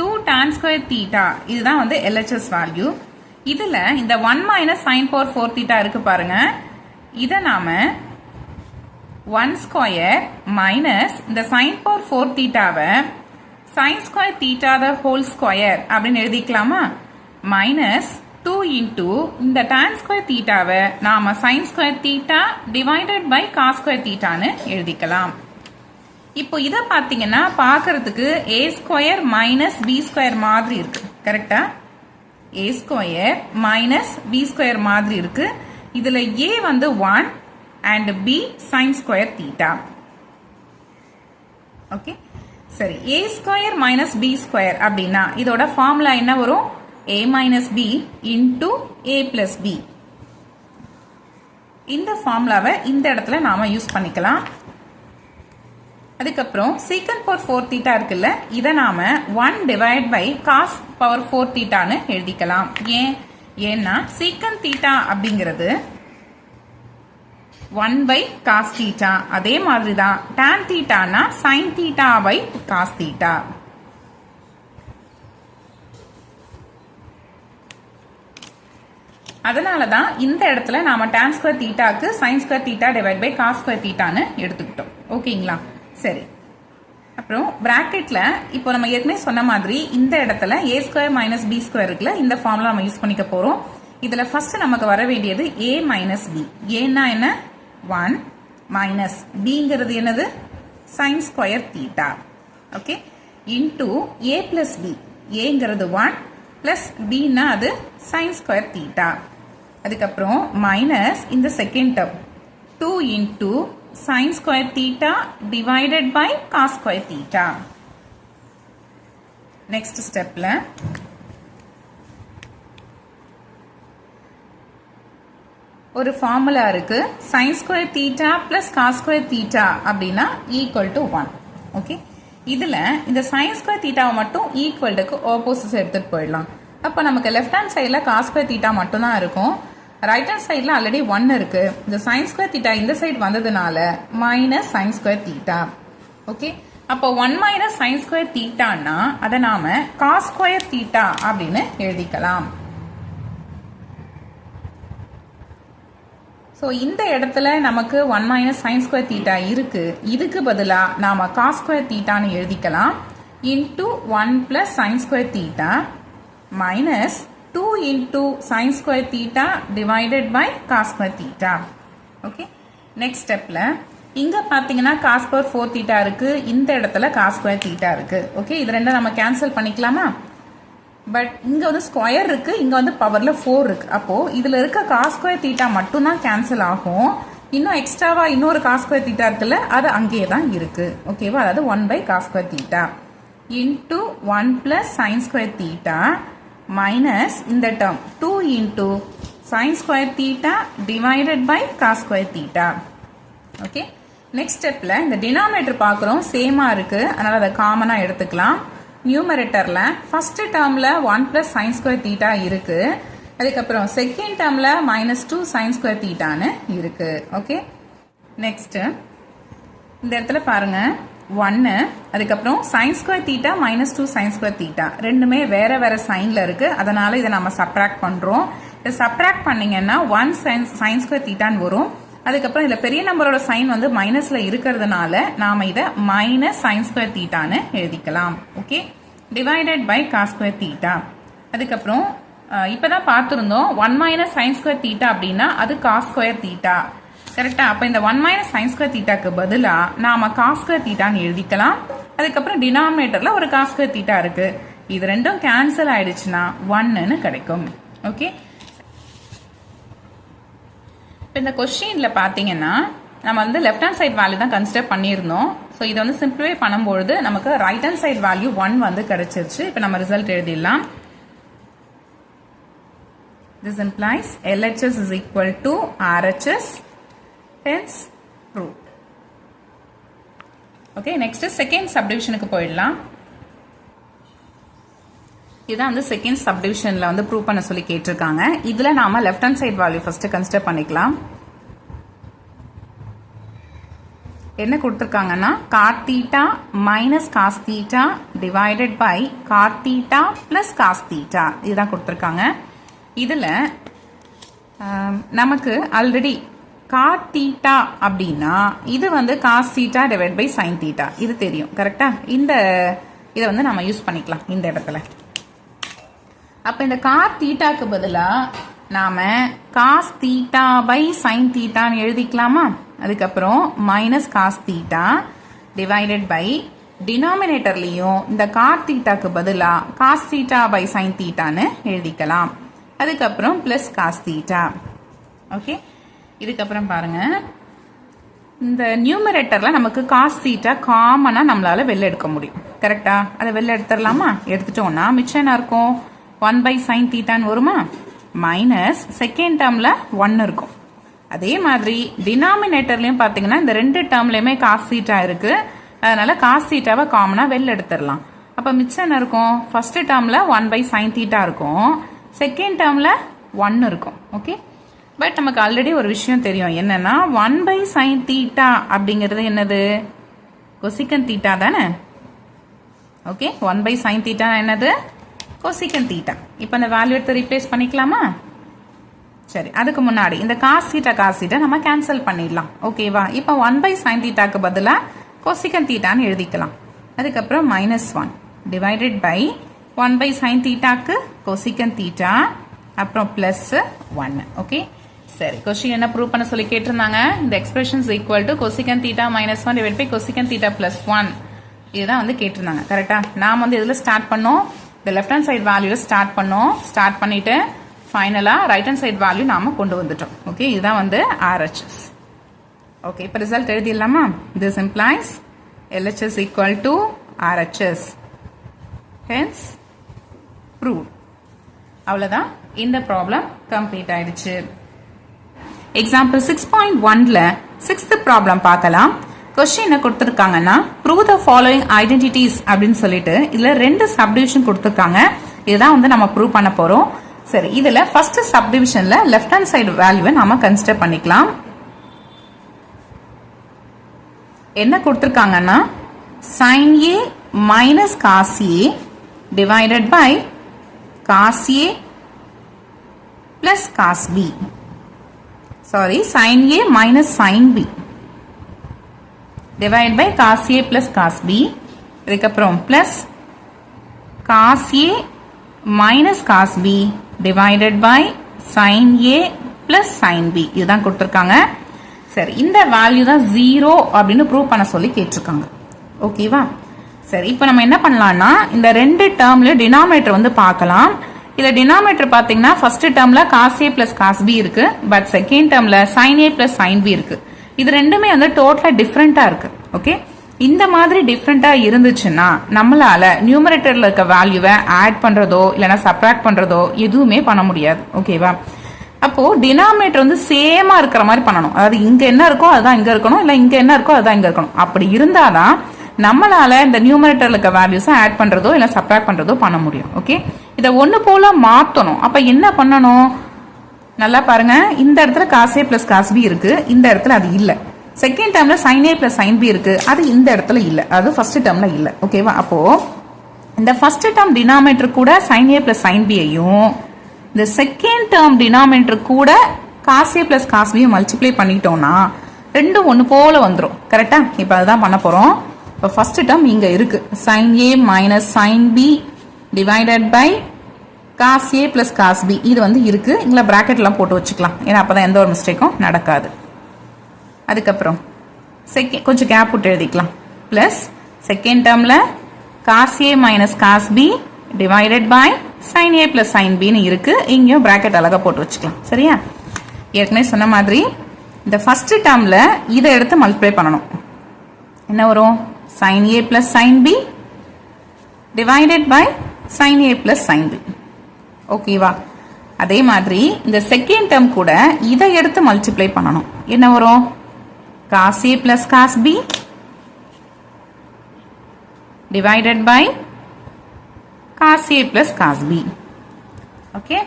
2 tan square theta. இதுதான் வந்து LHS வேல்யூ. இதுல இந்த 1 minus sin power 4 theta இருக்கு பாருங்க, இத நாம 1 square minus இந்த sin power 4 thetaவை sin square theta the whole square அப்படின்னு எழுதிக்கலாமா? minus 2 into இந்த tan square thetaவை நாம sin square theta divided by cos square theta னு எழுதிக்கலாம். இப்போ இத பாத்தீங்கன்னா பார்க்கிறதுக்கு a square minus b square மாதிரி இருக்கு, கரெக்டா? a square minus b square மாதிரி இருக்கு. இதுல a வந்து 1 and b sin square theta. Okay, சரி, a square minus b square அப்படின்னா இதோட ஃபார்முலா என்ன வரும்? a minus b into a plus b. இந்த ஃபார்முலாவை இந்த இடத்துல நாம யூஸ் பண்ணிக்கலாம். அதுக்கப்புறம் secant power 4 theta இருக்குல்ல, இதை நாம 1 divide by cos power 4 theta னு எழுதிக்கலாம். ஏன்னா secant theta அப்படிங்கிறது 1 by cos theta, அதே மாதிரி தான் tan theta னா sin theta by cos theta. அதனால தான் இந்த இடத்துல நாம tan square thetaக்கு sin square theta divide by cos square theta னு எடுத்துக்கிட்டோம். ஓகேங்களா? சரி, அப்புறம் பிராக்கெட்ல இப்போ நம்ம ஏற்கனவே சொன்ன மாதிரி இந்த இடத்துல a square minus b square இருக்குல்ல, இந்த ஃபார்முலா நம்ம யூஸ் பண்ணிக்க போறோம். இதுல ஃபர்ஸ்ட் நமக்கு வர வேண்டியது a மைனஸ் b. ஏன்னா என்ன? 1 மைனஸ் bங்கிறது என்னது? sin square theta. Okay, into a plus b. ஏங்கிறது 1 பிளஸ் bனா அது sin ஸ்கொயர் தீட்டா. அதுக்கப்புறம் மைனஸ் இந்த second term 2 into sin square theta divided by cos square theta. Next stepல ஒரு ஃபார்முலா இருக்கு, sin square theta plus cos square theta அப்படின்னா equal to 1. Okay, இதுல இந்த sin square theta மட்டும் equal க்கு ஆப்போசிட்ஸ் எடுத்துட்டு போயிடலாம். அப்ப நமக்கு லெஃப்ட் ஹேண்ட் சைடுல cos square theta மட்டும் தான் இருக்கும். ரைட் ஹேண்ட் சைடில் ஆல்ரெடி 1 இருக்கு. இந்த சைன் ஸ்கொயர் தீட்டா இந்த சைடு வந்ததுனால minus sine square theta. Okay, அப்போ 1 மைனஸ் சைன் ஸ்கொயர் தீட்டான்னா அதை நாம காஸ் ஸ்கொயர் தீட்டா அப்படின்னு எழுதிக்கலாம். ஸோ இந்த இடத்துல நமக்கு 1 மைனஸ் சைன் ஸ்கொயர் தீட்டா இருக்கு. இதுக்கு பதிலாக நாம காஸ் ஸ்கொயர் தீட்டான்னு எழுதிக்கலாம். Into 1 plus sine square theta minus 2 into sin square theta divided by cos square theta. Okay, next ஸ்டெப்ல இங்க பாத்தீங்கன்னா cos power 4 theta இருக்கு, இந்த இடத்துல cos square theta இருக்கு. ஓகே, இது ரெண்டும் நம்ம கேன்சல் பண்ணிக்கலாமா? பட் இங்க வந்து ஸ்கொயர் இருக்கு, இங்க வந்து பவர்ல 4 இருக்கு. அப்போ இதுல இருக்க cos square theta மட்டும் தான் கேன்சல் ஆகும். இன்னும் எக்ஸ்ட்ராவா இன்னொரு cos square theta இருக்குல்ல, அது அங்கேயே தான் இருக்கு. ஓகேவா? அதாவது 1 by cos square theta into 1 plus sin square theta minus இந்த term 2 into sin square theta divided by cos square theta. Okay, next ஸ்டெப்ல இந்த டினாமினேட்டர் பார்க்குறோம், சேமா இருக்கு, அதனால அதை காமனா எடுத்துக்கலாம். நியூமரேட்டர்ல ஃபர்ஸ்ட் டேர்ம்ல 1 plus sin square theta இருக்கு, அதுக்கப்புறம் செகண்ட் டேர்ம்ல -2 sin square thetaன்னு இருக்கு. ஓகே, நெக்ஸ்ட் இந்த இடத்துல பாருங்க 1, அதுக்கப்புறம் sin square theta -2 sin square theta ரெண்டுமே வேற வேற சைன்ல இருக்கு, அதனால இதை நம்ம சப்ராக்ட் பண்றோம். இதை சப்ராக்ட் பண்ணீங்கன்னா 1 sin square thetaன்னு வரும். அதுக்கப்புறம் இதுல பெரிய நம்பரோட சைன் வந்து மைனஸ்ல இருக்கிறதுனால நாம இதை மைனஸ் sin square thetaன்னு எழுதிக்கலாம். Okay, divided by cos square theta. அதுக்கப்புறம் இப்பதான் பார்த்துருந்தோம் 1 மைனஸ் sin square theta அப்படின்னா அது cos square theta. கரெக்டா? அப்ப இந்த 1 மைனஸ் சைன் ஸ்கொயர் தீட்டாக்கு பதிலா நாம காஸ் ஸ்கொயர் தீட்டான்னு எழுதிக்கலாம். அதுக்கப்புறம் டினாமினேட்டர்ல ஒரு காஸ் ஸ்கொயர் தீட்டா இருக்கு, இது ரெண்டும் கேன்சல் ஆயிடுச்சுன்னா 1ன்னு கிடைக்கும். ஓகே, இப்போ இந்த கொஸ்டின்ல பாத்தீங்கன்னா நம்ம வந்து லெஃப்ட் ஹேண்ட் சைட் வேல்யூ தான் கன்சிடர் பண்ணியிருந்தோம். ஸோ இதை வந்து சிம்பிளிஃபை பண்ணும்பொழுது நமக்கு ரைட் ஹேண்ட் சைட் வேல்யூ 1 வந்து கிடைச்சிருச்சு. இப்போ நம்ம ரிசல்ட் எழுதிடலாம். This implies LHS is equal to RHS. Hence proved. Okay, next second subdivisionக்கு போயிடலாம். இதான் வந்து செகண்ட் சப்டிவிஷன்ல வந்து ப்ரூவ் பண்ண சொல்லி கேட்டிருக்காங்க. இதுல நாம left hand side value first consider பண்ணிக்கலாம். என்ன கொடுத்திருக்காங்கன்னா cot theta minus cos theta divided by cot theta plus cos theta இதுதான் கொடுத்திருக்காங்க. இதுல நமக்கு ஆல்ரெடி cot theta அப்படின்னா இது வந்து cos theta divided by sin theta இது தெரியும். கரெக்டா? இதை வந்து நம்ம யூஸ் பண்ணிக்கலாம் இந்த இடத்துல. அப்ப இந்த cot thetaக்கு பதிலா நாம cos theta by sin theta எழுதிக்கலாமா? அதுக்கப்புறம் minus cos theta divided by டினாமினேட்டர்லயும் இந்த cot thetaக்கு பதிலா cos theta by sin thetaன்னு எழுதிக்கலாம். அதுக்கப்புறம் பிளஸ் cos theta. ஓகே, இதுக்கப்புறம் பாருங்க இந்த நியூமரேட்டர்ல நமக்கு cos theta காமனா நம்மளால வெளில எடுக்க முடியும். கரெக்டா? அதை வெளில எடுத்துடலாமா? எடுத்துட்டோம்னா மிச்சம் என்ன இருக்கும்? 1 by sin thetaன்னு வருமா? மைனஸ் செகண்ட் டேர்ம்ல 1 இருக்கும். அதே மாதிரி டினாமினேட்டர்லயும் பாத்தீங்கன்னா இந்த ரெண்டு டேர்ம்லயுமே cos theta இருக்கு, அதனால cos thetaவை காமனா வெளில எடுத்துடலாம். அப்ப மிச்சம் என்ன இருக்கும்? ஃபர்ஸ்ட் டேர்ம்ல 1 by sin theta இருக்கும், செகண்ட் டேர்ம்ல 1 இருக்கும். ஓகே, பட் நமக்கு ஆல்ரெடி ஒரு விஷயம் தெரியும், என்னன்னா 1 by sin theta அப்படிங்கிறது என்னது? கொசிகன் தீட்டா தானே? ஓகே, 1 by sin theta என்னது? கொசிகன் தீட்டா. இப்போ அந்த வேல்யூ எடுத்து ரீப்ளேஸ் பண்ணிக்கலாமா? சரி, அதுக்கு முன்னாடி இந்த cos theta நம்ம கேன்சல் பண்ணிடலாம். ஓகேவா? இப்போ 1 by sin thetaக்கு பதிலா கொசிகன் தீட்டான்னு எழுதிக்கலாம். அதுக்கப்புறம் -1 டிவைடட் பை 1 by sin thetaக்கு கொசிகன் தீட்டா, அப்புறம் பிளஸ் 1. ஓகே, சரி, கொஸ்டின் என்ன ப்ரூவ் பண்ண சொல்லி கேட்டிருந்தாங்க? இந்த expression is equal to cosecant theta -1 divide by cosecant theta plus 1 இதுதான் வந்து கேட்டிருந்தாங்க. கரெக்டா? நாம் வந்து இதில் ஸ்டார்ட் பண்ணோம், இந்த left hand side value start பண்ணோம். ஸ்டார்ட் பண்ணிட்டு ஃபைனலா ரைட் ஹேண்ட் சைட் வேல்யூ நாம கொண்டு வந்துட்டோம். ஓகே, இதுதான் வந்து RHS. ஓகே, இப்போ ரிசல்ட் எழுதிடலாமா? This implies LHS equal to RHS. Hence proved. அவ்வளவுதான், இந்த ப்ராப்ளம் கம்ப்ளீட் ஆயிடுச்சு. எக்ஸாம்பிள் 6.1ல 6th ப்ராப்ளம் பார்க்கலாம். கொஸ்டின் என்ன கொடுத்துருக்காங்கன்னா prove the following identities அப்படின்னு சொல்லிட்டு இதுல ரெண்டு சப்டிவிஷன் கொடுத்துருக்காங்க. இதுதான் வந்து நம்ம ப்ரூவ் பண்ண போறோம். சரி, இதுல ஃபர்ஸ்ட் சப்டிவிஷன்ல லெஃப்ட் ஹேண்ட் சைடு வேல்யூவை நாம கன்சிடர் பண்ணிக்கலாம். என்ன கொடுத்திருக்காங்கன்னா sin A minus cos A divided by cos A plus cos B. Sorry, sin A minus sin B divided by cos A plus cos B. இதுக்கப்புறம் plus cos A minus cos B divided by sin A plus sin B. இதுதான் கொடுத்திருக்காங்க. சரி, இந்த value தான் 0 அப்படின்னு prove பண்ண சொல்லி கேட்டிருக்காங்க. ஓகேவா? சரி, இப்போ நம்ம என்ன பண்ணலாம்னா இந்த ரெண்டு டேர்ம்ல டினாமினேட்டர் வந்து பார்க்கலாம். இதுல டினாமினேட்டர் பாத்தீங்கன்னா ஃபர்ஸ்ட் டேர்ம்ல cos A plus cos B இருக்கு, பட் செகண்ட் டேர்ம்ல sin A plus sin B இருக்கு. இது ரெண்டுமே வந்து டோட்டலா டிஃபரெண்டா இருக்கு. ஓகே, இந்த மாதிரி டிஃபரெண்டா இருந்துச்சுன்னா நம்மளால நியூமரேட்டர்ல இருக்க வேல்யூவை ஆட் பண்றதோ இல்லைன்னா சப்ராக்ட் பண்றதோ எதுவுமே பண்ண முடியாது. ஓகேவா? அப்போ டினாமினேட்டர் வந்து சேமா இருக்கிற மாதிரி பண்ணணும். அதாவது இங்க என்ன இருக்கோ அதுதான் இங்க இருக்கணும், இல்ல இங்க என்ன இருக்கோ அதுதான் இங்க இருக்கணும். அப்படி இருந்தாதான் நம்மளால இந்த நியூமரேட்டர்ல இருக்க வேல்யூஸை ஆட் பண்றதோ இல்ல சப்ராக்ட் பண்றதோ பண்ண முடியும். ஓகே, இதை ஒண்ணு போல மாத்தணும். அப்ப என்ன பண்ணணும்? நல்லா பாருங்க, இந்த இடத்துல cos A plus cos B இருக்கு, இந்த இடத்துல அது இல்ல. செகண்ட் டேர்ம்ல sin A plus sin B இருக்கு, அது இந்த இடத்துல இல்ல, அது ஃபர்ஸ்ட் டேர்ம்ல இல்ல. ஓகேவா? அப்போ இந்த ஃபர்ஸ்ட் டேர்ம் டினாமினேட்டர் கூட sin A plus sin B ஐயும் இந்த செகண்ட் டேர்ம் டினாமினேட்டர் கூட cos A plus cos B multiply பண்ணிட்டோம்னா ரெண்டும் ஒன்று போல வந்துடும். கரெக்டா? இப்போ அதுதான் பண்ண போறோம். இப்போ ஃபர்ஸ்ட் டேர்ம் இங்க இருக்கு, sin A minus sin B divided by cos A plus cos B. இது வந்து இருக்கு, இங்க பிராக்கெட்லாம் போட்டு வச்சுக்கலாம், ஏன்னா அப்பதான் எந்த ஒரு மிஸ்டேக்கும் நடக்காது. அதுக்கப்புறம் கொஞ்சம் கேப் விட்டு எழுதிக்கலாம். பிளஸ் செகண்ட் டேர்ம்ல cos A minus cos B divided by sin A plus sin B ன்னு இருக்கு, இங்கேயும் பிராக்கெட் அழகா போட்டு வச்சுக்கலாம். சரியா? ஏற்கனவே சொன்ன மாதிரி இந்த ஃபர்ஸ்ட் டேர்ம்ல இதை எடுத்து மல்டிப்ளை பண்ணணும். என்ன வரும்? sin A plus sin B divided by sin A plus sin B. ஓகேவா? அதே மாதிரி இந்த செகண்ட் டேர்ம் கூட இதை எடுத்து மல்டிப்ளை பண்ணணும். என்ன வரும்? cos A plus cos B divided by cos A plus cos B. Okay,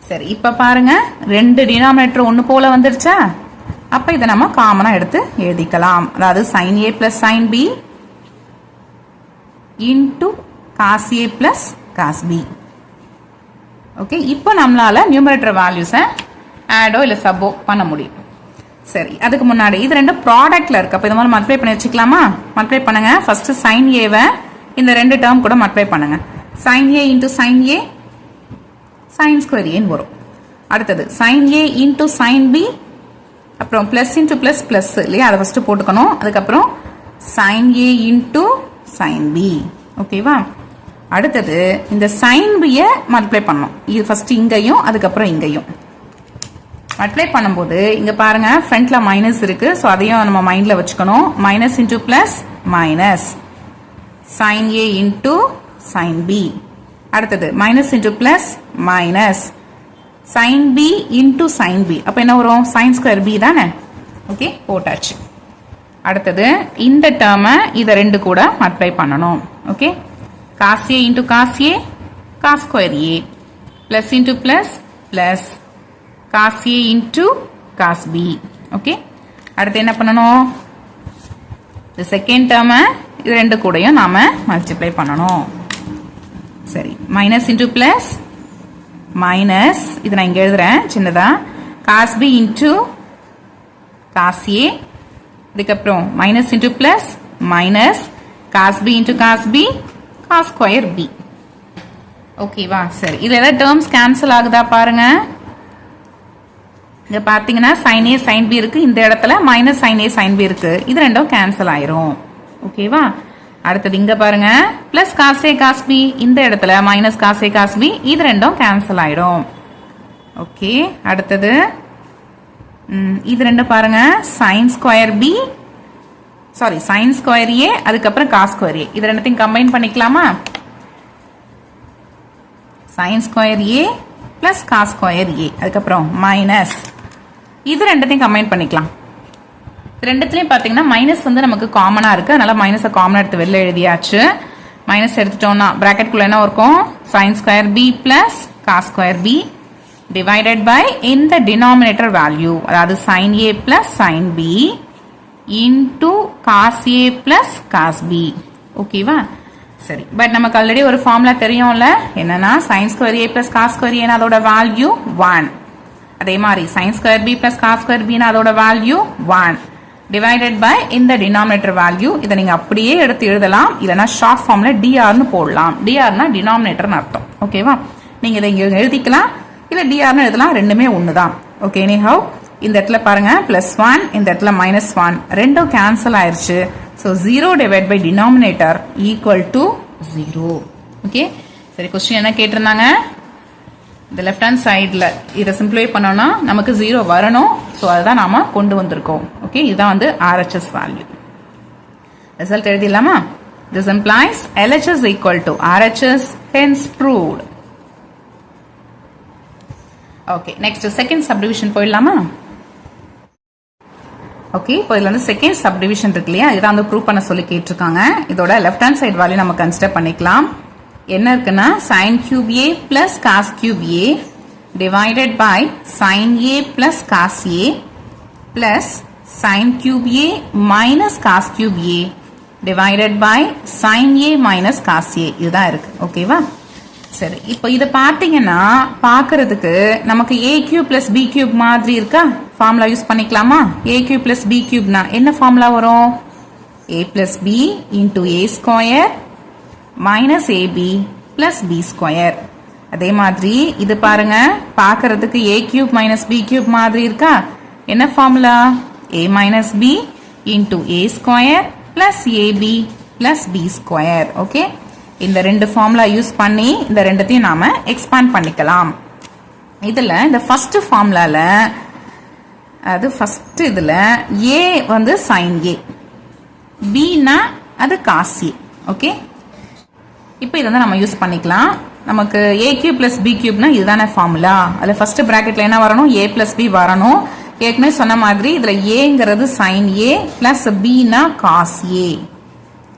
சரி, இப்ப பாருங்க ரெண்டு டினாமினேட்டர் ஒன்னு போல வந்துருச்சா? அப்ப இதை நம்ம காமனா எடுத்து எழுதிக்கலாம். அதாவது sin A plus sin B into cos A plus cos B. Okay, இப்போ நம்மளால நியூமரேட்டர் வேல்யூஸை ஆடோ இல்ல சப்போ பண்ண முடியும். சரி, அதுக்கு முன்னாடி இது ரெண்டு ப்ராடக்ட்ல இருக்கு, அப்ப இது மாதிரி மல்டிப்ளை பண்ணி வச்சுக்கலாமா? மல்டிப்ளை பண்ணுங்க. ஃபர்ஸ்ட் sin A வை இந்த ரெண்டு டேர்ம் கூட மல்டிப்ளை பண்ணுங்க. sin A into sin A sin square A வரும். அடுத்தது sin A into sin B, அப்புறம் பிளஸ் இன்டு பிளஸ் பிளஸ் இல்லையா, அதை ஃபர்ஸ்ட் போட்டுக்கணும். அதுக்கப்புறம் sin A into sin B. ஓகேவா? அடுத்தது இந்த sin B யை மல்டிப்ளை பண்ணணும். இது ஃபர்ஸ்ட் இங்கேயும் அதுக்கப்புறம் இங்கேயும் மல்டிப்ளை பண்ணும்போது இங்க பாருங்க ஃப்ரண்ட்ல மைனஸ் இருக்கு, ஸோ அதையும் நம்ம மைண்ட்ல வச்சுக்கணும். Minus into plus minus sin A into sin B. அடுத்தது minus into plus minus sin B into sin B. அப்ப என்ன வரும்? sin square B தானே? ஓகே, போட்டாச்சு. அடுத்தது இந்த டேர்மை இதை ரெண்டு கூட மல்டிப்ளை பண்ணணும். Okay, cos A into cos A cos square A plus into plus plus cos A into cos B. Okay, அடுத்து என்ன பண்ணணும்? இந்த செகண்ட் டேர்மை இது ரெண்டு கூடயும் நாம மல்டிப்ளை பண்ணணும். சரி, மைனஸ் இன்டு பிளஸ் மைனஸ், இது நான் இங்க எழுதுறேன் சின்னதா, cos B into cos A, இதுக்கப்புறம் minus into plus minus cos B into cos B cos square B. ஓகேவா? சரி, இதுல ஏதாவது டேர்ம்ஸ் கேன்சல் ஆகுதா பாருங்க. இங்க பாத்தீங்கன்னா sin A sin B இருக்கு, இந்த இடத்துல minus sin A sin B இருக்கு, இது ரெண்டும் கேன்சல் ஆயிரும். ஓகேவா? அடுத்தது இங்க பாருங்க plus cos A cos B, இந்த இடத்துல minus cos A cos B, இது ரெண்டும் கேன்சல் ஆயிடும். ஓகே, அடுத்தது இது ரெண்டும் பாருங்க sin square B, sorry sin square A, அதுக்கப்புறம் cos square A, இது ரெண்டுத்தையும் கம்பைன் பண்ணிக்கலாமா? sin square A plus cos square A, அதுக்கப்புறம் மைனஸ், இது ரெண்டுத்தையும் கம்பைன் பண்ணிக்கலாம். ரெண்டுத்துலயும் பாத்தீங்கன்னா மைனஸ் வந்து நமக்கு காமனா இருக்கு, அதனால மைனஸை காமனா எடுத்து வெளில எழுதியாச்சு. மைனஸ் எடுத்துட்டோம்னா பிராக்கெட்குள்ள என்ன இருக்கும் sin square b plus cos square b divided by in the denominator value அதாவது sin a plus sin b into cos a plus cos b ஓகேவா சரி பட் நமக்கு ஆல்ரெடி ஒரு ஃபார்முலா தெரியும்ல என்னன்னா sin square a plus cos square a அதோட value 1 அதே மாதிரி sin square b plus cos square b அதோட வேல்யூ 1 divided by இந்த denominator value இதை நீங்க அப்படியே எடுத்து எழுதலாம் இல்லனா ஷார்ட் ஃபார்ம்ல dr னு போடலாம் dr னா denominator னு அர்த்தம் ஓகேவா நீங்க இதை இங்க எழுதிக்கலாம் இல்ல dr னு எழுதலாம் ரெண்டுமே ஒண்ணுதான் ஓகே anyhow இந்த இடத்துல பாருங்க +1 இந்த இடத்துல -1 ரெண்டும் கேன்சல் ஆயிருச்சு so 0 divided by denominator equal to 0 okay சரி क्वेश्चन என்ன கேட்டிருந்தாங்க இந்த லெஃப்ட் ஹேண்ட் சைடுல இத சிம்பிளிஃபை பண்ணோம்னா நமக்கு 0 வரணும் சோ அதுதான் நாம கொண்டு வந்திருக்கோம் ஓகே இதுதான் வந்து RHS வேல்யூ ரிசல்ட் எழுதிடலாமா this implies LHS equal to RHS hence proved okay next second சப்டிவிஷன் போயிடலாமா ஓகே இப்போ இதுல வந்து செகண்ட் சப்டிவிஷன் இருக்கு இல்லையா இதான் வந்து ப்ரூவ் பண்ண சொல்லி கேட்டிருக்காங்க இதோட லெஃப்ட் ஹேண்ட் சைடு வேல்யூ நம்ம கன்சிடர் பண்ணிக்கலாம் என்ன இருக்குன்னா sin cube a plus cos cube a divided by sin a plus cos a plus sin cube a minus cos cube a divided by sin a minus cos a இதுதான் இருக்கு ஓகேவா சரி இப்போ இத பாத்தீங்கன்னா பார்க்கிறதுக்கு நமக்கு a cube plus b cube மாதிரி இருக்கா ஃபார்முலா யூஸ் பண்ணிக்கலாமா a cube plus b cube னா என்ன ஃபார்முலா வரும் a plus b into a square minus ab plus b square அதே மாதிரி இது பாருங்க பார்க்கிறதுக்கு a cube minus b cube மாதிரி இருக்கா என்ன formula a minus b into a square plus ab plus b square okay இந்த ரெண்டு ஃபார்முலா யூஸ் பண்ணி இந்த ரெண்டத்தையும் நாம எக்ஸ்பாண்ட் பண்ணிக்கலாம் இதுல இந்த ஃபர்ஸ்ட் ஃபார்முலால அது ஃபர்ஸ்ட் இதுல a வந்து sin a b னா அது cos a ஓகே இப்போ இத வந்து நம்ம யூஸ் பண்ணிக்கலாம் நமக்கு a cube plus b cube னா இதுதானே ஃபார்முலா அதுல ஃபர்ஸ்ட் பிராக்கெட்ல என்ன வரணும் a plus b வரணும் ஏற்கனவே சொன்ன மாதிரி இதுல a ங்கிறது sin a plus b னா cos a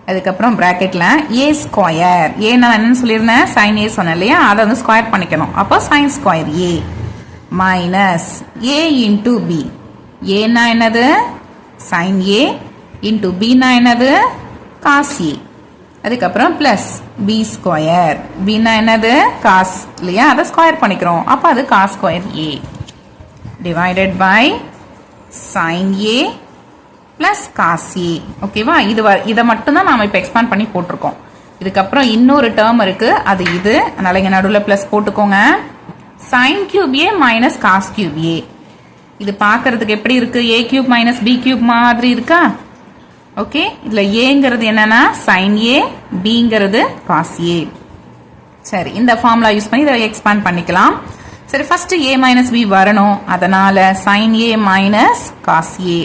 அதுக்கு அப்புறம் பிராக்கெட்ல a ஸ்கொயர் a னா என்னன்னு சொல்லிருந்தேன் sin a சொன்னேன் இல்லையா அதை வந்து ஸ்கொயர் பண்ணிக்கணும் அப்போ sin square a minus a into b a னா என்னது sin a into b னா என்னது cos a அதுக்கு அப்புறம் பிளஸ் b ஸ்கொயர் b னா என்னது cos இல்லையா அதை ஸ்கொயர் பண்ணிக்கிறோம் அப்ப அது cos square a divided by sin a plus cos a ஓகேவா இத மட்டும் தான் நாம இப்ப எக்ஸ்பாண்ட் பண்ணி போட்டுருக்கோம் இதுக்கு அப்புறம் இன்னொரு டேர்ம் இருக்கு அது இது அதனால இங்க நடுவுல பிளஸ் போட்டுக்கோங்க sin cube a minus cos cube a இது பார்க்கிறதுக்கு எப்படி இருக்கு a cube minus b cube மாதிரி இருக்கா ஓகே இதுல a ங்கிறது என்னன்னா sin a b ங்கிறது cos a சரி இந்த ஃபார்முலா யூஸ் பண்ணி இத எக்ஸ்பாண்ட் பண்ணிக்கலாம் சரி ஃபர்ஸ்ட் a minus b வரணும் அதனால sin a minus cos a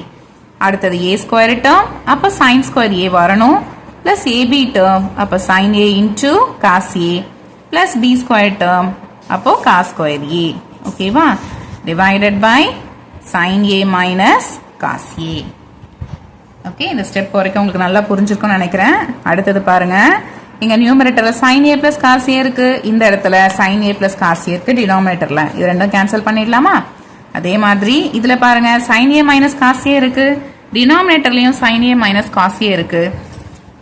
அடுத்தது a ஸ்கொயர் டேர்ம் அப்ப sin ஸ்கொயர் a வரணும் பிளஸ் ab டேர்ம் அப்ப sin a into cos a plus b square term அப்போ cos ஸ்கொயர் a ஓகேவா divided by sin a minus cos a okay இந்த step வரைக்கும் உங்களுக்கு நல்லா புரிஞ்சிருக்கும்னு நினைக்கிறேன் அடுத்தது பாருங்க இங்க நியூமரேட்டர்ல sin a plus cos a இருக்கு இந்த இடத்துல sin a plus cos a இருக்கு டினாமினேட்டர்ல இது ரெண்டும் கேன்சல் பண்ணிடலாமா அதே மாதிரி இதுல பாருங்க sin a minus cos a இருக்கு டினாமினேட்டர்லயும் sin a minus cos a இருக்கு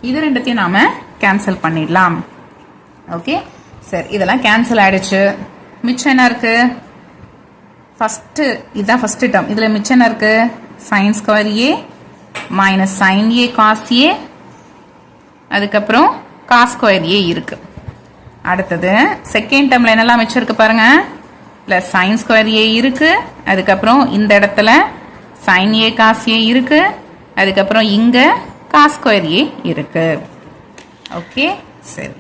இது ரெண்டத்தையும் நாம கேன்சல் பண்ணிடலாம் ஓகே சரி இதெல்லாம் கேன்சல் ஆயிடுச்சு மிச்சம் என்ன இருக்கு ஃபர்ஸ்ட் இதான் ஃபர்ஸ்ட் டேர்ம் இதுல மிச்சம் என்ன இருக்கு sin square a minus sin a cos a அதுக்கப்புறம் cos ஸ்கொயர் a இருக்கு அடுத்தது செகண்ட் டேர்ம்ல என்னெல்லாம் மிச்சம் இருக்கு பாருங்க பிளஸ் sin ஸ்கொயர் a இருக்கு அதுக்கப்புறம் இந்த இடத்துல sin a cos a இருக்கு அதுக்கப்புறம் இங்க cos ஸ்கொயர் a இருக்கு ஓகே சரி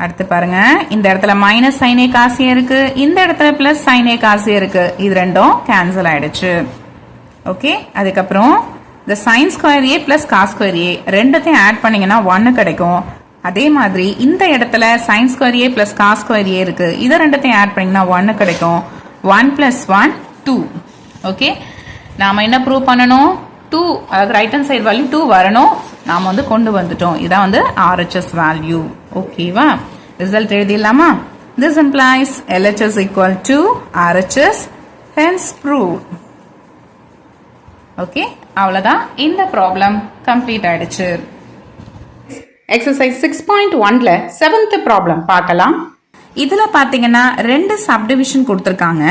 அடுத்து பாருங்க இந்த இடத்துல minus sin a cos a இருக்கு இந்த இடத்துல plus sin a cos a இருக்கு இது ரெண்டும் கேன்சல் ஆயிடுச்சு ஓகே அதுக்கப்புறம் இந்த sin square a plus cos square a ரெண்டத்தையும் ஆட் பண்ணீங்கன்னா 1 கிடைக்கும் அதே மாதிரி இந்த இடத்துல sin square a plus cos square a இருக்கு இத ரெண்டத்தையும் ஆட் பண்ணீங்கன்னா 1 கிடைக்கும் 1 plus 1 2 ஓகே நாம என்ன ப்ரூவ் பண்ணனும் 2 அதாவது ரைட் ஹேண்ட் சைடு வேல்யூ 2 வரணும் நாம் வந்து கொண்டு வந்துட்டோம். இதான் வந்து RHS வேல்யூ. ஓகேவா? ரிசல்ட் எழுதிடலாமா? This implies LHS equal to RHS, hence proved. Okay, அவ்வளோதான். இந்த ப்ராப்ளம் கம்ப்ளீட் ஆயிடுச்சு. எக்ஸசைஸ் 6.1ல 7th ப்ராப்ளம் பார்க்கலாம். இதில் பார்த்தீங்கன்னா 2 சப்டிவிஷன் கொடுத்துருக்காங்க.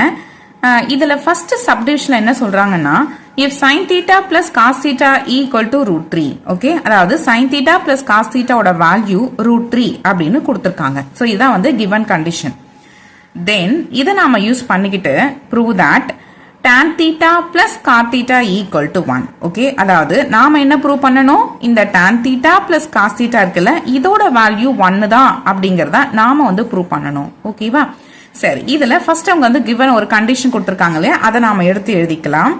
இதில் ஃபர்ஸ்ட் சப்டிவிஷனில் என்ன சொல்கிறாங்கன்னா, if sin theta plus cos theta equal to root 3. Okay, அதாவது sin theta plus cos theta ஓட வேல்யூ root 3 அப்படின்னு கொடுத்துருக்காங்க. ஸோ இதான் வந்து given condition. தென் இதை நாம யூஸ் பண்ணிக்கிட்டு prove that tan theta plus cot theta equal to 1. Okay, அதாவது நாம என்ன ப்ரூவ் பண்ணணும், இந்த tan theta plus cos theta இருக்குல்ல, இதோட வேல்யூ 1 தான் அப்படிங்கறத நாம வந்து ப்ரூவ் பண்ணணும். ஓகேவா? சரி, இதுல ஃபர்ஸ்ட் அவங்க வந்து given ஒரு கண்டிஷன் கொடுத்துருக்காங்க இல்லையா, அதை நாம எடுத்து எழுதிக்கலாம்.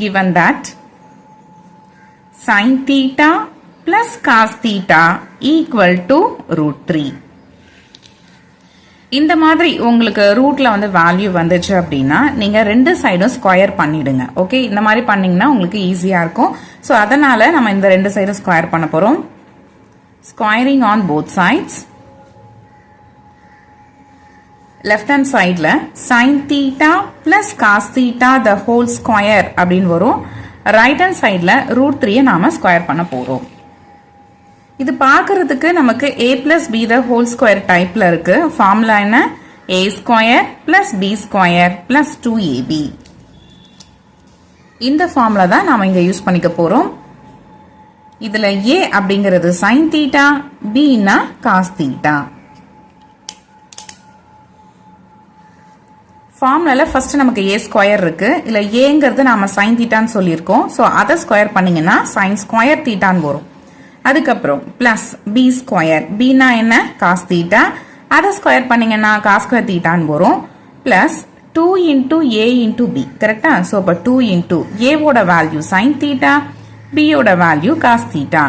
given that sin theta plus cos theta equal to root 3. இந்த மாதிரி உங்களுக்கு ரூட்ல வந்து வேல்யூ வந்துச்சு அப்படின்னா நீங்க ரெண்டு சைடும் ஸ்கொயர் பண்ணிடுங்க. ஓகே, இந்த மாதிரி பண்ணீங்கன்னா உங்களுக்கு ஈஸியா இருக்கும். ஸோ அதனால நம்ம இந்த ரெண்டு சைடும் ஸ்கொயர் பண்ண போறோம். Squaring on both sides. Left hand சைட்ல sin theta plus cos theta the whole square அப்படின்னு வரும். ரைட் ஹேண்ட் சைட்ல root 3 நாம ஸ்கொயர் பண்ண போறோம். இது பார்க்கறதுக்கு நமக்கு a plus b the whole square டைப்ல இருக்கு. ஃபார்முலா என்ன? a square plus b square plus 2ab. இந்த ஃபார்முலா தான் நாம இங்க யூஸ் பண்ணிக்க போறோம். இதுல a அப்படிங்கிறது sin theta, b னா cos theta. ஃபார்முலால ஃபர்ஸ்ட் நமக்கு a ஸ்கொயர் இருக்கு. இல்ல aங்கிறது நாம sin thetaன்னு சொல்லியிருக்கோம். ஸோ அதை ஸ்கொயர் பண்ணீங்கன்னா sin ஸ்கொயர் தீட்டான்னு வரும். அதுக்கப்புறம் பிளஸ் பி ஸ்கொயர், பினா என்ன? Cos theta. அதை ஸ்கொயர் பண்ணீங்கன்னா காஸ் ஸ்கொயர் தீட்டான்னு வரும். Plus 2 into a into b. கரெக்டா? ஸோ இப்போ 2 இன்டூ ஏவோட வேல்யூ சைன் தீட்டா, பியோட value cos theta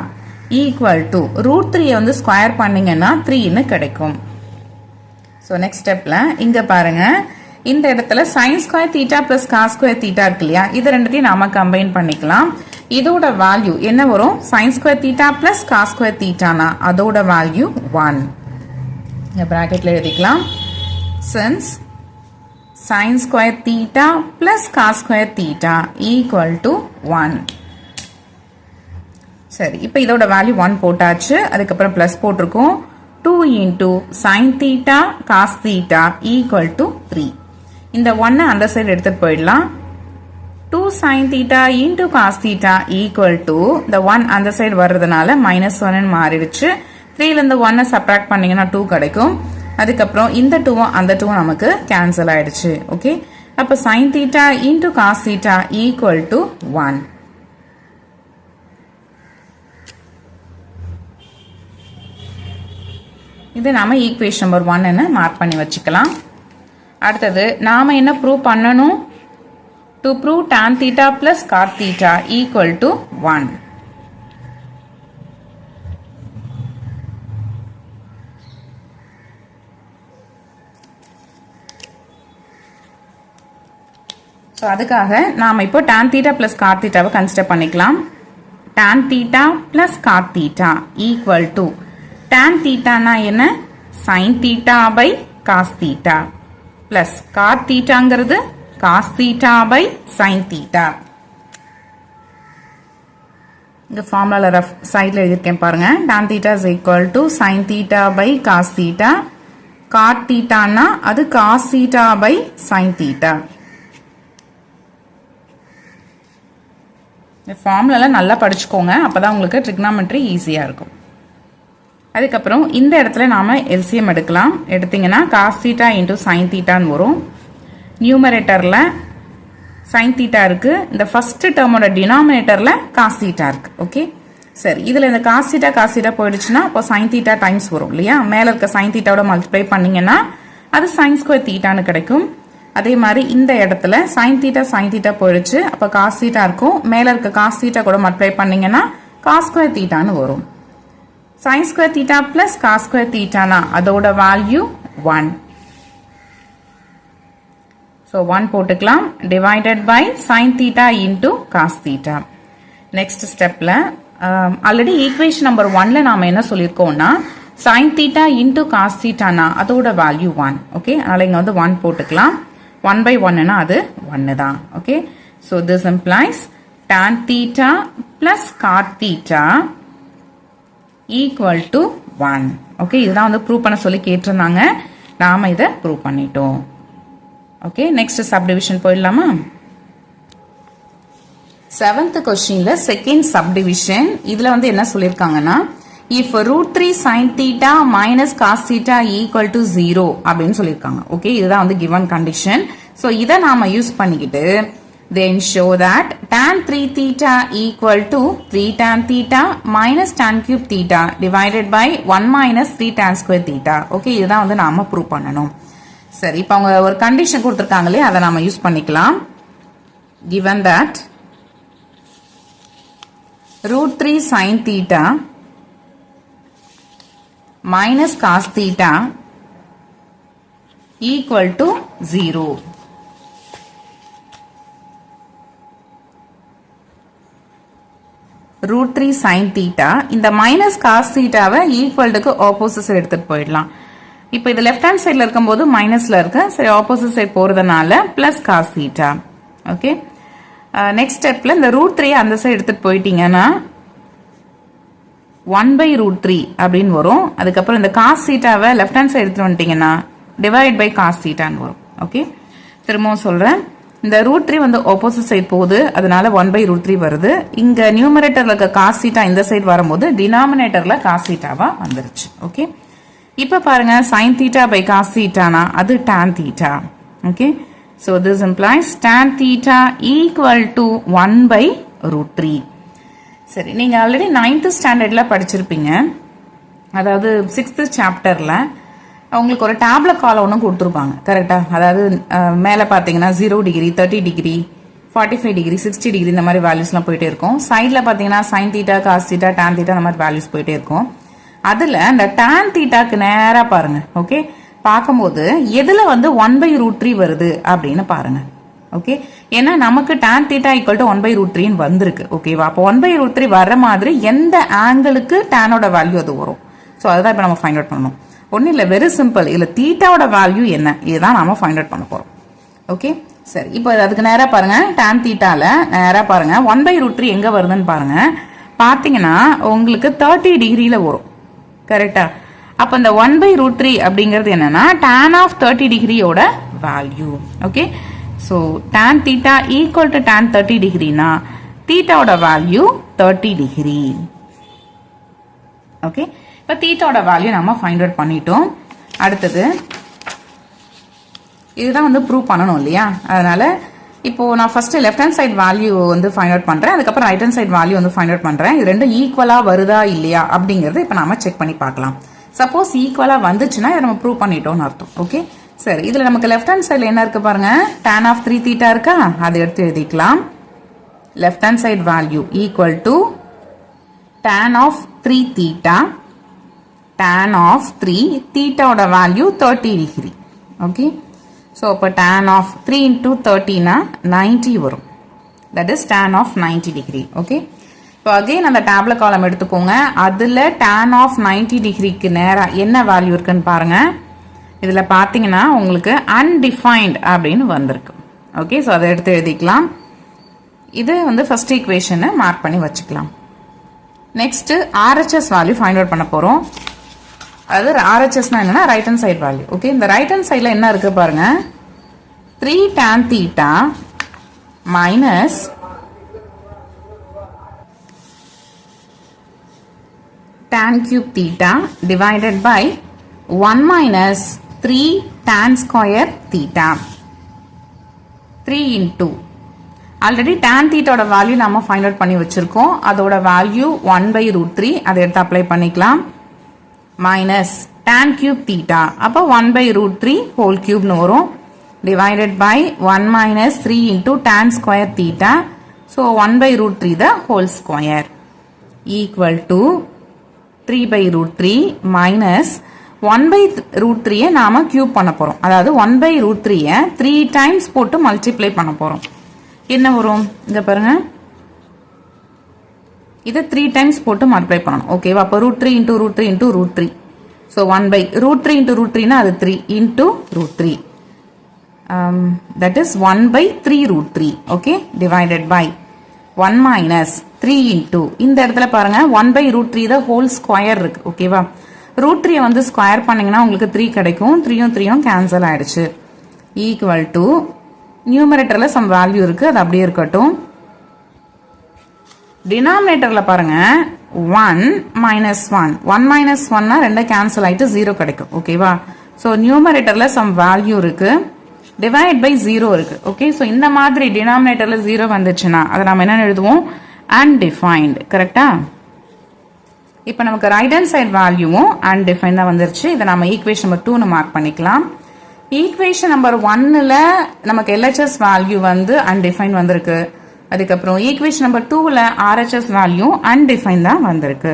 equal to root 3 வந்து ஸ்கொயர் பண்ணீங்கன்னா 3ன்னு கிடைக்கும். ஸோ நெக்ஸ்ட் ஸ்டெப்ல இங்க பாருங்க, இந்த இடத்துல sine square theta plus cos square theta இருக்கு இல்லையா, இது ரெண்டுத்தையும் நாம கம்பைன் பண்ணிக்கலாம். இதோட வேல்யூ என்ன வரும்? sin square theta plus cos square தீட்டானா அதோட வேல்யூ 1. இந்த பிராக்கெட்ல எழுதிக்கலாம். since sin square theta plus cos square theta equal to 1. சரி, இப்போ இதோட வேல்யூ 1 போட்டாச்சு. அதுக்கப்புறம் பிளஸ் போட்டிருக்கோம். 2 into sin theta cos theta equal to 3. இந்த 1 அந்த சைடு எடுத்துட்டு போயிடலாம். 2 sin theta into cos theta equal to the 1 அந்த சைடு வர்றதுனால -1 மாறிடுச்சு. 3ல இருந்து 1 சப்ராக்ட் பண்ணீங்கன்னா 2 கிடைக்கும். அதுக்கப்புறம் இந்த 2 அந்த 2 நமக்கு கேன்சல் ஆயிடுச்சு. ஓகே, அப்ப sin theta into cos theta equal to 1. இது நாம ஈக்குவேஷன் நம்பர் 1 ன்னு மார்க் பண்ணி வச்சுக்கலாம். அடுத்தது நாம என்ன ப்ரூவ் பண்ணணும்? To prove tan theta plus cot theta equal to 1. So அதுக்காக நாம இப்போ tan theta plus cot theta வை கன்சிடர் பண்ணிக்கலாம். tan theta plus cot theta equal to tan theta னா என்ன? sin theta by cos theta plus cot thetaங்கிறது cos theta by sin theta. இந்த ஃபார்முலால rough சைடுல எழுதிருக்கேன் பாருங்க. tan theta is equal to sin theta by cos theta. cot theta னா அது cos theta by sin theta. இந்த ஃபார்முலால நல்லா படிச்சுக்கோங்க, அப்பதான் உங்களுக்கு ட்ரிக்னாமெட்ரி ஈஸியா இருக்கும். அதுக்கப்புறம் இந்த இடத்துல நாம எல்சிஎம் எடுக்கலாம். எடுத்தீங்கன்னா cos theta into sin thetaன்னு வரும். நியூமரேட்டர்ல sin theta இருக்கு. இந்த ஃபர்ஸ்ட் டேர்மோட டினாமினேட்டர்ல cos theta இருக்கு. ஓகே, சரி, இதுல இந்த cos theta போயிடுச்சுன்னா அப்போ sin theta டைம்ஸ் வரும் இல்லையா, மேல இருக்க sin thetaவோட மல்டிப்ளை பண்ணீங்கன்னா அது sin ஸ்கொயர் தீட்டான்னு கிடைக்கும். அதே மாதிரி இந்த இடத்துல sin theta போயிடுச்சு, அப்ப cos theta இருக்கும். மேல இருக்க cos theta கூட மல்டிப்ளை பண்ணீங்கன்னா cos ஸ்கொயர் தீட்டான்னு வரும். sin square theta plus cos square தீட்டானா அதோட வேல்யூ 1. So 1 போட்டுக்கலாம். divided by sin theta into cos theta. Next stepல ஆல்ரெடி ஈக்குவேஷன் நம்பர் 1ல நாம என்ன சொல்லியிருக்கோம்னா sin theta into cos theta னா அதோட வேல்யூ 1. ஓகே, அதனால இங்க வந்து 1 போட்டுக்கலாம். 1/1 னா அது 1 தான். Okay, so this implies tan theta plus cot theta equal to 1. Okay, இதுதான் வந்து ப்ரூவ் பண்ண சொல்லி கேட்டிருந்தாங்க. நாம இதை ப்ரூவ் பண்ணிட்டோம். ஓகே, நெக்ஸ்ட் சப்டிவிஷன் போயிடலாமா? 7th கொஸ்டின்ல செகண்ட் சப்டிவிஷன். இதுல வந்து என்ன சொல்லியிருக்காங்கன்னா if √3 sin theta minus cos theta equal to 0 அப்படின்னு சொல்லியிருக்காங்க. ஓகே, இதுதான் வந்து given condition. ஸோ இதை நாம யூஸ் பண்ணிக்கிட்டு then show that tan 3 theta equal to 3 tan theta minus tan cube theta divided by 1 minus 3 tan square theta. Okay, இதுதான் வந்து நாம ப்ரூவ் பண்ணணும். சரி, இப்போ அவங்க ஒரு கண்டிஷன் கொடுத்துருக்காங்களே அதை நாம யூஸ் பண்ணிக்கலாம். given that √3 sin theta minus cos theta equal to 0. √3 sin theta இந்த மைனஸ் cos theta வை ஈக்குவல்டுக்கு ஆப்போசிட் சைடு எடுத்துட்டு போயிடலாம். இப்போ இது லெஃப்ட் ஹேண்ட் சைடில் இருக்கும்போது மைனஸ்ல இருக்கு. சரி, ஆப்போசிட் சைடு போறதுனால plus cos theta. Okay, next ஸ்டெப்ல இந்த √3 அந்த சைடு எடுத்துட்டு போயிட்டீங்கன்னா 1/√3 அப்படின்னு வரும். அதுக்கப்புறம் இந்த cos thetaவை லெஃப்ட் ஹேண்ட் சைடு எடுத்துட்டு வந்துட்டீங்கன்னா டிவைட் பை cos thetaன்னு வரும். ஓகே, திரும்பவும் சொல்றேன், இந்த √3 வந்து ஆப்போசிட் சைடு போகுது, அதனால 1/√3 வருது. இங்க நியூமரேட்டர்ல இருக்க cos theta இந்த சைடு வரும்போது டினாமினேட்டர்ல cos thetaவா வந்துருச்சு. ஓகே, இப்ப பாருங்க sin theta by cos theta னா அது tan theta. Okay, so this implies tan theta equal to 1/√3. சரி, நீங்க ஆல்ரெடி 9th ஸ்டாண்டர்ட்ல படிச்சிருப்பீங்க. அதாவது 6th சாப்டர்ல உங்களுக்கு ஒரு டேப்லெட் காலம் ஒன்று கொடுத்துருப்பாங்க. கரெக்டா? அதாவது மேலே பார்த்தீங்கன்னா 0 டிகிரி, 30 டிகிரி, 45 டிகிரி, 60 டிகிரி இந்த மாதிரி வேல்யூஸ்லாம் போயிட்டே இருக்கும். சைடில் பார்த்தீங்கன்னா sin theta, cos theta, tan theta அந்த மாதிரி வேல்யூஸ் போயிட்டே இருக்கும். அதில் அந்த tan thetaக்கு நேராக பாருங்க. ஓகே, பார்க்கும்போது எதில் வந்து 1/√3 வருது அப்படின்னு பாருங்க. ஓகே, ஏன்னா நமக்கு tan theta equal to 1/√3 வந்திருக்கு. ஓகேவா? அப்போ 1/√3 வர்ற மாதிரி எந்த ஆங்கிளுக்கு டேனோட வேல்யூ அது வரும். ஸோ அதுதான் இப்போ நம்ம ஃபைண்ட் அவுட் பண்ணணும். ஒன்றும் இல்லை, வெரி சிம்பிள். இதில் தீட்டாவோட வேல்யூ என்ன, இதுதான் நாம ஃபைண்ட் அவுட் பண்ண போறோம். ஓகே, சரி, இப்போ அதுக்கு நேராக பாருங்க. tan thetaல நேராக பாருங்க 1/√3 எங்க வருதுன்னு பாருங்க. பார்த்தீங்கன்னா உங்களுக்கு 30 டிகிரியில வரும். கரெக்டா? அப்போ இந்த 1/√3 அப்படிங்கிறது என்னன்னா tan ஆஃப் 30 டிகிரியோட value. Okay, so tan theta equal to tan 30 டிகிரினா தீட்டாவோட வேல்யூ 30 டிகிரி. ஓகே, இப்போ தீட்டாவோட வேல்யூ நம்ம ஃபைண்ட் அவுட் பண்ணிட்டோம். அடுத்தது இதுதான் வந்து ப்ரூவ் பண்ணணும் இல்லையா? அதனால இப்போ நான் first left hand side value வந்து ஃபைண்ட் அவுட் பண்றேன். அதுக்கப்புறம் ரைட் ஹேண்ட் சைட் வேல்யூ வந்து ஃபைண்ட் அவுட் பண்றேன். இது ரெண்டும் ஈக்குவலா வருதா இல்லையா அப்படிங்கறது இப்போ நாம செக் பண்ணி பார்க்கலாம். சப்போஸ் ஈக்குவலா வந்துச்சுன்னா இதை நம்ம ப்ரூவ் பண்ணிட்டோம்னு அர்த்தம். ஓகே, சரி, இதுல நமக்கு லெஃப்ட் ஹேண்ட் சைட்ல என்ன இருக்கு பாருங்க. tan ஆஃப் 3 theta இருக்கா, அதை எடுத்து எழுதிக்கலாம். Left hand side value equal to tan of 3 theta, tan of 3 தீட்டாவோட வேல்யூ 30 டிகிரி. ஓகே, ஸோ இப்போ tan ஆஃப் 3 into 30 னா 90 வரும். That is tan of 90 degree. Okay, இப்போ அகைன் அந்த டேப்லெட் காலம் எடுத்துக்கோங்க. அதில் tan ஆஃப் 90 டிகிரிக்கு நேராக என்ன வேல்யூ இருக்குன்னு பாருங்க. இதில் பார்த்தீங்கன்னா உங்களுக்கு அன்டிஃபைன்ட் அப்படின்னு வந்திருக்கு. ஓகே, ஸோ அதை எடுத்து எழுதிக்கலாம். இது வந்து ஃபர்ஸ்ட் ஈக்குவேஷனை மார்க் பண்ணி வச்சுக்கலாம். Next RHS value find out பண்ண போறோம். அதாவது RHSனா என்னன்னா right hand side value. Okay, இந்த ரைட் ஹேண்ட் சைடில் என்ன இருக்கு பாருங்க. 3 tan theta minus tan cube theta divided by 1 minus 3 tan square theta. 3 into ஆல்ரெடி tan thetaோட வேல்யூ நம்ம ஃபைண்ட் அவுட் பண்ணி வச்சிருக்கோம். அதோட வேல்யூ 1/√3. அதை எடுத்து அப்ளை பண்ணிக்கலாம். மைனஸ் tan cube theta, அப்போ 1/√3 ஹோல் கியூப்னு வரும். Divided by 1 minus 3 into tan square theta. So 1/√3 the whole square equal to 3/√3 minus 1/√3 நாம கியூப் பண்ண போறோம். அதாவது 1/√3 3 டைம்ஸ் போட்டு மல்டிப்ளை பண்ண போறோம். என்ன வரும் இங்க பாருங்க. இதை 3 டைம்ஸ் போட்டு மல்டிப்ளை பண்ணணும் ஓகேவா அப்போ √3 × √3 × √3 ஸோ 1/√3 × √3னா அது 3 × √3 that is 1/3√3 okay divided by 1 minus 3 into இந்த இடத்துல பாருங்க 1/√3 the whole square இருக்கு ஓகேவா √3 வந்து ஸ்கொயர் பண்ணீங்கன்னா உங்களுக்கு 3 கிடைக்கும் 3யும் 3யும் கேன்சல் ஆயிடுச்சு ஈக்குவல் டு நியூமரேட்டர்ல சம் வேல்யூ இருக்கு அது அப்படியே இருக்கட்டும் டினாமினேட்டர்ல பாருங்க 1 minus 1 1 minus 1 ரெண்டு கேன்சல் ஆயிட்டு 0 கிடைக்கும் ஓகேவா ஸோ நியூமரேட்டர்ல சம் வேல்யூ இருக்கு டிவைட் பை 0 இருக்கு ஓகே ஸோ இந்த மாதிரி டினாமினேட்டர்ல 0 வந்துச்சுன்னா அதை நம்ம என்ன எழுதுவோம் அன்டிஃபைன்டு கரெக்டா இப்போ நமக்கு ரைட் ஹேண்ட் சைடு வேல்யூவும் அன்டிஃபைன் தான் வந்துருச்சு இதை நம்ம ஈக்குவேஷன் நம்பர் 2 மார்க் பண்ணிக்கலாம் ஈக்குவேஷன் நம்பர் 1ல நமக்கு எல்ஹெச்எஸ் வேல்யூ வந்து அன்டிஃபைன் வந்திருக்கு அதுக்கப்புறம் ஈக்குவேஷன் நம்பர் 2ல ஆர்ஹெச்எஸ் வேல்யூ அன்டிஃபைன் தான் வந்திருக்கு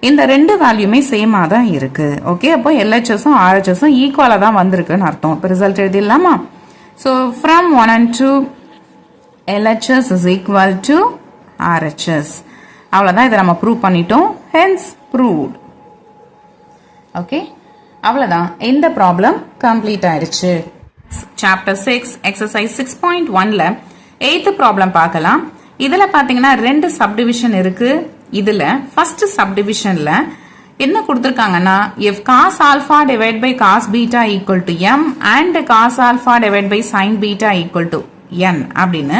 இந்த ரெண்டு வேல்யூமே சேமா தான் இருக்கு ஓகே அப்போ எல்ஹெச்எஸும் ஆர்ஹெச்எஸும் ஈக்குவலா தான் வந்திருக்குன்னு அர்த்தம் இப்போ result எழுதிடலாமா so from 1 and 2 LHS is equal to RHS அவ்வளோதான் இதை நம்ம ப்ரூவ் பண்ணிட்டோம் hence proved ஓகே அவ்வளோதான் இந்த ப்ராப்ளம் கம்ப்ளீட் ஆயிடுச்சு சாப்டர் 6 எக்ஸசைஸ் 6.1ல 8th ப்ராப்ளம் பார்க்கலாம் இதுல பாத்தீங்கன்னா ரெண்டு சப்டிவிஷன் இருக்கு இதுல ஃபர்ஸ்ட் சப்டிவிஷன்ல என்ன கொடுத்திருக்காங்கன்னா if cos alpha divided by cos beta equal to m and cos alpha divided by sin beta equal to n அப்படின்னு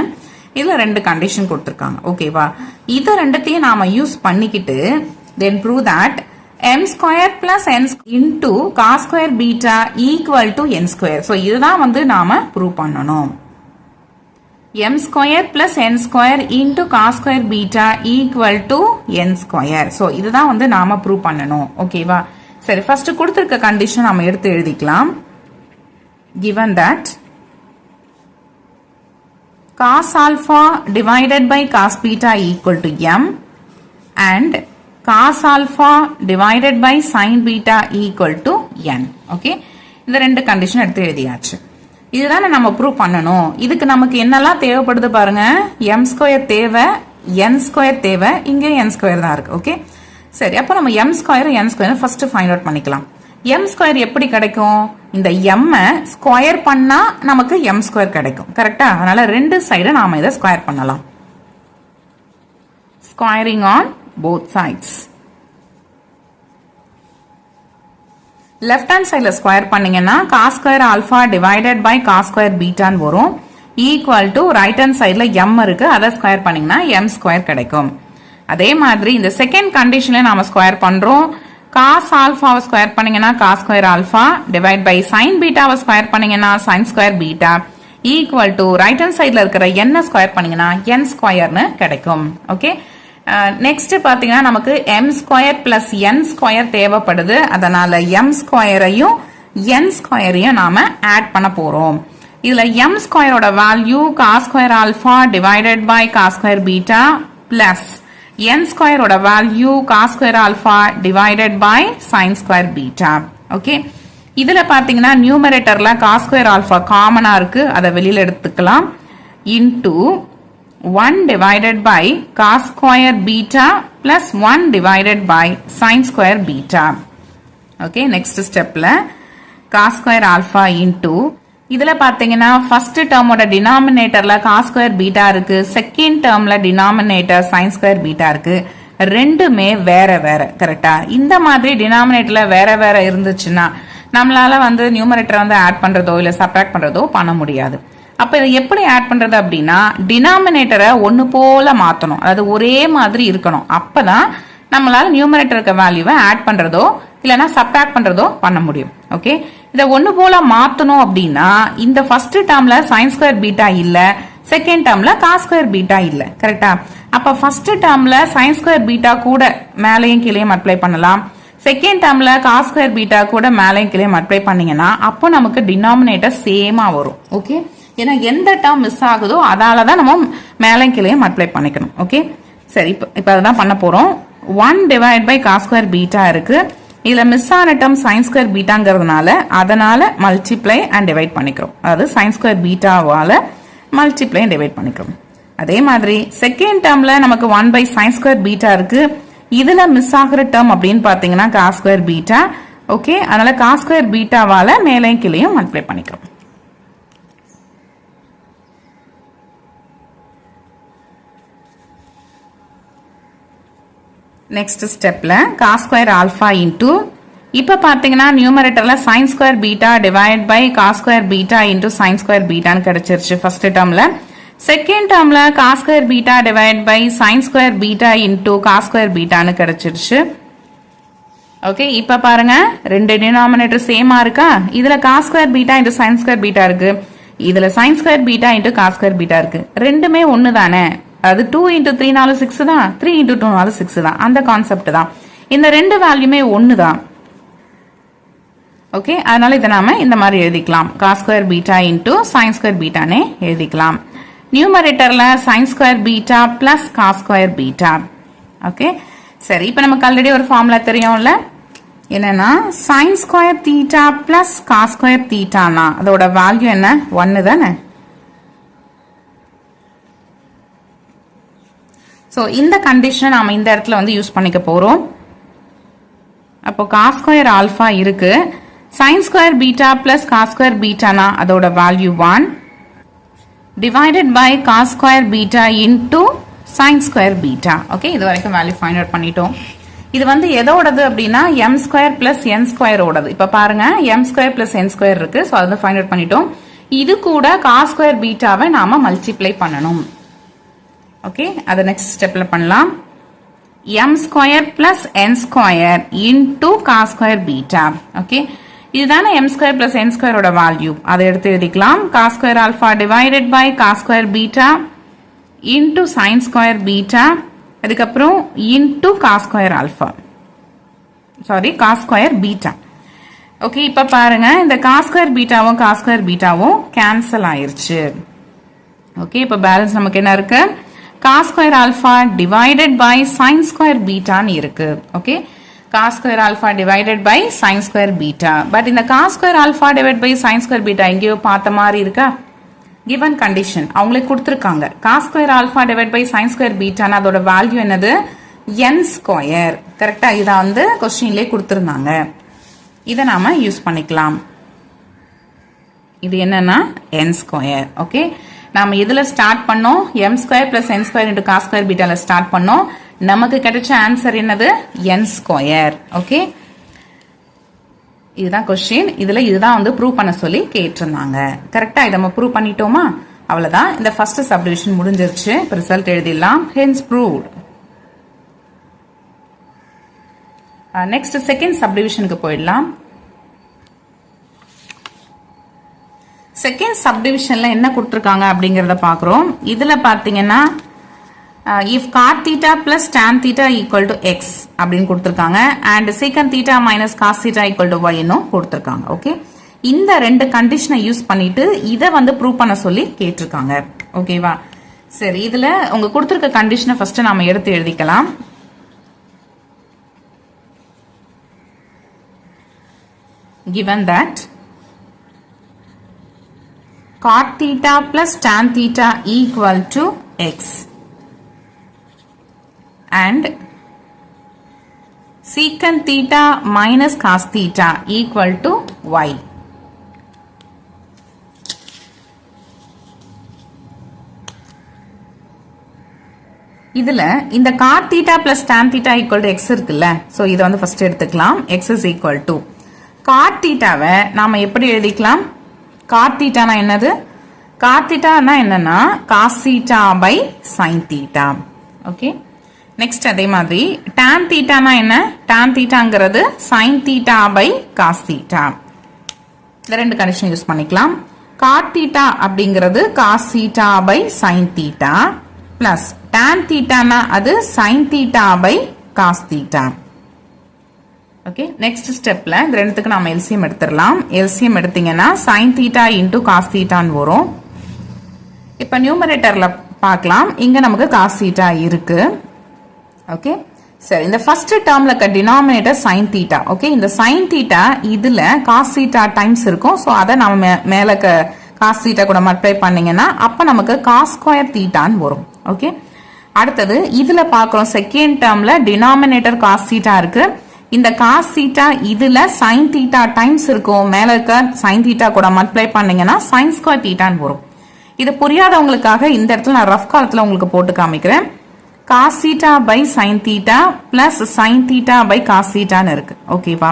இதுல ரெண்டு கண்டிஷன் கொடுத்திருக்காங்க ஓகேவா இத ரெண்டத்தையும் நாம யூஸ் பண்ணிக்கிட்டு then prove that m square plus n into cos square beta equal to n square so இதுதான் வந்து நாம ப்ரூவ் பண்ணணும் m square plus n square into cos square beta equal to n square so இதுதான் வந்து நாம prove பண்ணணும் ஓகேவா சரி ஃபர்ஸ்ட் கொடுத்திருக்க கண்டிஷன் நாம எடுத்து எழுதிக்கலாம் given that cos alpha divided by cos beta equal to m and cos alpha divided by sin beta equal to n okay இந்த ரெண்டு கண்டிஷன் எடுத்து எழுதியாச்சு இதுதானே நம்ம ப்ரூவ் பண்ணணும் இதுக்கு நமக்கு என்னெல்லாம் தேவைப்படுது பாருங்க m ஸ்கொயர் தேவை n ஸ்கொயர் தேவை இங்க n ஸ்கொயர் தான் இருக்கு ஓகே சரி அப்போ நம்ம m square n square first find out பண்ணிக்கலாம் m ஸ்கொயர் எப்படி கிடைக்கும் இந்த m ஸ்கொயர் பண்ணா நமக்கு m ஸ்கொயர் கிடைக்கும் கரெக்டா அதனால ரெண்டு சைடு நாம இதை ஸ்கொயர் பண்ணலாம் squaring on both sides left hand சைடுல ஸ்கொயர் பண்ணீங்கன்னா cos square alpha divided by cos square பீட்டான்னு வரும் ஈக்குவல் டு ரைட் ஹேண்ட் சைடுல m இருக்கு அதை ஸ்கொயர் பண்ணீங்கன்னா m ஸ்கொயர் கிடைக்கும் அதே மாதிரி இந்த செகண்ட் கண்டிஷன்ல நாம ஸ்கொயர் பண்றோம் cos ஆல்பாவை ஸ்கொயர் பண்ணீங்கன்னா cos square alpha divide by sin பீட்டாவை ஸ்கொயர் பண்ணீங்கன்னா sin square beta equal to right hand சைடுல இருக்கிற n ஸ்கொயர் பண்ணீங்கன்னா n ஸ்கொயர்னு கிடைக்கும் ஓகே நெக்ஸ்ட் பாத்தீங்கன்னா நமக்கு m square plus n square தேவைப்படுது அதனால m ஸ்கொயரையும் n ஸ்கொயரையும் நாம ஆட் பண்ண போறோம் இதுல m ஸ்கொயரோட value cos square alpha divided by cos square beta plus n ஸ்கொயரோட value cos square alpha divided by sin square beta okay இதுல பாத்தீங்கன்னா நியூமரேட்டர்ல cos ஸ்கொயர் ஆல்பா காமனா இருக்கு அதை வெளியில எடுத்துக்கலாம் into 1 divided by cos square beta plus 1 divided by sin square beta. Okay, next step la cos square alpha into இதுல பாத்தீங்கன்னா first டேர்மோட டினாமினேட்டர்ல cos square beta இருக்கு செகண்ட் டேர்ம்ல டினாமினேட்டர் sin square beta இருக்கு ரெண்டுமே வேற வேற கரெக்டா இந்த மாதிரி டினாமினேட்டர்ல வேற வேற இருந்துச்சுன்னா நம்மளால வந்து நியூமரேட்டர் வந்து ஆட் பண்றதோ இல்ல சப்ட்ராக்ட் பண்றதோ பண்ண முடியாது அப்ப இதை எப்படி ஆட் பண்றது அப்படின்னா டினாமினேட்டரை ஒன்னு போல மாத்தணும் அதாவது ஒரே மாதிரி இருக்கணும் அப்பதான் நம்மளால நியூமரேட்டருக்கு வேல்யூவை ஆட் பண்றதோ இல்லனா சப்ட்ராக்ட் பண்றதோ பண்ண முடியும் ஓகே இத ஒன்னு போல மாத்தணும் அப்படின்னா இந்த ஃபர்ஸ்ட் டேர்ம்ல sin ஸ்கொயர் பீட்டா இல்ல செகண்ட் டேர்ம்ல cos ஸ்கொயர் பீட்டா இல்ல கரெக்ட்டா அப்ப ஃபர்ஸ்ட் டேர்ம்ல sin ஸ்கொயர் பீட்டா கூட மேலையும் கீழையும் அப்ளை பண்ணலாம் செகண்ட் டேர்ம்ல cos ஸ்கொயர் பீட்டா கூட மேலையும் கீழையும் அப்ளை பண்ணீங்கன்னா அப்போ நமக்கு டினாமினேட்டர் சேமா வரும் ஓகே ஏன்னா எந்த டேர்ம் மிஸ் ஆகுதோ அதால தான் நம்ம மேலையும் கீழையும் அப்ளை பண்ணிக்கணும் ஓகே சரி இப்போ அதான் பண்ண போறோம் 1 divide by cos square beta இருக்கு இதுல மிஸ் ஆன டேர்ம் sin ஸ்கொயர் பீட்டாங்கிறதுனால அதனால மல்டிப்ளை அண்ட் டிவைட் பண்ணிக்கிறோம் அதாவது sin ஸ்கொயர் பீட்டாவால மல்டிப்ளை அண்ட் டிவைட் பண்ணிக்கிறோம் அதே மாதிரி செகண்ட் டேர்ம்ல நமக்கு 1 by sin square beta இருக்கு. இதுல மிஸ் ஆகிற டேர்ம் அப்படின்னு பாத்தீங்கன்னா cos square beta. ஓகே, அதனால cos square betaவால மேலையும் கீழையும் மல்டிப்ளை பண்ணிக்கிறோம். நெக்ஸ்ட் ஸ்டெப்ல cos square alpha into இப்ப பாத்தீங்கன்னா நியூமரேட்டர்ல sin square beta divided by cos square beta into sin square beta ன்னு கிடைச்சிருச்சு ஃபர்ஸ்ட் டேர்ம்ல. செகண்ட் டேர்ம்ல cos square beta divided by sin square beta into cos square beta ன்னு கிடைச்சிருச்சு. Okay, இப்ப பாருங்க ரெண்டு டினாமினேட்டர் சேமா இருக்கா? இதுல cos square beta into sin square beta இருக்கு, இதுல sin square beta into cos square beta இருக்கு. ரெண்டுமே ஒன்னு தானே, அது 2 into 3 நாலு 6 தான், 3 into 2 நாலு 6 தான். அந்த கான்செப்ட் தான். இந்த ரெண்டு வேல்யூமே ஒன்னு தான். ஓகே, அதனால இதை நாம இந்த மாதிரி எழுதிக்கலாம், cos square beta into sin square beta னே எழுதிக்கலாம். நியூமரேட்டர்ல sin square beta plus cos square beta. Okay, சரி, இப்ப நமக்கு ஆல்ரெடி ஒரு ஃபார்முலா தெரியும்ல, என்னன்னா sin square theta plus cos square theta னா அதோட வேல்யூ என்ன? 1 தானே. சோ இந்த கண்டிஷனை நாம இந்த இடத்துல வந்து யூஸ் பண்ணிக்க போறோம். அப்போ cos square alpha இருக்கு, sin square beta plus cos square beta னா அதோட value 1 divided by cos square beta into sin square beta. Okay, இது வரைக்கும் வேல்யூ ஃபைண்ட் அவுட் பண்ணிட்டோம். இது வந்து எதோடது அப்படின்னா m square plus n square ஓடது. இப்ப பாருங்க m square plus n square இருக்கு, சோ அதை ஃபைண்ட் அவுட் பண்ணிட்டோம். இது கூட cos square beta-வை நாம மல்டிப்ளை பண்ணணும். ஓகே, அதை நெக்ஸ்ட் ஸ்டெப்ல பண்ணலாம். m square plus n square into cos square beta. Okay, இதுதானே m square plus n square ஓட வேல்யூ. அதை எடுத்து எழுதிக்கலாம், cos square alpha divided by cos square beta into sin square beta, அதுக்கப்புறம் into cos square alpha, sorry cos square beta. Okay, இப்ப பாருங்க இந்த cos square betaவும் cos square betaவும் கேன்சல் ஆயிருச்சு. ஓகே, இப்ப பேலன்ஸ் நமக்கு என்ன இருக்கு? cos square alpha divided by sin square beta ன்னு இருக்கு. Okay, cos square alpha divided by sin square beta. But இந்த cos square alpha divided by sin square beta எங்கேயோ பார்த்த மாதிரி இருக்கா? given condition அவங்களே கொடுத்திருக்காங்க, cos square alpha divided by sin square beta னா அதோட வேல்யூ என்னது? n square. கரெக்டா, இத வந்து क्वेश्चनலயே கொடுத்திருந்தாங்க. இத நாம யூஸ் பண்ணிக்கலாம். இது என்னன்னா n ஸ்கொயர். ஓகே, நாம இதுல ஸ்டார்ட் பண்ணோம், m square plus n square into cos square beta ல ஸ்டார்ட் பண்ணோம். நமக்கு கிடைச்ச ஆன்சர் என்னது? n square. ஓகே, இதுதான் क्वेश्चन. இதுல இதுதான் வந்து ப்ரூவ் பண்ண சொல்லி கேட்டிருந்தாங்க. கரெக்டா, இத நம்ம ப்ரூவ் பண்ணிட்டோமா? அவ்வளவுதான், இந்த ஃபர்ஸ்ட் சப்டிவிஷன் முடிஞ்சிருச்சு. இப்ப ரிசல்ட் எழுதிடலாம், hence proved. நெக்ஸ்ட் செகண்ட் சப்டிவிஷனுக்கு போயிடலாம். செகண்ட் சப்டிவிஷன்ல என்ன கொடுத்திருக்காங்க அப்படிங்கறத பாக்குறோம். இதுல பாத்தீங்கன்னா if cot theta plus tan theta equal to x அப்படின்னு கொடுத்திருக்காங்க, and secant theta minus cos theta equal to y ன்னு கொடுத்திருக்காங்க. ஓகே, இந்த ரெண்டு கண்டிஷனை யூஸ் பண்ணிட்டு இத வந்து ப்ரூவ் பண்ண சொல்லி கேட்டிருக்காங்க. ஓகேவா? சரி, இதுல உங்க கொடுத்திருக்க கண்டிஷனை ஃபர்ஸ்ட் நாம எடுத்து எழுதிக்கலாம். given that cot theta plus tan theta equal to x and secant theta minus cos theta equal to y. இதுல இந்த cot theta plus tan theta equal to x இருக்குல்ல, சோ இத வந்து ஃபர்ஸ்ட் எடுத்துக்கலாம். x is equal to cot theta-வை நாம எப்படி எழுதிக்கலாம்? cot theta னா என்னது? cot theta னா என்னன்னா cos theta by sin theta. Okay, next அதே மாதிரி tan theta னா என்ன? tan thetaங்கிறது sin theta by cos theta. இந்த ரெண்டு கண்டிஷன் யூஸ் பண்ணிக்கலாம். cot theta அப்படிங்கிறது cos theta by sin theta plus tan theta னா அது sin theta by cos theta. Okay, next ஸ்டெப்ல இந்த ரெண்டுத்துக்கு நாம எல்சிஎம் எடுத்துடலாம். எல்சிஎம் எடுத்தீங்கன்னா sin theta into cos theta ன்னு வரும். இப்ப நியூமரேட்டர்ல பார்க்கலாம், இங்க நமக்கு cos theta இருக்கு. ஓகே, சரி, இந்த ஃபர்ஸ்ட் டேர்ம்ல இருக்க டினாமினேட்டர் sin theta. ஓகே, இந்த sin theta இதுல cos theta டைம்ஸ் இருக்கும். சோ அத நாம மேல cos theta கூட மல்டிப்ளை பண்ணீங்கன்னா அப்ப நமக்கு cos square theta ன்னு வரும். ஓகே, அடுத்தது இதுல பாக்குறோம் செகண்ட் டேர்ம்ல டினாமினேட்டர் காஸ் தீட்டா இருக்கு. இந்த காஸ் தீட்டா இதுல சைன் தீட்டா டைம்ஸ் இருக்கும். மேல இருக்க சைன் தீட்டா கூட மல்டிப்ளை பண்ணீங்கன்னா சைன் ஸ்கொயர் தீட்டான்னு வரும். இது புரியாதவங்களுக்காக இந்த இடத்துல நான் ரஃப் காலத்துல உங்களுக்கு போட்டு காமிக்கிறேன். Cos theta by sine theta plus sine theta by cos தீட்டான்னு இருக்கு. ஓகேவா,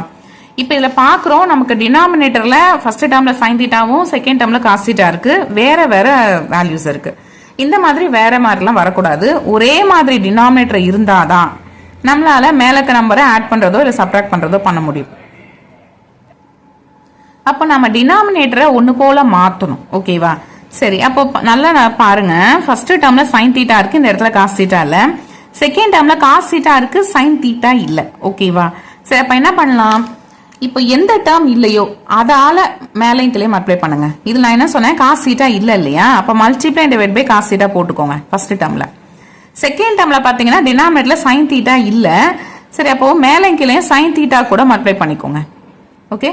இப்ப இதுல பாக்குறோம் நமக்கு டினாமினேட்டர்ல ஃபர்ஸ்ட் டேர்ம்ல சைன் தீட்டாவும் செகண்ட் டேர்ம்ல காஸ் தீட்டா இருக்கு. வேற வேற வேல்யூஸ் இருக்கு. இந்த மாதிரி வேற மாதிரிலாம் வரக்கூடாது. ஒரே மாதிரி டினாமினேட்டர் இருந்தாதான் நம்மளால மேலக்க நம்பரை ஆட் பண்றதோ இல்ல சப்ட்ராக்ட் பண்றதோ பண்ண முடியும். அப்ப நம்ம டினாமினேட்டரை ஒன்னு போல மாத்தணும். ஓகேவா, சரி, அப்போ நல்லா பாருங்க. ஃபர்ஸ்ட் டேர்ம்ல சைன் தீட்டா இருக்கு, இந்த இடத்துல காஸ் தீட்டா இல்ல. செகண்ட் டேர்ம்ல காஸ் தீட்டா இருக்கு, சைன் தீட்டா இல்ல. ஓகேவா, சரி, அப்ப என்ன பண்ணலாம்? இப்போ எந்த டேர்ம் இல்லையோ அதால மேலையும் கீழே மல்டிப்ளை பண்ணுங்க. இதுல நான் என்ன சொன்னேன், காஸ் தீட்டா இல்ல இல்லையா, அப்ப multiply divide by cos theta போட்டுக்கோங்க ஃபர்ஸ்ட் டேர்ம்ல. செகண்ட் டேர்ம்ல பாத்தீங்கன்னா டினாமினேட்டர்ல சைன் தீட்டா இல்ல. சரி, அப்போ மேலையும் கீழே சைன் தீட்டா கூட மல்டிப்ளை பண்ணிக்கோங்க. ஓகே,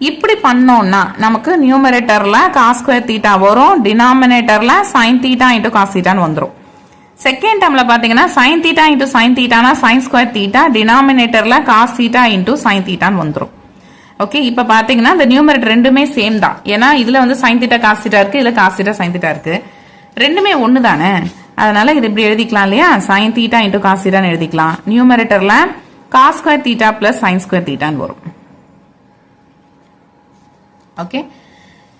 இப்படி பண்ணோம்னா நமக்கு நியூமரேட்டர்ல காஸ் ஸ்கொயர் தீட்டா வரும், டினாமினேட்டர்ல சைன் தீட்டா இன்டூ காஸ் தீட்டான்னு வந்துரும். செகண்ட் டேர்ம்ல பாத்தீங்கன்னா சைன் தீட்டா இன்டூ சைன் தீட்டானா சைன் ஸ்கொயர் தீட்டா, டினாமினேட்டர்ல காஸ் தீட்டா இன்டூ சைன் தீட்டான்னு வந்துரும். ஓகே, இப்ப பாத்தீங்கன்னா இந்த நியூமரேட்டர் ரெண்டுமே சேம் தான். ஏன்னா இதுல வந்து சைன் தீட்டா காஸ் தீட்டா இருக்கு, இதுல காஸ் தீட்டா சைன் தீட்டா இருக்கு. ரெண்டுமே ஒண்ணு தானே, அதனால இது இப்படி எழுதிக்கலாம் இல்லையா, சைன் தீட்டா இன்டூ காஸ் தீட்டான்னு எழுதிக்கலாம். நியூமரேட்டர்ல cos square theta plus sine square தீட்டான்னு வரும். ஓகே,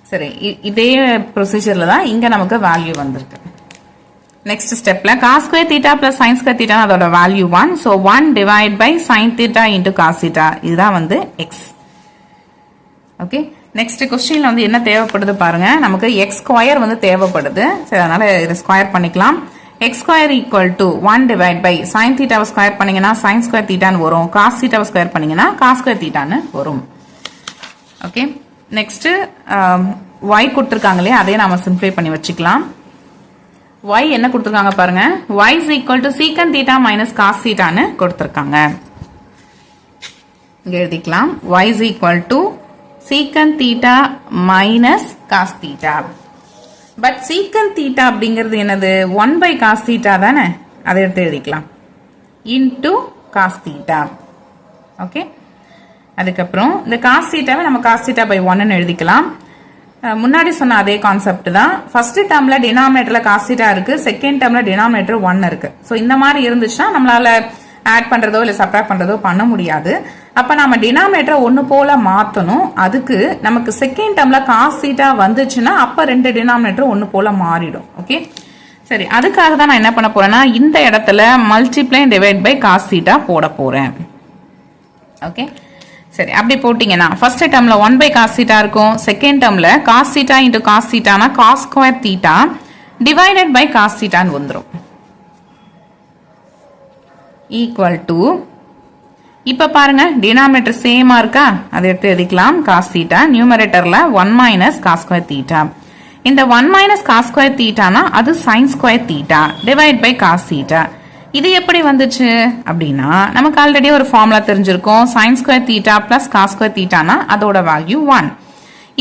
சரி, இதே ப்ரொசீஜர்ல தான் இங்க நமக்கு வேல்யூ வந்திருக்கு. நெக்ஸ்ட் ஸ்டெப்ல cos square theta plus sine square theta அதோட value 1. So 1 divide by sine theta into cos theta, இதுதான் வந்து எக்ஸ். ஓகே, நெக்ஸ்ட் கொஸ்டின்ல வந்து என்ன தேவைப்படுது பாருங்க, நமக்கு எக்ஸ் ஸ்கொயர் வந்து தேவைப்படுது. சரி, அதனால இதை ஸ்கொயர் பண்ணிக்கலாம். X square equal to 1 divide by சைன் தீட்டாவை ஸ்கொயர் பண்ணீங்கன்னா சைன் ஸ்கொயர் தீட்டான்னு வரும், காஸ் தீட்டாவை ஸ்கொயர் பண்ணீங்கன்னா காஸ் ஸ்கொயர் தீட்டான்னு வரும். ஓகே, நெக்ஸ்ட் y கொடுத்துருக்காங்களே அதே நாம சிம்பிளை பண்ணி வச்சுக்கலாம். y என்ன கொடுத்துருக்காங்க பாருங்க, y is equal to secant theta minus cos theta ன்னு கொடுத்துருக்காங்க. இங்க எழுதிக்கலாம், y is equal to secant theta minus cos theta. But secant theta அப்படிங்கிறது என்னது, 1 by cos theta தானே, அதை எடுத்து எழுதிக்கலாம் into cos theta. ஓகே, அதுக்கப்புறம் இந்த cos theta நம்ம cos theta by 1 ன்னு எழுதிக்கலாம். முன்னாடி சொன்ன அதே கான்செப்ட் தான். ஃபர்ஸ்ட் டேர்ம்ல டினாமினேட்டர்ல காஸ் தீட்டா இருக்கு, செகண்ட் டேர்ம்ல டினாமினேட்டர் 1 இருக்கு. சோ இந்த மாதிரி இருந்துச்சுன்னா நம்மளால ஆட் பண்றதோ இல்ல சப்ட்ராக்ட் பண்றதோ பண்ண முடியாது. அப்ப நம்ம டினாமினேட்டரை ஒன்னு போல மாத்தணும். அதுக்கு நமக்கு செகண்ட் டேர்ம்ல காஸ் தீட்டா வந்துச்சுன்னா அப்ப ரெண்டு டினாமினேட்டர் ஒன்னு போல மாறிடும். ஓகே, சரி, அதுக்காக தான் நான் என்ன பண்ண போறேன்னா இந்த இடத்துல multiply divide by cos theta போட போறேன். ஓகே, சரி, அப்படி போட்டீங்கன்னா ஃபர்ஸ்ட் டேர்ம்ல 1 பை காஸ் தீட்டா இருக்கும், செகண்ட் டேர்ம்ல காஸ் தீட்டா இன்டூ காஸ் தீட்டானா cos square theta divided by cos தீட்டான்னு வந்துரும். ஈக்குவல் டு, இப்ப பாருங்க டினாமினேட்டர் சேமா இருக்கா, அதை எடுத்து எழுதிக்கலாம் காஸ் தீட்டா. நியூமரேட்டர்ல 1 மைனஸ் காஸ் ஸ்கொயர் தீட்டா. இந்த 1 மைனஸ் காஸ் ஸ்கொயர் தீட்டானா அது sine square theta divide by cos theta. இது எப்படி வந்துச்சு அப்படின்னா நமக்கு ஆல்ரெடி ஒரு ஃபார்முலா தெரிஞ்சிருக்கும், sine square theta plus cos square தீட்டானா அதோட வேல்யூ 1.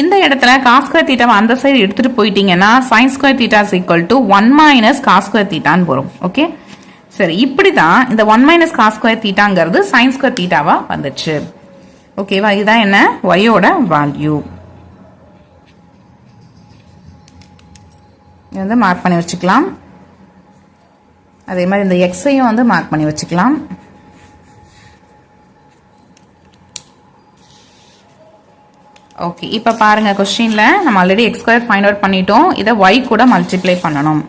இந்த இடத்துல காஸ் ஸ்கொயர் தீட்டாவை அந்த சைடு எடுத்துட்டு போயிட்டீங்கன்னா sine square theta is equal to 1 minus cos square தீட்டான்னு வரும். ஓகே, சரி, இப்படிதான் இந்த 1 மைனஸ் காஸ் ஸ்கொயர் தீட்டாங்கிறது சைன் ஸ்கொயர் தீட்டாவா வந்துச்சு. ஓகேவா, இதுதான் என்ன ஒய்யோட வேல்யூ. வந்து மார்க் பண்ணி வச்சுக்கலாம். அதே மாதிரி இந்த எக்ஸையும் வந்து மார்க் பண்ணி வச்சுக்கலாம். ஓகே, இப்ப பாருங்க கொஸ்டின்ல நம்ம already x square find out பண்ணிட்டோம். இதை y கூட மல்டிப்ளை பண்ணணும்.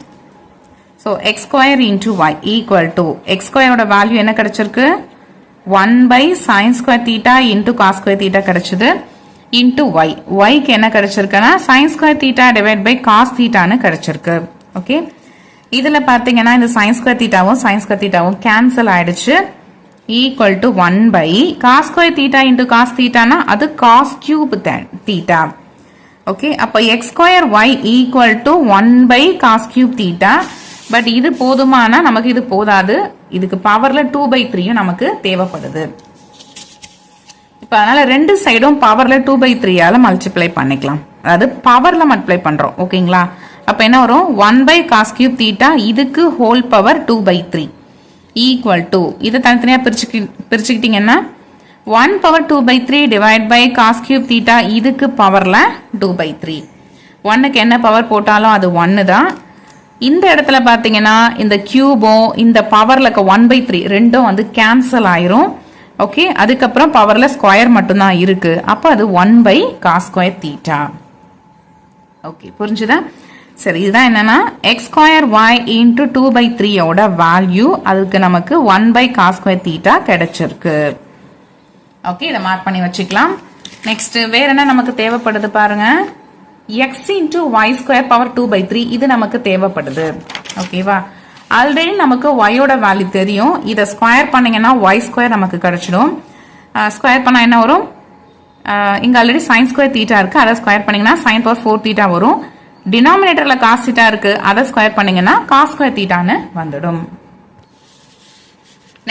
So x square into y equal to x ஸ்கொயரோட வேல்யூ என்ன கிடைச்சிருக்கு, 1 by sine square theta into cos square theta கிடைச்சது இன்டூ ஒய். ஒய்க்கு என்ன கிடைச்சிருக்குன்னா sine square theta divide by cos தீட்டான்னு கிடைச்சிருக்கு. ஓகே, இதுல பாத்தீங்கன்னா இந்த சைன் ஸ்கொயர் தீட்டாவும் சைன் ஸ்கொயர் தீட்டாவும் கேன்சல் ஆயிடுச்சு. Equal to 1 by cos square theta into cos தீட்டானா அது காஸ் கியூப் தீட்டா. ஓகே, அப்ப x square y equal to 1 by cos cube theta. But இது போதுமானா நமக்கு இது போதாது, இதுக்கு பவர்ல 2/3 நமக்கு தேவைப்படுது. இப்ப அதனால ரெண்டு சைடும் பவர்ல 2/3 மல்டிப்ளை பண்ணிக்கலாம். அதாவது பவர்ல மல்டிப்ளை பண்றோம். ஓகேங்களா, அப்ப என்ன வரும் 1 by cos cube theta இதுக்கு whole power 2 by 3 equal to இதை தனித்தனியா பிரிச்சுக்கிட்டீங்கன்னா 1 power 2 by 3 divide by cos cube theta இதுக்கு பவர்ல 2 by 3 1க்கு என்ன பவர் போட்டாலும் அது 1 தான். இந்த இடத்துல பாத்தீங்கன்னா இந்த கியூபும் இந்த பவர்ல 1 by 3 ரெண்டும் வந்து கேன்சல் ஆயிரும். ஓகே, அதுக்கப்புறம் பவர்ல ஸ்கொயர் மட்டும்தான் இருக்கு. அப்ப அது 1 by cos square theta. Okay, புரிஞ்சுதா? சரி, இதுதான் என்னன்னா x square y into 2 by 3 ஓட வேல்யூ. அதுக்கு நமக்கு 1 by cos square theta கிடைச்சிருக்கு. ஓகே, இதை மார்க் பண்ணி வச்சுக்கலாம். நெக்ஸ்ட் வேற என்ன நமக்கு தேவைப்படுது பாருங்க. x into y square power 2 by 3 இது நமக்கு தேவைப்படுது. ஓகேவா? ஆல்ரெடி நமக்கு y ஓட வேல்யூ தெரியும். இதை ஸ்கொயர் பண்ணீங்கன்னா y ஸ்கொயர் நமக்கு கிடைச்சிடும். ஸ்கொயர் பண்ணா என்ன வரும்? இங்க ஆல்ரெடி sin ஸ்கொயர் தீட்டா இருக்கு. அதை ஸ்கொயர் பண்ணீங்கன்னா sin பவர் 4 தீட்டா வரும். டினாமினேட்டர்ல cos தீட்டா இருக்கு. அதை ஸ்கொயர் பண்ணீங்கன்னா cos ஸ்கொயர் தீட்டான்னு வந்துடும்.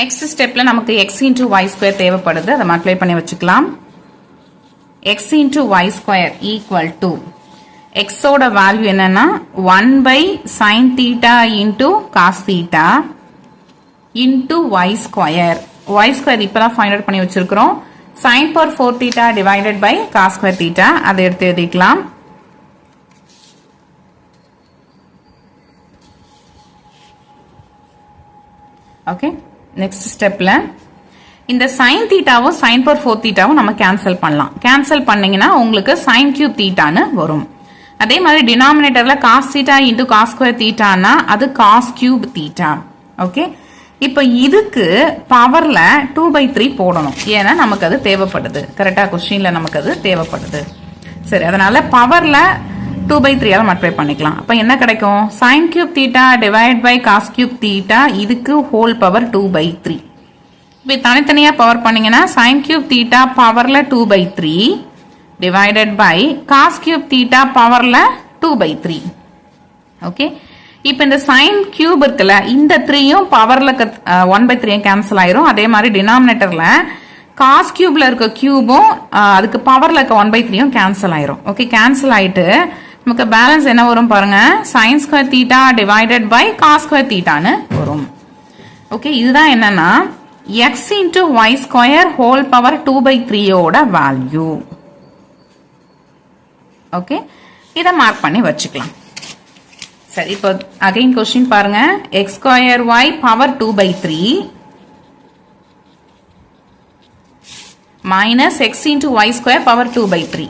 நெக்ஸ்ட் ஸ்டெப்ல நமக்கு x into y ஸ்கொயர் தேவைப்படுது. அதை மல்டிப்ளை பண்ணி வச்சுக்கலாம். x into y square equal to x ஓட வேல்யூ என்னன்னா 1 by sin theta into cos theta into y square. y square இப்பதான் ஃபைண்ட் அவுட் பண்ணி வச்சிருக்கிறோம். sin power 4 theta divided by cos square theta அதை எடுத்து எழுதிக்கலாம். ஓகே, நெக்ஸ்ட் ஸ்டெப்ல இந்த sin தீட்டாவும் sin power 4 தீட்டாவும் நம்ம கேன்சல் பண்ணலாம். கேன்சல் பண்ணீங்கன்னா உங்களுக்கு sin cube தீட்டான்னு வரும். அதே மாதிரி டினாமினேட்டர்ல cos theta into cos square thetaனா அது cos cube theta. ஓகே, இப்போ இதுக்கு பவர்ல 2 by 3 போடணும். ஏன்னா நமக்கு அது தேவைப்படுது. கரெக்டா? क्वेश्चनல நமக்கு அது தேவைப்படுது. சரி, அதனால பவர்ல 2 by 3 ஆல மல்டிப்ளை பண்ணிக்கலாம். அப்ப என்ன கிடைக்கும்? sin cube theta divided by cos cube theta இதுக்கு whole power 2 by 3. இப்போ தனித்தனியா பவர் பண்ணீங்கன்னா sin cube theta பவர்ல 2 by 3 divided by cos cube theta பவர்ல 2 by 3. Okay, இப்போ இந்த sin cube இருக்குல்ல, இந்த 3யும் பவர்ல 1 by 3 கேன்சல் ஆயிரும். அதே மாதிரி டினாமினேட்டர்ல cos cubeல இருக்க கியூபும் அதுக்கு பவர்ல இருக்க 1 by 3யும் கேன்சல் ஆயிரும். ஓகே, கேன்சல் ஆயிட்டு நமக்கு பேலன்ஸ் என்ன வரும் பாருங்க. sin square theta divided by cos square thetaன்னு வரும். ஓகே, இதுதான் என்னன்னா x into y square whole power 2 by 3 ஓட வேல்யூ. ஓகே, இதை மார்க் பண்ணி வச்சுக்கலாம். சரி, இப்போ அகைன் क्वेश्चन பாருங்க. x square y power 2 by 3 minus x into y square power 2 by 3.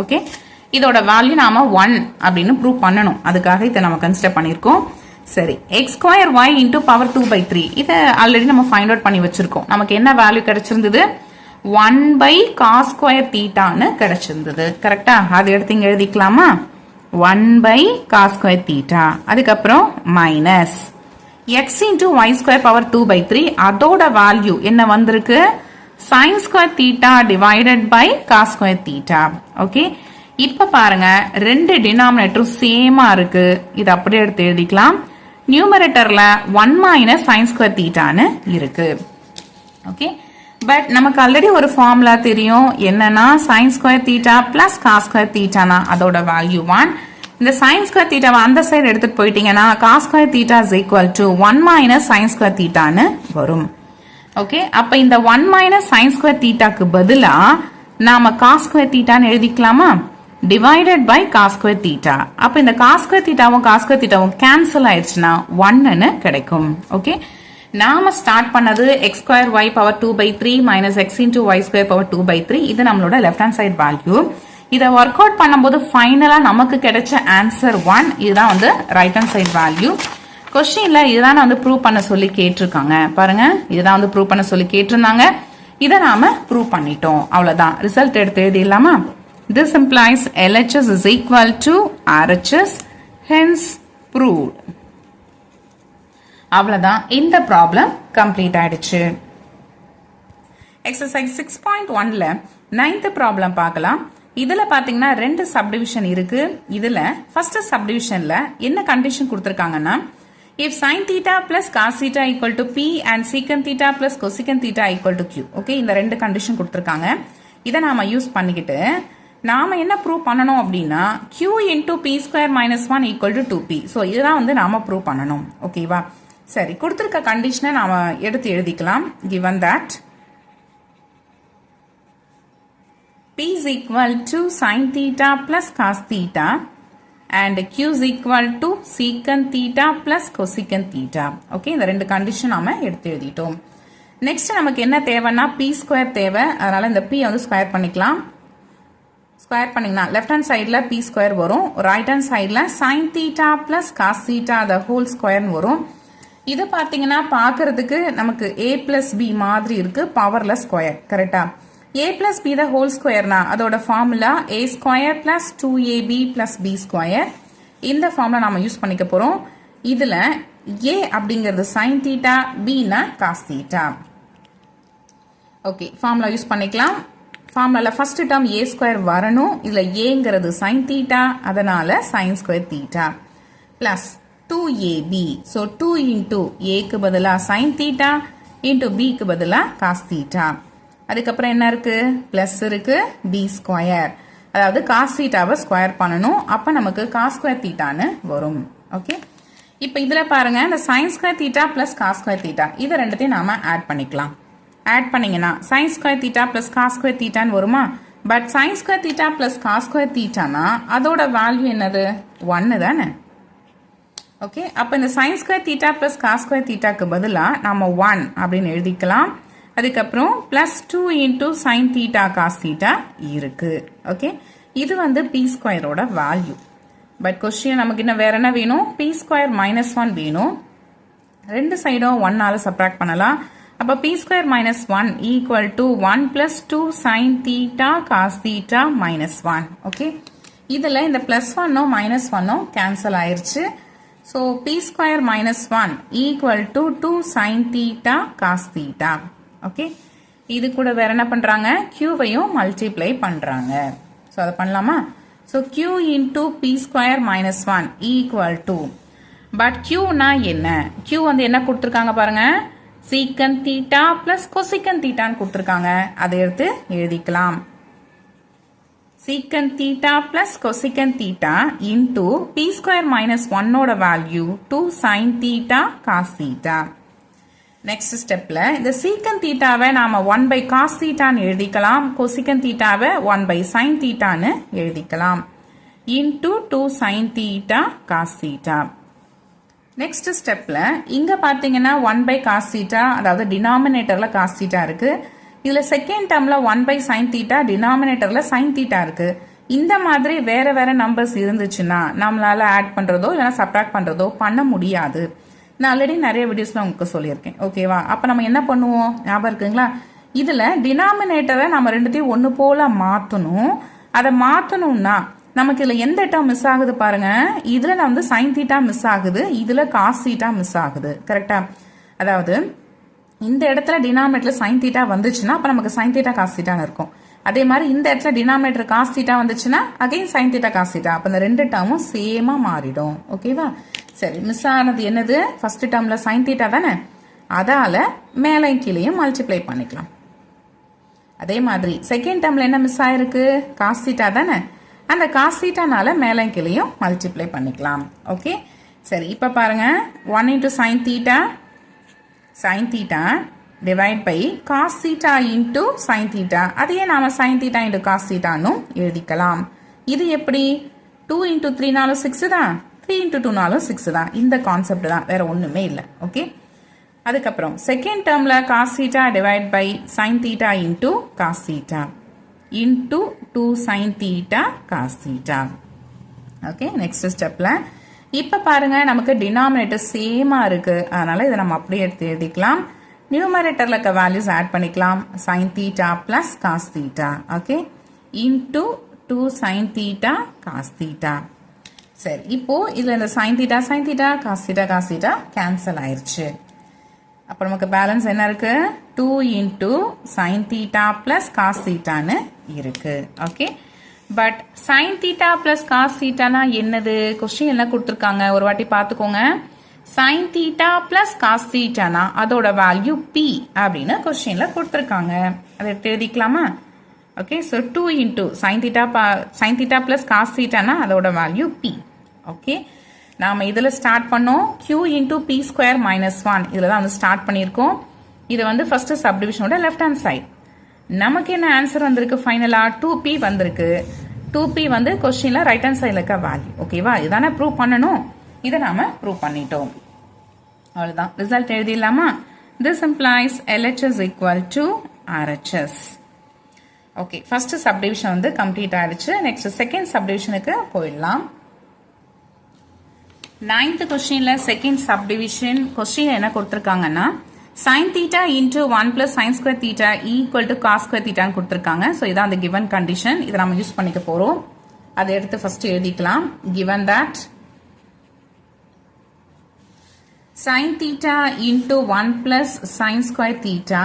Okay, இதோட வேல்யூ நாம 1 அப்படின்னு ப்ரூவ் பண்ணணும். அதுக்காக இதை நம்ம கன்சிடர் பண்ணியிருக்கோம். சரி, x square y into power 2 by 3 இதை ஆல்ரெடி நம்ம ஃபைண்ட் அவுட் பண்ணி வச்சிருக்கோம். நமக்கு என்ன வேல்யூ கிடைச்சிருந்தது? 1 by cos square thetaன்னு கிடைச்சிருந்தது. கரெக்டா? அது எடுத்து இங்க எழுதிக்கலாமா? 1 by cos square theta. அதுக்கப்புறம் minus x into y square power 2 by 3 அதோட வேல்யூ என்ன வந்திருக்கு? sin square theta divided by cos square theta. Okay, இப்ப பாருங்க ரெண்டு டினாமினேட்டரும் சேமா இருக்கு. இது அப்படியே எடுத்து எழுதிக்கலாம். நியூமரேட்டர்ல 1 minus sin square thetaன்னு இருக்கு. ஓகே, பட் நமக்கு ஆல்ரெடி ஒரு ஃபார்முலா தெரியும். என்னன்னா sin square theta plus cos square thetaனா அதோட வேல்யூ 1. இந்த sin square theta அந்த சைடு எடுத்துட்டு போயிட்டீங்கன்னா cos square theta is equal to 1 minus sin square thetaன்னு வரும். ஓகே, அப்ப இந்த 1 minus sin square thetaக்கு பதிலா நாம cos square thetaன்னு எழுதிக்கலாமா? divided by cos square theta. அப்ப இந்த cos square thetaவும் கேன்சல் ஆயிடுச்சுன்னா 1ன்னு கிடைக்கும். ஓகே, நாம ஸ்டார்ட் பண்ணது x square y power 2 by 3 minus x into y square power 2 by 3. இது நம்மளோட லெஃப்ட் ஹேண்ட் சைடு வேல்யூ. இதை ஒர்க் அவுட் பண்ணும்போது ஃபைனலா நமக்கு கிடைச்ச ஆன்சர் 1. இதுதான் வந்து ரைட் ஹேண்ட் சைடு வேல்யூ. क्वेश्चनல இதுதான் வந்து ப்ரூவ் பண்ண சொல்லி கேட்டிருக்காங்க. பாருங்க, இதுதான் வந்து ப்ரூவ் பண்ண சொல்லி கேட்டிருந்தாங்க. இதை நாம ப்ரூவ் பண்ணிட்டோம். அவ்வளவுதான். ரிசல்ட் எடுத்து எழுதிடலாமா? This implies LHS is equal to RHS, hence proved. அவ்வளவுதான். இந்த ப்ராப்ளம் கம்ப்ளீட் ஆயிடுச்சு. எக்ஸசைஸ் 6.1ல 9th ப்ராப்ளம் பார்க்கலாம். இதுல பாத்தீங்கன்னா ரெண்டு சப்டிவிஷன் இருக்கு. இதுல ஃபர்ஸ்ட் சப்டிவிஷன்ல என்ன condition கொடுத்திருக்காங்கன்னா, if sin theta plus cos theta equal to p and secant theta plus cosecant theta equal to q. Okay, இந்த ரெண்டு கண்டிஷன் கொடுத்திருக்காங்க. இதை நாம யூஸ் பண்ணிக்கிட்டு நாம என்ன ப்ரூவ் பண்ணணும் அப்படின்னா q into B square minus one equal to 2p. So இதுதான் வந்து நாம ப்ரூவ் பண்ணணும். ஓகேவா? சரி, கொடுத்துருக்க கண்டிஷனை நாம எடுத்து எழுதிக்கலாம். given that p is equal to sin theta plus cos theta and q is equal to secant theta plus cosecant theta. Okay, இந்த ரெண்டு கண்டிஷன் நாம எடுத்து எழுதிட்டோம். நெக்ஸ்ட் நமக்கு என்ன தேவைன்னா p ஸ்கொயர் தேவை. அதனால இந்த p வந்து ஸ்கொயர் பண்ணிக்கலாம். ஸ்கொயர் பண்ணிங்கன்னா லெஃப்ட் ஹேண்ட் சைடில் பி ஸ்கொயர் வரும், ரைட் ஹேண்ட் சைடில் sine theta plus cos theta the whole ஸ்கொயர்னு வரும். இது பார்த்தீங்கன்னா பார்க்கறதுக்கு நமக்கு ஏ பிளஸ் பி மாதிரி இருக்கு, பவர்ல ஸ்கொயர். கரெக்டா? A plus b the whole ஸ்கொயர்னா அதோட formula a square plus 2ab plus b square. இந்த ஃபார்முலா நாம யூஸ் பண்ணிக்க போறோம். இதுல ஏ அப்படிங்கிறது சைன் தீட்டா, பின்னா cos theta. Okay, formula use பண்ணிக்கலாம். ஃபார்முலால ஃபர்ஸ்ட் டேர்ம் ஏ ஸ்கொயர் வரணும். இதுல ஏங்கிறது சைன் தீட்டா, அதனால sine square theta plus 2ab. So 2 into ஏக்கு பதிலாக சைன் தீட்டா இன்டூ பிக்கு பதிலாக காஸ் தீட்டா. அதுக்கப்புறம் என்ன இருக்கு? பிளஸ் இருக்கு, பி ஸ்கொயர். அதாவது காஸ் தீட்டாவை ஸ்கொயர் பண்ணணும். அப்போ நமக்கு காஸ் ஸ்கொயர் தீட்டான்னு வரும். ஓகே, இப்போ இதில் பாருங்க, இந்த sine square theta plus cos square theta இது ரெண்டுத்தையும் நாம ஆட் பண்ணிக்கலாம். ஆட் பண்ணீங்கன்னா sine square theta plus cos square தீட்டான்னு வருமா? But sine square theta plus cos square தீட்டானா அதோட வேல்யூ என்னது? 1 தானே. ஓகே, அப்போ இந்த sine square theta plus cos square தீட்டாக்கு பதிலாக நம்ம 1 அப்படின்னு எழுதிக்கலாம். அதுக்கப்புறம் plus 2 into sine theta cos theta இருக்கு. ஓகே, இது வந்து பி ஸ்கொயரோட வேல்யூ. பட் கொஸ்டின் நமக்கு இன்னும் வேற என்ன வேணும்? பி ஸ்கொயர் மைனஸ் 1 வேணும். ரெண்டு சைடும் 1ஆல சப்ராக்ட் பண்ணலாம். அப்போ p square minus 1 equal to 1 plus 2 sine theta cos theta minus 1. Okay, இதில் இந்த பிளஸ் 1ம் மைனஸ் 1ம் கேன்சல் ஆயிருச்சு. So p square minus 1 equal to 2 sine theta cos theta. Okay, இது கூட வேற என்ன பண்றாங்க? q-வையும் மல்டிப்ளை பண்றாங்க. ஸோ அதை பண்ணலாமா? So q into B square minus 1 equal to, but q-னா என்ன? q வந்து என்ன கொடுத்துருக்காங்க பாருங்க, சீக்கன் தீட்டா பிளஸ் கொசிக்கன் தீட்டான்னு கொடுத்துருக்காங்க. அதை எடுத்து எழுதிக்கலாம். Secant theta plus cosecant theta into B square minus 1ஓட value 2 sine theta cos theta. Next ஸ்டெப்ல இந்த சீக்கன் தீட்டாவை நாம 1 பை காஸ் தீட்டான்னு எழுதிக்கலாம். கொசிக்கன் தீட்டாவை 1 பை சைன் தீட்டான்னு எழுதிக்கலாம். Into 2 sine theta cos theta. Next ஸ்டெப்ல இங்க பாத்தீங்கன்னா 1 பை காஸ் தீட்டா, அதாவது டினாமினேட்டர்ல காஸ் தீட்டா இருக்கு. இதுல செகண்ட் டேர்ம்ல 1 பை சைன் தீட்டா, டினாமினேட்டர்ல சைன் தீட்டா இருக்கு. இந்த மாதிரி வேற வேற நம்பர்ஸ் இருந்துச்சுன்னா நம்மளால ஆட் பண்றதோ இல்லைன்னா சப்ராக்ட் பண்றதோ பண்ண முடியாது. நான் ஆல்ரெடி நிறைய வீடியோஸ்ல உங்களுக்கு சொல்லியிருக்கேன். ஓகேவா? அப்ப நம்ம என்ன பண்ணுவோம்? ஞாபகம் இருக்குங்களா? இதுல டினாமினேட்டரை நம்ம ரெண்டுத்தையும் ஒன்னு போல மாத்தணும். அதை மாத்தணும்னா நமக்கு இதுல எந்த டேர்ம் மிஸ் ஆகுது பாருங்க. இதுல வந்து சைன் தீட்டா மிஸ் ஆகுது, இதுல காஸ் தீட்டா மிஸ் ஆகுது. கரெக்டா? அதாவது இந்த இடத்துல டினாமினேட்டர்ல சைன் தீட்டா வந்துச்சுன்னா அப்ப நமக்கு சைன் தீட்டா காஸ் தீட்டான்னு இருக்கும். அதே மாதிரி இந்த இடத்துல டினாமினேட்டர் காஸ் தீட்டா வந்துச்சுன்னா again sine theta cos theta. அப்ப இந்த ரெண்டு டேர்மும் சேமா மாறிடும். ஓகேவா? சரி, மிஸ் ஆனது என்னது? ஃபர்ஸ்ட் டேர்ம்ல சைன் தீட்டா தானே, அதால மேலே கீழேயும் மல்டிப்ளை பண்ணிக்கலாம். அதே மாதிரி செகண்ட் டேர்ம்ல என்ன மிஸ் ஆயிருக்கு? காஸ் தீட்டா தானே, அந்த காஸ் தீட்டானால மேலே கீழேயும் மல்டிப்ளை பண்ணிக்கலாம். ஓகே, சரி, இப்போ பாருங்க 1 into sine theta divide by cos theta into sine theta. அதையே நாம சைன் தீட்டா இன்டூ காஸ் தீட்டான்னு எழுதிக்கலாம். இது எப்படி? 2 இன்டூ 3நாலும் 6 தான், 3 இன்டூ 2நாலும் 6 தான். இந்த கான்செப்ட் தான், வேற ஒண்ணுமே இல்லை. ஓகே, அதுக்கப்புறம் செகண்ட் டேர்ம்ல cos theta divide by sine theta into cos theta into 2 sine theta cos theta. Okay, next ஸ்டெப்ல இப்ப பாருங்க நமக்கு டினாமினேட்டர் சேமா இருக்கு, அதனால இதை நம்ம அப்படியே எடுத்து எழுதிக்கலாம். நியூமரேட்டர்ல இருக்க வேல்யூஸ் ஆட் பண்ணிக்கலாம். Sine theta plus cos theta. Okay, into 2 sine theta cos theta. சரி, இப்போ இதுல இந்த sine theta cos theta cancel ஆயிருச்சு. அப்போ நமக்கு பேலன்ஸ் என்ன இருக்கு? 2 into sine theta plus cos தீட்டான்னு இருக்கு. Okay, but sine theta plus cos தீட்டானா என்னது? கொஸ்டின் என்ன கொடுத்துருக்காங்க ஒரு வாட்டி பார்த்துக்கோங்க. சைன் தீட்டா பிளஸ் காஸ் தீட்டானா அதோட வேல்யூ p அப்படின்னு கொஸ்டின்ல கொடுத்துருக்காங்க. அதை எடுத்து எழுதிக்கலாமா? Okay so 2 into sine theta plus cos தீட்டானா அதோட வேல்யூ பி. ஓகே நாம் இதில் ஸ்டார்ட் பண்ணோம் q into B square minus 1 இதில் தான் வந்து ஸ்டார்ட் பண்ணியிருக்கோம். இது வந்து ஃபர்ஸ்ட் சப்டிவிஷனோட லெஃப்ட் ஹேண்ட் சைட். நமக்கு என்ன ஆன்சர் வந்திருக்கு ஃபைனலாக 2p வந்திருக்கு. 2p வந்து கொஸ்டினில் ரைட் ஹேண்ட் சைடில் இருக்க வேல்யூ. ஓகேவா இதானே ப்ரூவ் பண்ணணும். இதை நாம் ப்ரூவ் பண்ணிட்டோம். அவ்வளோதான் ரிசல்ட் எழுதிடலாமா. This implies LHS equal to RHS. Okay first subdivision வந்து கம்ப்ளீட் ஆயிடுச்சு. நெக்ஸ்ட் செகண்ட் சப்டிவிஷனுக்கு போயிடலாம். 9th கொஸ்டினில் செகண்ட் சப்டிவிஷன் கொஸ்டின் என்ன கொடுத்துருக்காங்கன்னா sin theta into 1 plus sin square theta equal to cos square theta கொடுத்திருக்காங்க. So இதான் அந்த given condition. இதை நம்ம யூஸ் பண்ணிக்க போறோம். அதை எடுத்து ஃபர்ஸ்ட் எழுதிக்கலாம். given that sin theta into 1 plus sin square theta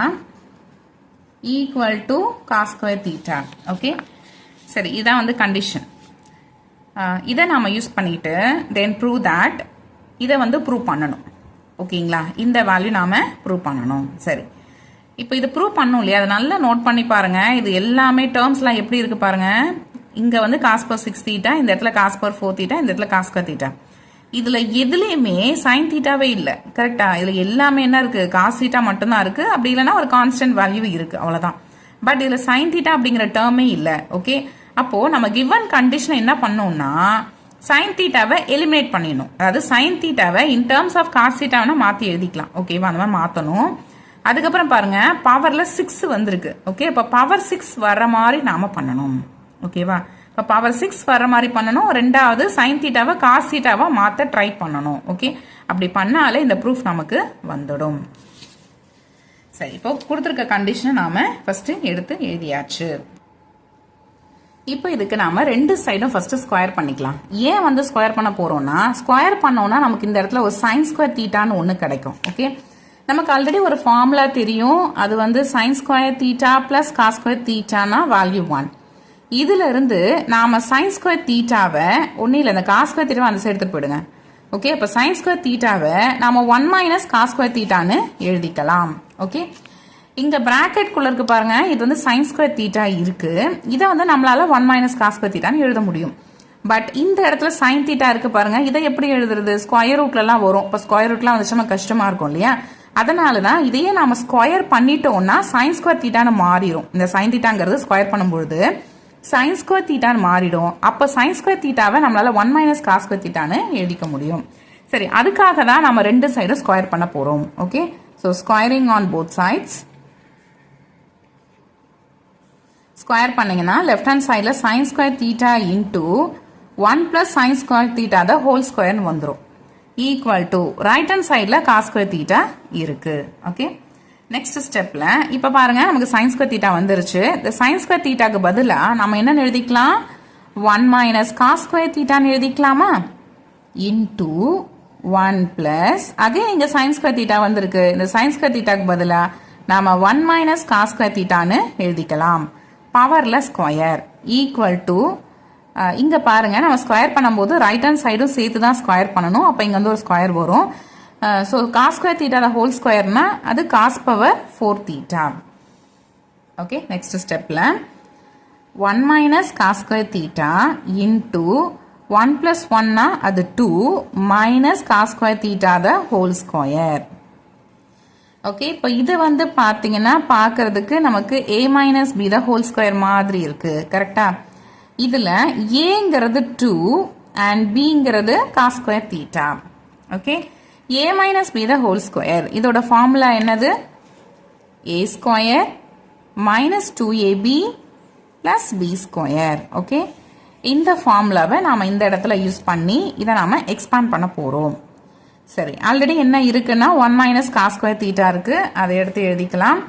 equal to cos square theta. Okay சரி இதான் வந்து கண்டிஷன். இதை நாம யூஸ் பண்ணிட்டு then prove that இதை வந்து ப்ரூவ் பண்ணணும். ஓகேங்களா இந்த வேல்யூ நாம ப்ரூவ் பண்ணணும். சரி இப்போ இது ப்ரூவ் பண்ணணும் இல்லையா, அதை நல்லா நோட் பண்ணி பாருங்க. இது எல்லாமே டேர்ம்ஸ்லாம் எப்படி இருக்கு பாருங்க. இங்க வந்து காஸ் பவர் 6 தீட்டா, இந்த இடத்துல காஸ் பவர் 4 தீட்டா, இந்த இடத்துல காஸ் ஸ்கொயர் தீட்டா. இதுல எதுலயுமே சைன் தீட்டாவே இல்லை. கரெக்டா இதுல எல்லாமே என்ன இருக்கு காஸ் தீட்டா மட்டும்தான் இருக்கு. அப்படி இல்லைன்னா ஒரு கான்ஸ்டன்ட் வேல்யூ இருக்கு அவ்வளவுதான். பட் இதுல சைன் தீட்டா அப்படிங்கிற டேர்மே இல்லை. ஓகே அப்போ நம்ம கிவன் கண்டிஷன் என்ன பண்ணோம்னா சைன் தீட்டாவை எலிமினேட் பண்ணிடணும். அதாவது சைன் தீட்டாவை இன் டேர்ம்ஸ் ஆஃப் காஸ் தீட்டாவை மாற்றி எழுதிக்கலாம். ஓகேவா அந்த மாதிரி மாற்றணும். அதுக்கப்புறம் பாருங்க பவர்ல 6 வந்திருக்கு. ஓகே இப்போ பவர் 6 வர்ற மாதிரி நாம பண்ணணும். ஓகேவா இப்போ பவர் 6 வர்ற மாதிரி பண்ணணும். ரெண்டாவது சைன் தீட்டாவை காஸ் தீட்டாவா மாற்ற ட்ரை பண்ணணும். ஓகே அப்படி பண்ணாலே இந்த ப்ரூஃப் நமக்கு வந்துடும். சரி இப்போ கொடுத்துருக்க கண்டிஷனை நாம ஃபர்ஸ்ட் எடுத்து எழுதியாச்சு. இப்போ இதுக்கு நாம ரெண்டு சைடும் ஃபர்ஸ்ட் ஸ்கொயர் பண்ணிக்கலாம். ஏன் வந்து ஸ்கொயர் பண்ண போறோம்னா ஸ்கொயர் பண்ணோம்னா நமக்கு இந்த இடத்துல ஒரு சைன் ஸ்கொயர் தீட்டான்னு ஒன்று கிடைக்கும். ஓகே நமக்கு ஆல்ரெடி ஒரு ஃபார்முலா தெரியும். அது வந்து sine square theta plus cos square தீட்டானா வேல்யூ 1. இதுல இருந்து நாம சைன் ஸ்கொயர் தீட்டாவை ஒன்னும் இல்லை இந்த காஸ் ஸ்கொயர் தீட்டாவை அந்த சைடு எடுத்து போயிடுங்க. ஓகே இப்போ சைன் ஸ்கொயர் தீட்டாவை நாம 1 மைனஸ் காஸ் ஸ்கொயர் தீட்டான்னு எழுதிக்கலாம். ஓகே இங்க பிராக்கெட் குள்ள இருக்கு பாருங்க. இது வந்து sin ஸ்கொயர் தீட்டா இருக்கு. இதை வந்து நம்மளால 1 மைனஸ் காஸ் ஸ்கொயர் தீட்டான்னு எழுத முடியும். பட் இந்த இடத்துல sin தீட்டா இருக்கு பாருங்க. இதை எப்படி எழுதுறது ஸ்கொயர் ரூட்ல எல்லாம் வரும். இப்போ ஸ்கொயர் ரூட்லாம் வந்துச்சுன்னா கஷ்டமா இருக்கும் இல்லையா. அதனாலதான் இதையே நாம ஸ்கொயர் பண்ணிட்டோம்னா sin ஸ்கொயர் தீட்டான்னு மாறிடும். இந்த sin தீட்டாங்கிறது ஸ்கொயர் பண்ணும்பொழுது sin ஸ்கொயர் தீட்டான்னு மாறிடும். அப்ப sin ஸ்கொயர் தீட்டாவை நம்மளால 1 மைனஸ் காஸ் ஸ்கொயர் தீட்டான்னு எழுதிக்க முடியும். சரி அதுக்காக தான் நம்ம ரெண்டு சைடும் ஸ்கொயர் பண்ண போறோம். Okay so squaring on both sides. Square பண்ணீங்கன்னா லெஃப்ட் ஹேண்ட் சைடில் sine square theta into 1 plus sine square theta the whole ஸ்கொயர்னு வந்துடும். ஈக்குவல் டு ரைட் ஹேண்ட் சைடில் காஸ் ஸ்கொயர் தீட்டா இருக்கு. ஓகே நெக்ஸ்ட் ஸ்டெப்ல இப்போ பாருங்க நமக்கு சைன் ஸ்கொயர் தீட்டா வந்துருச்சு. இந்த சைன் ஸ்கொயர் தீட்டாக்கு பதிலாக நம்ம என்னன்னு எழுதிக்கலாம் 1 மைனஸ் காஸ் ஸ்கொயர் தீட்டான்னு எழுதிக்கலாமா இன்டூ 1 பிளஸ் அகைன் இங்க சைன் ஸ்கொயர் தீட்டா வந்திருக்கு. இந்த சைன் ஸ்கொயர் தீட்டாக்கு பதிலாக நாம 1 மைனஸ் காஸ் ஸ்கொயர் தீட்டான்னு எழுதிக்கலாம். பவர்ல ஸ்கொயர் ஈக்குவல் டு இங்க பாருங்க நம்ம ஸ்கொயர் பண்ணும்போது ரைட் ஹேண்ட் சைடும் சேர்த்து தான் ஸ்கொயர் பண்ணணும். அப்ப இங்க வந்து ஒரு ஸ்கொயர் வரும். So cos square theta whole ஸ்கொயர்னா அது cos power 4 theta. Okay next ஸ்டெப்ல 1 minus cos square theta into 1 plus 1னா அது 2 minus cos square theta the whole square. Okay இப்போ இது வந்து பாத்தீங்கன்னா பார்க்கிறதுக்கு நமக்கு a minus b the whole square மாதிரி இருக்கு. கரெக்டா இதுல ஏங்கிறது 2 அண்ட் பிங்கிறது cos square theta. Okay a minus b the whole square இதோட ஃபார்முலா என்னது a square minus 2ab plus b square. Okay இந்த ஃபார்முலாவை நாம இந்த இடத்துல யூஸ் பண்ணி இதை நாம எக்ஸ்பாண்ட் பண்ண போறோம். சரி ஆல்ரெடி என்ன இருக்குன்னா 1 மைனஸ் காஸ் ஸ்கொயர் தீட்டா இருக்கு. அதை எடுத்து எழுதிக்கலாம்.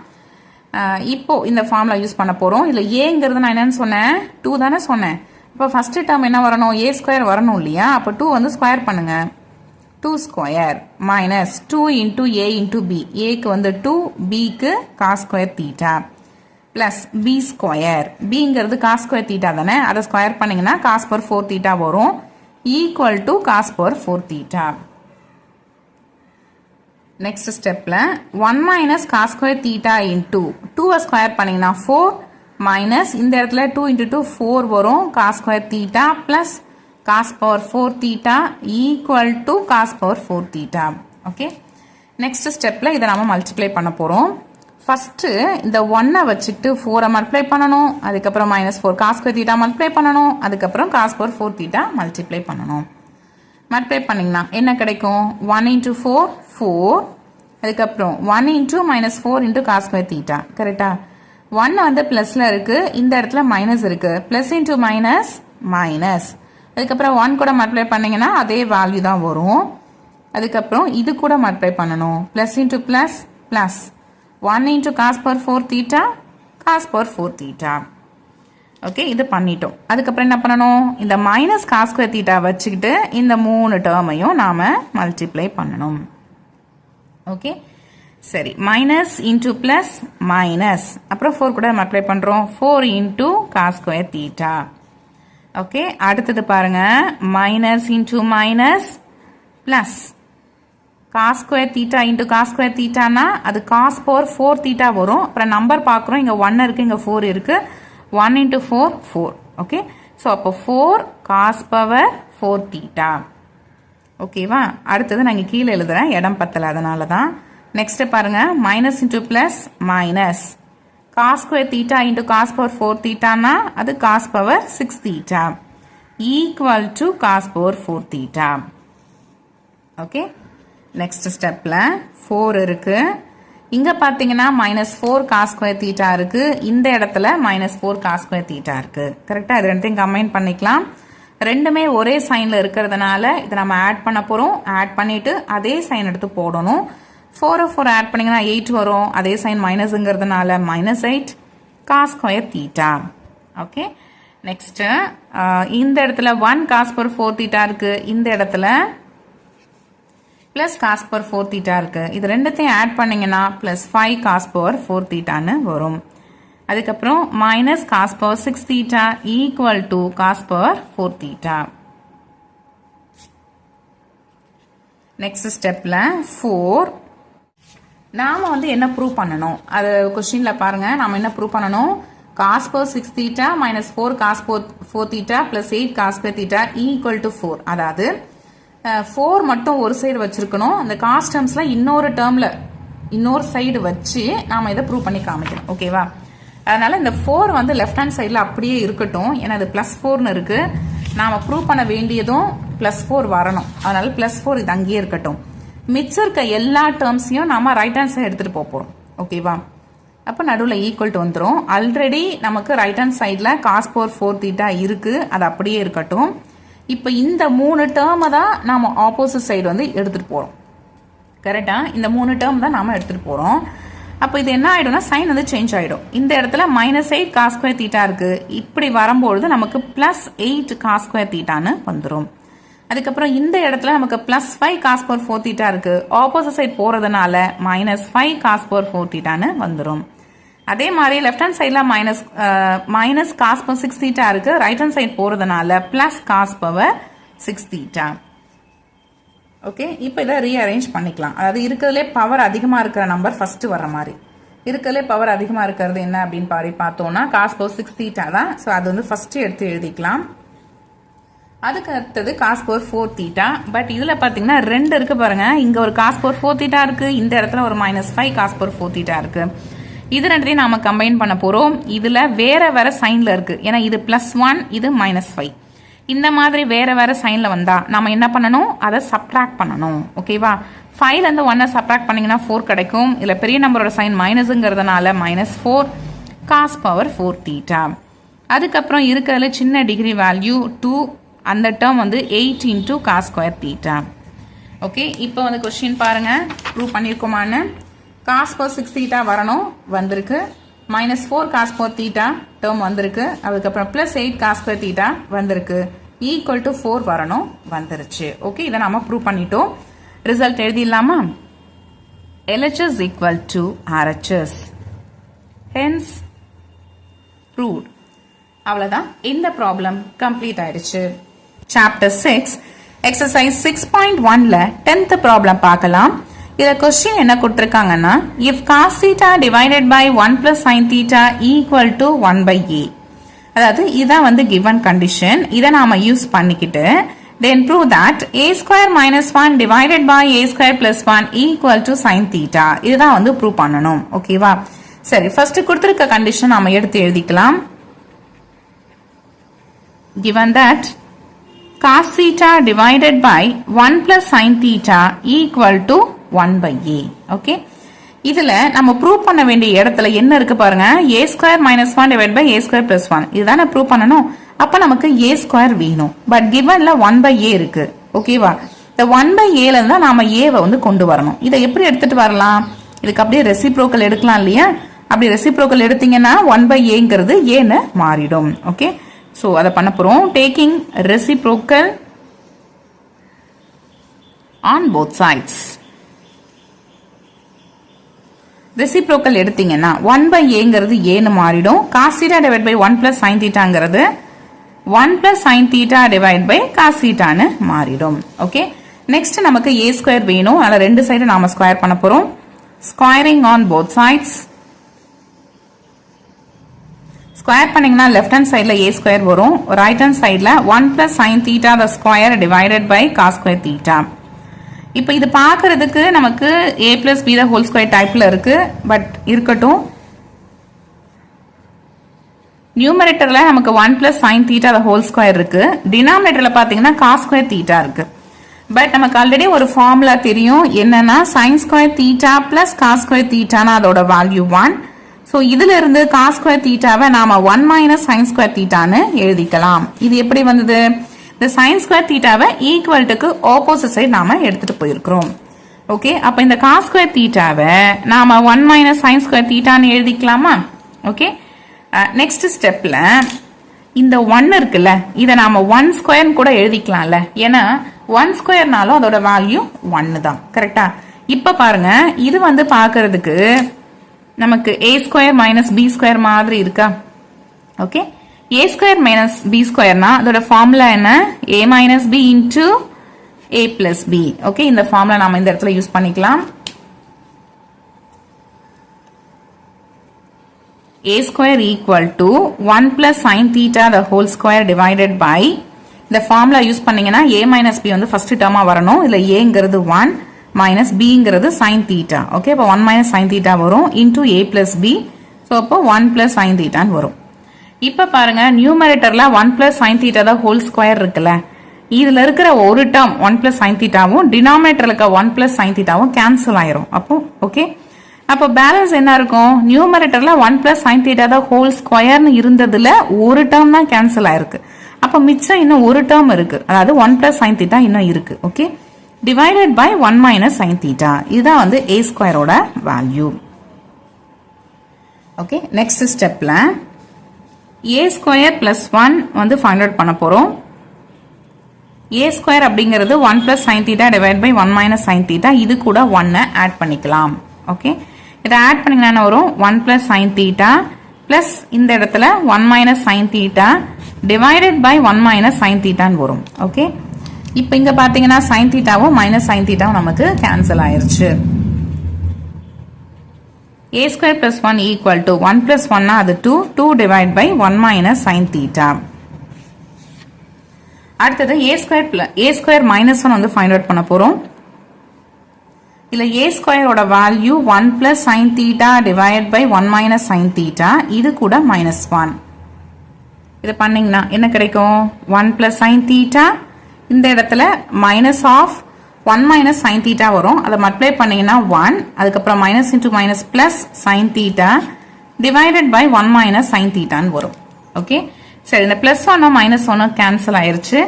இப்போ இந்த ஃபார்முலா யூஸ் பண்ண போறோம். இதுல ஏங்கிறது நான் என்னன்னு சொன்னேன் 2 தானே சொன்னேன். இப்போ ஃபர்ஸ்ட் டேர்ம் என்ன வரணும் a ஸ்கொயர் வரணும் இல்லையா. அப்போ 2 வந்து ஸ்கொயர் பண்ணுங்க 2 square minus 2 into a into b. ஏக்கு வந்து 2 bக்கு cos square theta plus b square. பிங்கிறது காஸ் ஸ்கொயர் தீட்டா தானே. அதை ஸ்கொயர் பண்ணீங்கன்னா காஸ் பவர் 4 தீட்டா வரும் equal to cos power 4 theta. Next ஸ்டெப்ல 1 minus cos square theta into 2 square பண்ணீங்கன்னா 4 மைனஸ் இந்த இடத்துல 2 into 2 4 வரும் cos square theta plus cos power 4 theta equal to cos power 4 theta. Okay, next ஸ்டெப்ல இதை நாம multiply பண்ண போறோம். ஃபர்ஸ்ட் இந்த 1 வச்சுட்டு 4 மல்டிப்ளை பண்ணணும், அதுக்கப்புறம் -4 cos square theta மல்டிப்ளை பண்ணணும், அதுக்கப்புறம் cos power 4 theta மல்டிப்ளை பண்ணணும். மல்டிப்ளை பண்ணீங்கன்னா என்ன கிடைக்கும்? 1 into 4 4, அதுக்கப்புறம் 1 into -4 into cos square theta. கரெக்டா? 1 வந்து பிளஸ்ல இருக்கு, இந்த இடத்துல மைனஸ் இருக்கு, பிளஸ் இன்டூ மைனஸ் மைனஸ், அதுக்கப்புறம் 1 கூட மல்டிப்ளை பண்ணீங்கன்னா அதே வேல்யூ தான் வரும். அதுக்கப்புறம் இது கூட மல்டிப்ளை பண்ணணும், plus into plus plus 1 into cos power 4 theta cos power 4 theta. Okay, இது பண்ணிட்டோம். அதுக்கப்புறம் என்ன பண்ணணும்? இந்த மைனஸ் cos square theta வச்சுக்கிட்டு இந்த 3 டேர்மையும் நாம மல்டிப்ளை பண்ணணும். ஓகே, சரி, மைனஸ் இன்டூ பிளஸ் மைனஸ், அப்புறம் 4 கூட மல்டிப்ளை பண்றோம், 4 into cos square theta. Okay, அடுத்தது பாருங்க, minus into minus plus cos square theta into cos square theta னா அது cos power 4 theta வரும். அப்புறம் நம்பர் பார்க்குறோம், இங்க 1 இருக்கு, இங்க 4 இருக்கு, 1 into 4 4. ஓகே, ஸோ அப்போ 4 cos power 4 theta. ஓகேவா? அடுத்தது நான் இங்கே கீழே எழுதுறேன், இடம் பத்தலை, அதனால தான். நெக்ஸ்ட் பாருங்க, minus into plus minus cos square theta into cos power 4 theta னா அது cos power 6 theta equal to cos power 4 theta. Okay, next ஸ்டெப்ல 4 இருக்கு, இங்க பாத்தீங்கன்னா -4 cos square theta இருக்கு, இந்த இடத்துல -4 cos square theta இருக்கு. கரெக்டா? இது ரெண்டையும் கம்பைன் பண்ணிக்கலாம். ரெண்டுமே ஒரே சைன்ல இருக்கிறதுனால இதை நம்ம ஆட் பண்ண போறோம். ஆட் பண்ணிட்டு அதே சைன் எடுத்து போடணும். 4 ஆட் பண்ணீங்கன்னா 8 வரும், அதே சைன் மைனஸ்ங்கிறதுனால -8 cos square theta. Okay, next இந்த இடத்துல 1 cos power 4 theta இருக்கு, இந்த இடத்துல பிளஸ் cos power 4 theta இருக்கு. இது ரெண்டுத்தையும் ஆட் பண்ணீங்கன்னா +5 cos power 4 thetaன்னு வரும். அதுக்கப்புறம் minus cos power 6 theta equal to cos power 4 theta. Next ஸ்டெப்ல 4 நாம வந்து என்ன ப்ரூவ் பண்ணணும்? அது क्वेश्चनல பாருங்க, நாம என்ன ப்ரூவ் பண்ணணும்? cos power 6 theta -4 cos power 4 theta + 8 cos square theta equal to 4. அதாவது 4 மட்டும் ஒரு சைடு வச்சிருக்கணும், அந்த காஸ் டேர்ம்ஸ்ல இன்னொரு டேர்ம்ல இன்னொரு சைடு வச்சு நாம இதை ப்ரூவ் பண்ணி காமிக்கணும். ஓகேவா? அதனால இந்த 4 வந்து லெஃப்ட் ஹேண்ட் சைடில் அப்படியே இருக்கட்டும், ஏன்னா அது +4ன்னு இருக்கு. நாம ப்ரூவ் பண்ண வேண்டியதும் +4 வரணும், அதனால +4 இது அங்கேயே இருக்கட்டும். மிச்சம் இருக்க எல்லா டேர்ம்ஸையும் நாம ரைட் ஹேண்ட் சைடு எடுத்துட்டு போறோம். ஓகேவா? அப்போ நடுவில் ஈக்குவல் டு வந்துடும். ஆல்ரெடி நமக்கு ரைட் ஹேண்ட் சைடில் cos power 4 theta இருக்கு, அது அப்படியே இருக்கட்டும். இப்போ இந்த 3 டேர்மை தான் நாம ஆப்போசிட் சைடு வந்து எடுத்துட்டு போறோம். கரெக்டா? இந்த 3 டேர்ம் தான் நாம எடுத்துட்டு போறோம். அப்போ இது என்ன ஆயிடும்னா சைன் வந்து சேஞ்ச் ஆயிடும். இந்த இடத்துல -8 cos square theta இருக்கு, இப்படி வரும்பொழுது நமக்கு +8 cos square thetaன்னு வந்துடும். அதுக்கப்புறம் இந்த இடத்துல நமக்கு +5 cos power 4 theta இருக்கு, ஆப்போசிட் சைடு போறதுனால -5 cos power 4 thetaன்னு வந்துடும். அதே மாதிரி லெஃப்ட் ஹேண்ட் சைடில் மைனஸ் cos power 6 theta இருக்கு, ரைட் ஹேண்ட் சைடு போறதுனால +cos power 6 theta. ஓகே, இப்போ இதை ரீஅரேஞ்ச் பண்ணிக்கலாம். அதாவது இருக்கிறதுலே பவர் அதிகமாக இருக்கிற நம்பர் ஃபர்ஸ்ட் வர மாதிரி. இருக்கிறதுலே பவர் அதிகமாக இருக்கிறது என்ன அப்படின்னு பார்த்தோம்னா cos power 6 theta தான். ஸோ அது வந்து ஃபர்ஸ்ட் எடுத்து எழுதிக்கலாம். அதுக்கு அடுத்தது cos power 4 theta. பட் இதில் பார்த்தீங்கன்னா 2 இருக்கு பாருங்க, இங்கே ஒரு cos power 4 theta இருக்கு, இந்த இடத்துல ஒரு -5 cos power 4 theta இருக்கு. இது ரெண்டையும் நாம கம்பைன் பண்ண போறோம். இதுல வேற வேற சைன்ல இருக்கு, ஏன்னா இது +1 இது -5. இந்த மாதிரி வேற வேற சைன்ல வந்தா நாம என்ன பண்ணணும்? அதை சப்ட்ராக்ட் பண்ணணும். ஓகேவா? 5ல இருந்து 1 சப்ட்ராக்ட் பண்ணீங்கன்னா 4 கிடைக்கும். இதுல பெரிய நம்பரோட சைன் மைனஸ்ங்கிறதுனால -4 cos power 4 theta. அதுக்கப்புறம் இருக்கிறதுல சின்ன டிகிரி வேல்யூ 2, அந்த டேர்ம் வந்து 8 into cos square theta. Okay, இப்போ வந்து क्वेश्चन பாருங்க, ப்ரூவ் பண்ணிருக்கோமான்னு. cos power 6 theta வரணும், வந்திருக்கு. -4 cos power theta டேர்ம் வந்திருக்கு. அதுக்கப்புறம் +8 cos square theta வந்திருக்கு. ஈக்குவல் டு 4 வரணும், வந்துருச்சு. ஓகே, இதை நாம ப்ரூவ் பண்ணிட்டோம். ரிசல்ட் எழுதிடலாமா? LHS equal to RHS. Hence proved. அவ்வளவுதான், இந்த ப்ராப்ளம் கம்ப்ளீட் ஆயிடுச்சு. சாப்டர் 6 எக்ஸசைஸ் 6.1ல 10th ப்ராப்ளம் பார்க்கலாம். இத கொஸ்டின் என்ன கொடுத்திருக்காங்கன்னா if cos theta divided by 1 plus sin theta equal to 1 by a. அதாவது இதான் வந்து given condition. இதை நாம யூஸ் பண்ணிக்கிட்டு then prove that a square minus 1 divided by a square plus 1 equal to sin theta. இதுதான் வந்து prove பண்ணணும். ஓகேவா? சரி, ஃபர்ஸ்ட் கொடுத்திருக்க கண்டிஷன் நாம எடுத்து எழுதிக்கலாம். given that cos theta divided by 1 plus sin theta equal to 1 by a. Okay, இதுல நம்ம ப்ரூவ் பண்ண வேண்டிய இடத்துல என்ன இருக்கு பாருங்க. a square minus 1 divided by a square plus 1. இதுதானே ப்ரூவ் பண்ணணும். அப்ப நமக்கு a square வேணும். பட் givenல 1 by a இருக்கு. ஓகேவா? இந்த 1 by a ல இருந்தா நாம a வை வந்து கொண்டு வரணும். இதை எப்படி எடுத்துட்டு வரலாம்? இதுக்கு அப்படியே ரெசிப்ரோக்கல் எடுக்கலாம் இல்லையா? அப்படி ரெசிப்ரோக்கல் எடுத்தீங்கன்னா 1 by aங்கிறது a ன்னு மாறிடும். ஓகே, சோ அதை பண்ண போறோம். Taking reciprocal on both sides. Reciprocal எடுத்தீங்கன்னா 1 by aங்கிறது a ன்னு மாறிடும். cos theta divided by 1 plus sin thetaங்கிறது 1 plus sin theta divided by cos theta ன்னு மாறிடும். ஓகே, நெக்ஸ்ட் நமக்கு a ஸ்கொயர் வேணும். அதனால ரெண்டு சைடு நாம ஸ்கொயர் பண்ண போறோம். Squaring on both sides. Square பண்ணீங்கன்னா லெஃப்ட் ஹேண்ட் சைடுல a ஸ்கொயர் வரும். ரைட் ஹேண்ட் சைடுல 1 plus sin theta the square divided by cos square theta. இப்போ இது பார்க்கிறதுக்கு நமக்கு a plus b the whole square டைப்ல இருக்கு. பட் இருக்கட்டும், நியூமரேட்டர்ல நமக்கு 1 plus sin theta the whole square இருக்கு. டினாமினேட்டர்ல பாத்தீங்கன்னா cos square theta இருக்கு. பட் நமக்கு ஆல்ரெடி ஒரு ஃபார்முலா தெரியும். என்னன்னா sin square theta plus cos square theta னா அதோட வேல்யூ 1. சோ இதுல இருந்து cos square theta வை நாம 1 minus sin square theta ன்னு எழுதிக்கலாம். இது எப்படி வந்தது? இந்த sin square theta வை ஈக்குவல் டுக்கு ஆப்போசிட் சைடு நாம எடுத்துட்டு போயிருக்கிறோம். ஓகே, அப்ப இந்த cos square theta வை நாம 1 minus sin square theta ன்னு எழுதிக்கலாமா? ஓகே, நெக்ஸ்ட் ஸ்டெப்ல இந்த 1 இருக்குல்ல, இதை நாம 1 ஸ்கொயர் கூட எழுதிக்கலாம்ல. ஏன்னா 1 ஸ்கொயர்னாலும் அதோட வேல்யூ 1 தான். கரெக்டா? இப்ப பாருங்க, இது வந்து பாக்குறதுக்கு நமக்கு a square minus b square மாதிரி இருக்கா? Okay, a square minus b ஸ்கொயர்னா அதோட ஃபார்முலா என்ன? a minus b into a plus b. Okay, இந்த ஃபார்முலா நாம இந்த இடத்துல யூஸ் பண்ணிக்கலாம். a square equal to 1 plus sin theta the whole square divided by, இந்த ஃபார்முலா யூஸ் பண்ணீங்கன்னா a minus b வந்து ஃபர்ஸ்ட் டேர்மா வரணும். இதுல aங்கிறது 1 minus bங்கிறது sin theta. ஓகே, அப்ப 1 minus sin theta வரும் into a plus b. So அப்போ 1 plus sin theta ன்னு வரும். இப்ப பாருங்க, நியூமரேட்டர்ல 1 plus sin theta the whole square இருக்குல்ல, இதுல இருக்கிற ஒரு டேர்ம் 1 plus sin thetaவும் டினாமினேட்டர்ல இருக்க 1 plus sin thetaவும் கேன்சல் ஆயிரும். அப்போ ஓகே, அப்ப பேலன்ஸ் என்ன இருக்கும்? நியூமரேட்டர்ல 1 plus sin theta the whole square ன்னு இருந்ததுல ஒரு டேர்ம் தான் கேன்சல் ஆயிருக்கு. அப்ப மிச்சம் இன்னும் ஒரு டேர்ம் இருக்கு. அதாவது 1 plus sin theta இன்னும் இருக்கு. Okay, divided by 1 minus sin theta. இதுதான் வந்து a ஸ்கொயரோட வேல்யூ. ஓகே, நெக்ஸ்ட் ஸ்டெப்ல a ஸ்கொயர் பிளஸ் 1 வந்து ஃபைண்ட் அவுட் பண்ண போறோம். a ஸ்கொயர் அப்படிங்கிறது 1 plus sin theta divided by 1 minus sin theta. இது கூட 1 ஆட் பண்ணிக்கலாம். ஓகே, இதை ஆட் பண்ணீங்கன்னா வரும் 1 plus sin theta பிளஸ் இந்த இடத்துல 1 minus sin theta divided by 1 minus sin theta வரும். ஓகே, இப்போ இங்க பாத்தீங்கன்னா sin thetaவும் minus sin thetaவும் நமக்கு கேன்சல் ஆயிருச்சு. a square plus 1 equal to 1 plus 1 அது 2 divided by 1 minus sin theta. அடுத்தது a square minus 1 வந்து ஃபைண்ட் அவுட் பண்ண போறோம். இல்ல a ஸ்கொயரோட value 1 plus sin theta divided by 1 minus sin theta. இது கூட minus 1. இதை பண்ணீங்கன்னா என்ன கிடைக்கும்? 1 plus sin theta, இந்த இடத்துல minus of 1 minus sin theta வரும். அதை மல்டிப்ளை பண்ணீங்கன்னா 1, அதுக்கப்புறம் minus into minus plus sin theta divided by 1 minus sin theta வரும். ஓகே, சரி, இந்த plus 1 minus 1 கேன்சல் ஆயிருச்சு.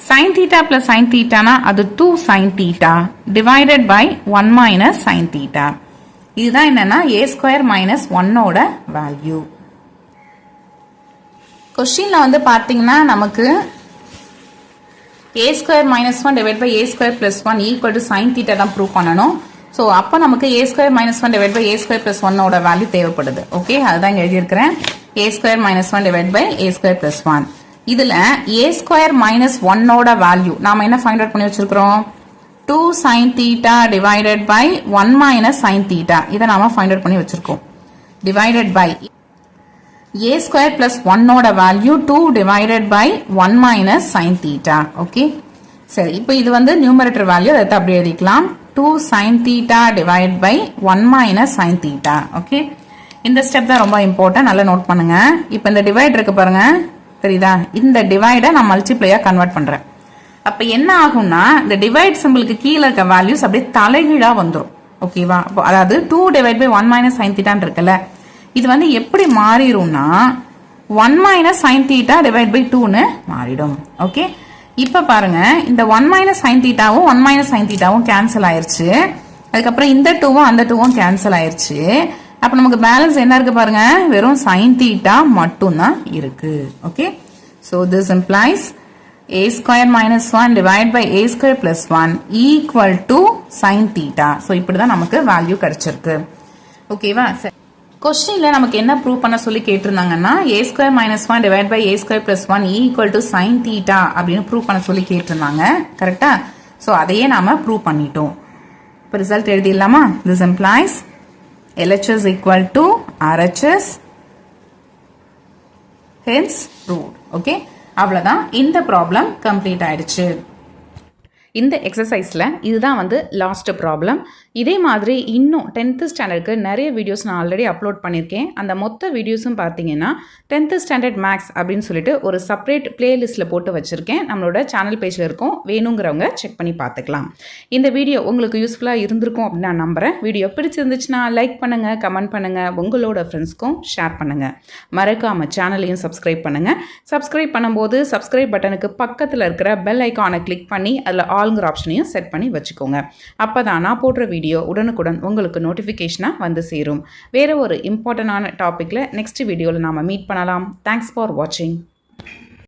sin theta plus sin theta னா அது 2 sin theta divided by 1 minus sin theta. இதுதான் என்னன்னா a square minus 1 ஓட வேல்யூ. கொஸ்டின்ல வந்து பாத்தீங்கன்னா நமக்கு a square minus 1 divided by a square plus 1 equal to sin theta தான் ப்ரூவ் பண்ணணும். ஸோ அப்போ நமக்கு a square minus 1 divided by a square plus 1 ஓட வேல்யூ தேவைப்படுது. ஓகே, அதுதான் இங்க எழுதியிருக்கிறேன். a square minus 1 divided by a square plus 1. இதுல a square minus 1 ஓட வேல்யூ நாம என்ன ஃபைண்ட் அவுட் பண்ணி வச்சிருக்கிறோம்? 2 sin theta divided by 1 minus sin theta. இதை நாம find out பண்ணி வச்சிருக்கோம். Divided by a square plus 1 ஓட value 2 divided by 1 minus sin theta. Okay. சரி, இப்போ இது வந்து numerator value, அதை அப்படி எழுதிக்கலாம். 2 sin theta divided by 1 minus sin theta. Okay. இந்த ஸ்டெப் தான் ரொம்ப இம்பார்ட்டன்ட், நல்லா நோட் பண்ணுங்க. இப்போ இந்த டிவைட் இருக்கு பாருங்க, தெரியுதா? இந்த டிவைடை நான் மல்டிப்ளையா கன்வெர்ட் பண்றேன். அப்ப என்ன ஆகும்னா இந்த டிவைட் சிம்பிளுக்கு கீழே இருக்க வேல்யூஸ் அப்படியே தலைகீழா வந்துடும். ஓகேவா? அதாவது 2 divided by 1 minus sin theta இருக்குல்ல, இது வந்து எப்படி மாறிடும்னா 1 minus sin theta divided by 2ன்னு மாறிடும். ஓகே, இப்ப பாருங்க இந்த 1 minus sin thetaவும் 1 minus sin thetaவும் கேன்சல் ஆயிருச்சு. அதுக்கப்புறம் இந்த 2வும் அந்த 2வும் கேன்சல் ஆயிருச்சு. அப்ப நமக்கு பேலன்ஸ் என்ன இருக்கு பாருங்க, வெறும் sin theta மட்டும் தான் இருக்கு. Okay, so this implies a square minus 1 divided by a square plus 1 equal to sin theta. so இப்படிதான் நமக்கு வேல்யூ கிடைச்சிருக்கு. ஓகேவா? சரி, கொஸ்டின்ல நமக்கு என்ன ப்ரூவ் பண்ண சொல்லி கேட்டிருந்தாங்கன்னா a square minus 1 divided by a square plus 1 equal to sin theta அப்படின்னு ப்ரூவ் பண்ண சொல்லி கேட்டிருந்தாங்க. கரெக்டா? so அதையே நாம ப்ரூவ் பண்ணிட்டோம். இப்போ ரிசல்ட் எழுதிடலாமா? this implies LHS equal to RHS, hence proved. Okay, அவ்வளவுதான், இந்த ப்ராப்ளம் கம்ப்ளீட் ஆயிடுச்சு. இந்த எக்ஸசைஸில் இதுதான் வந்து லாஸ்ட் ப்ராப்ளம். இதே மாதிரி இன்னும் 10th ஸ்டாண்டர்டுக்கு நிறைய வீடியோஸ் நான் ஆல்ரெடி அப்லோட் பண்ணியிருக்கேன். அந்த மொத்த வீடியோஸும் பார்த்தீங்கன்னா 10th ஸ்டாண்டர்ட் மேக்ஸ் அப்படின்னு சொல்லிட்டு ஒரு செப்பரேட் பிளேலிஸ்ட்டில் போட்டு வச்சுருக்கேன். நம்மளோட சேனல் பேஜில் இருக்கும், வேணுங்கிறவங்க செக் பண்ணி பார்த்துக்கலாம். இந்த வீடியோ உங்களுக்கு யூஸ்ஃபுல்லாக இருந்திருக்கும் அப்படின்னு நான் நம்புகிறேன். வீடியோ பிடிச்சிருந்துச்சுன்னா லைக் பண்ணுங்கள், கமெண்ட் பண்ணுங்கள், உங்களோட ஃப்ரெண்ட்ஸ்க்கும் ஷேர் பண்ணுங்கள். மறக்காமல் சேனலையும் சப்ஸ்கிரைப் பண்ணுங்கள். சப்ஸ்கிரைப் பண்ணும்போது சப்ஸ்கிரைப் பட்டனுக்கு பக்கத்தில் இருக்கிற பெல் ஐக்கானை கிளிக் பண்ணி அதில் ஆளுங்கிற ஆப்ஷனையும் செட் பண்ணி வச்சுக்கோங்க. அப்போ தான் நான் போடுற வீடியோ உடனுக்குடன் உங்களுக்கு நோட்டிஃபிகேஷனாக வந்து சேரும். வேறு ஒரு இம்பார்ட்டண்டான டாப்பிக்கில் நெக்ஸ்ட் வீடியோவில் நாம் மீட் பண்ணலாம். தேங்க்ஸ் ஃபார் வாட்சிங்.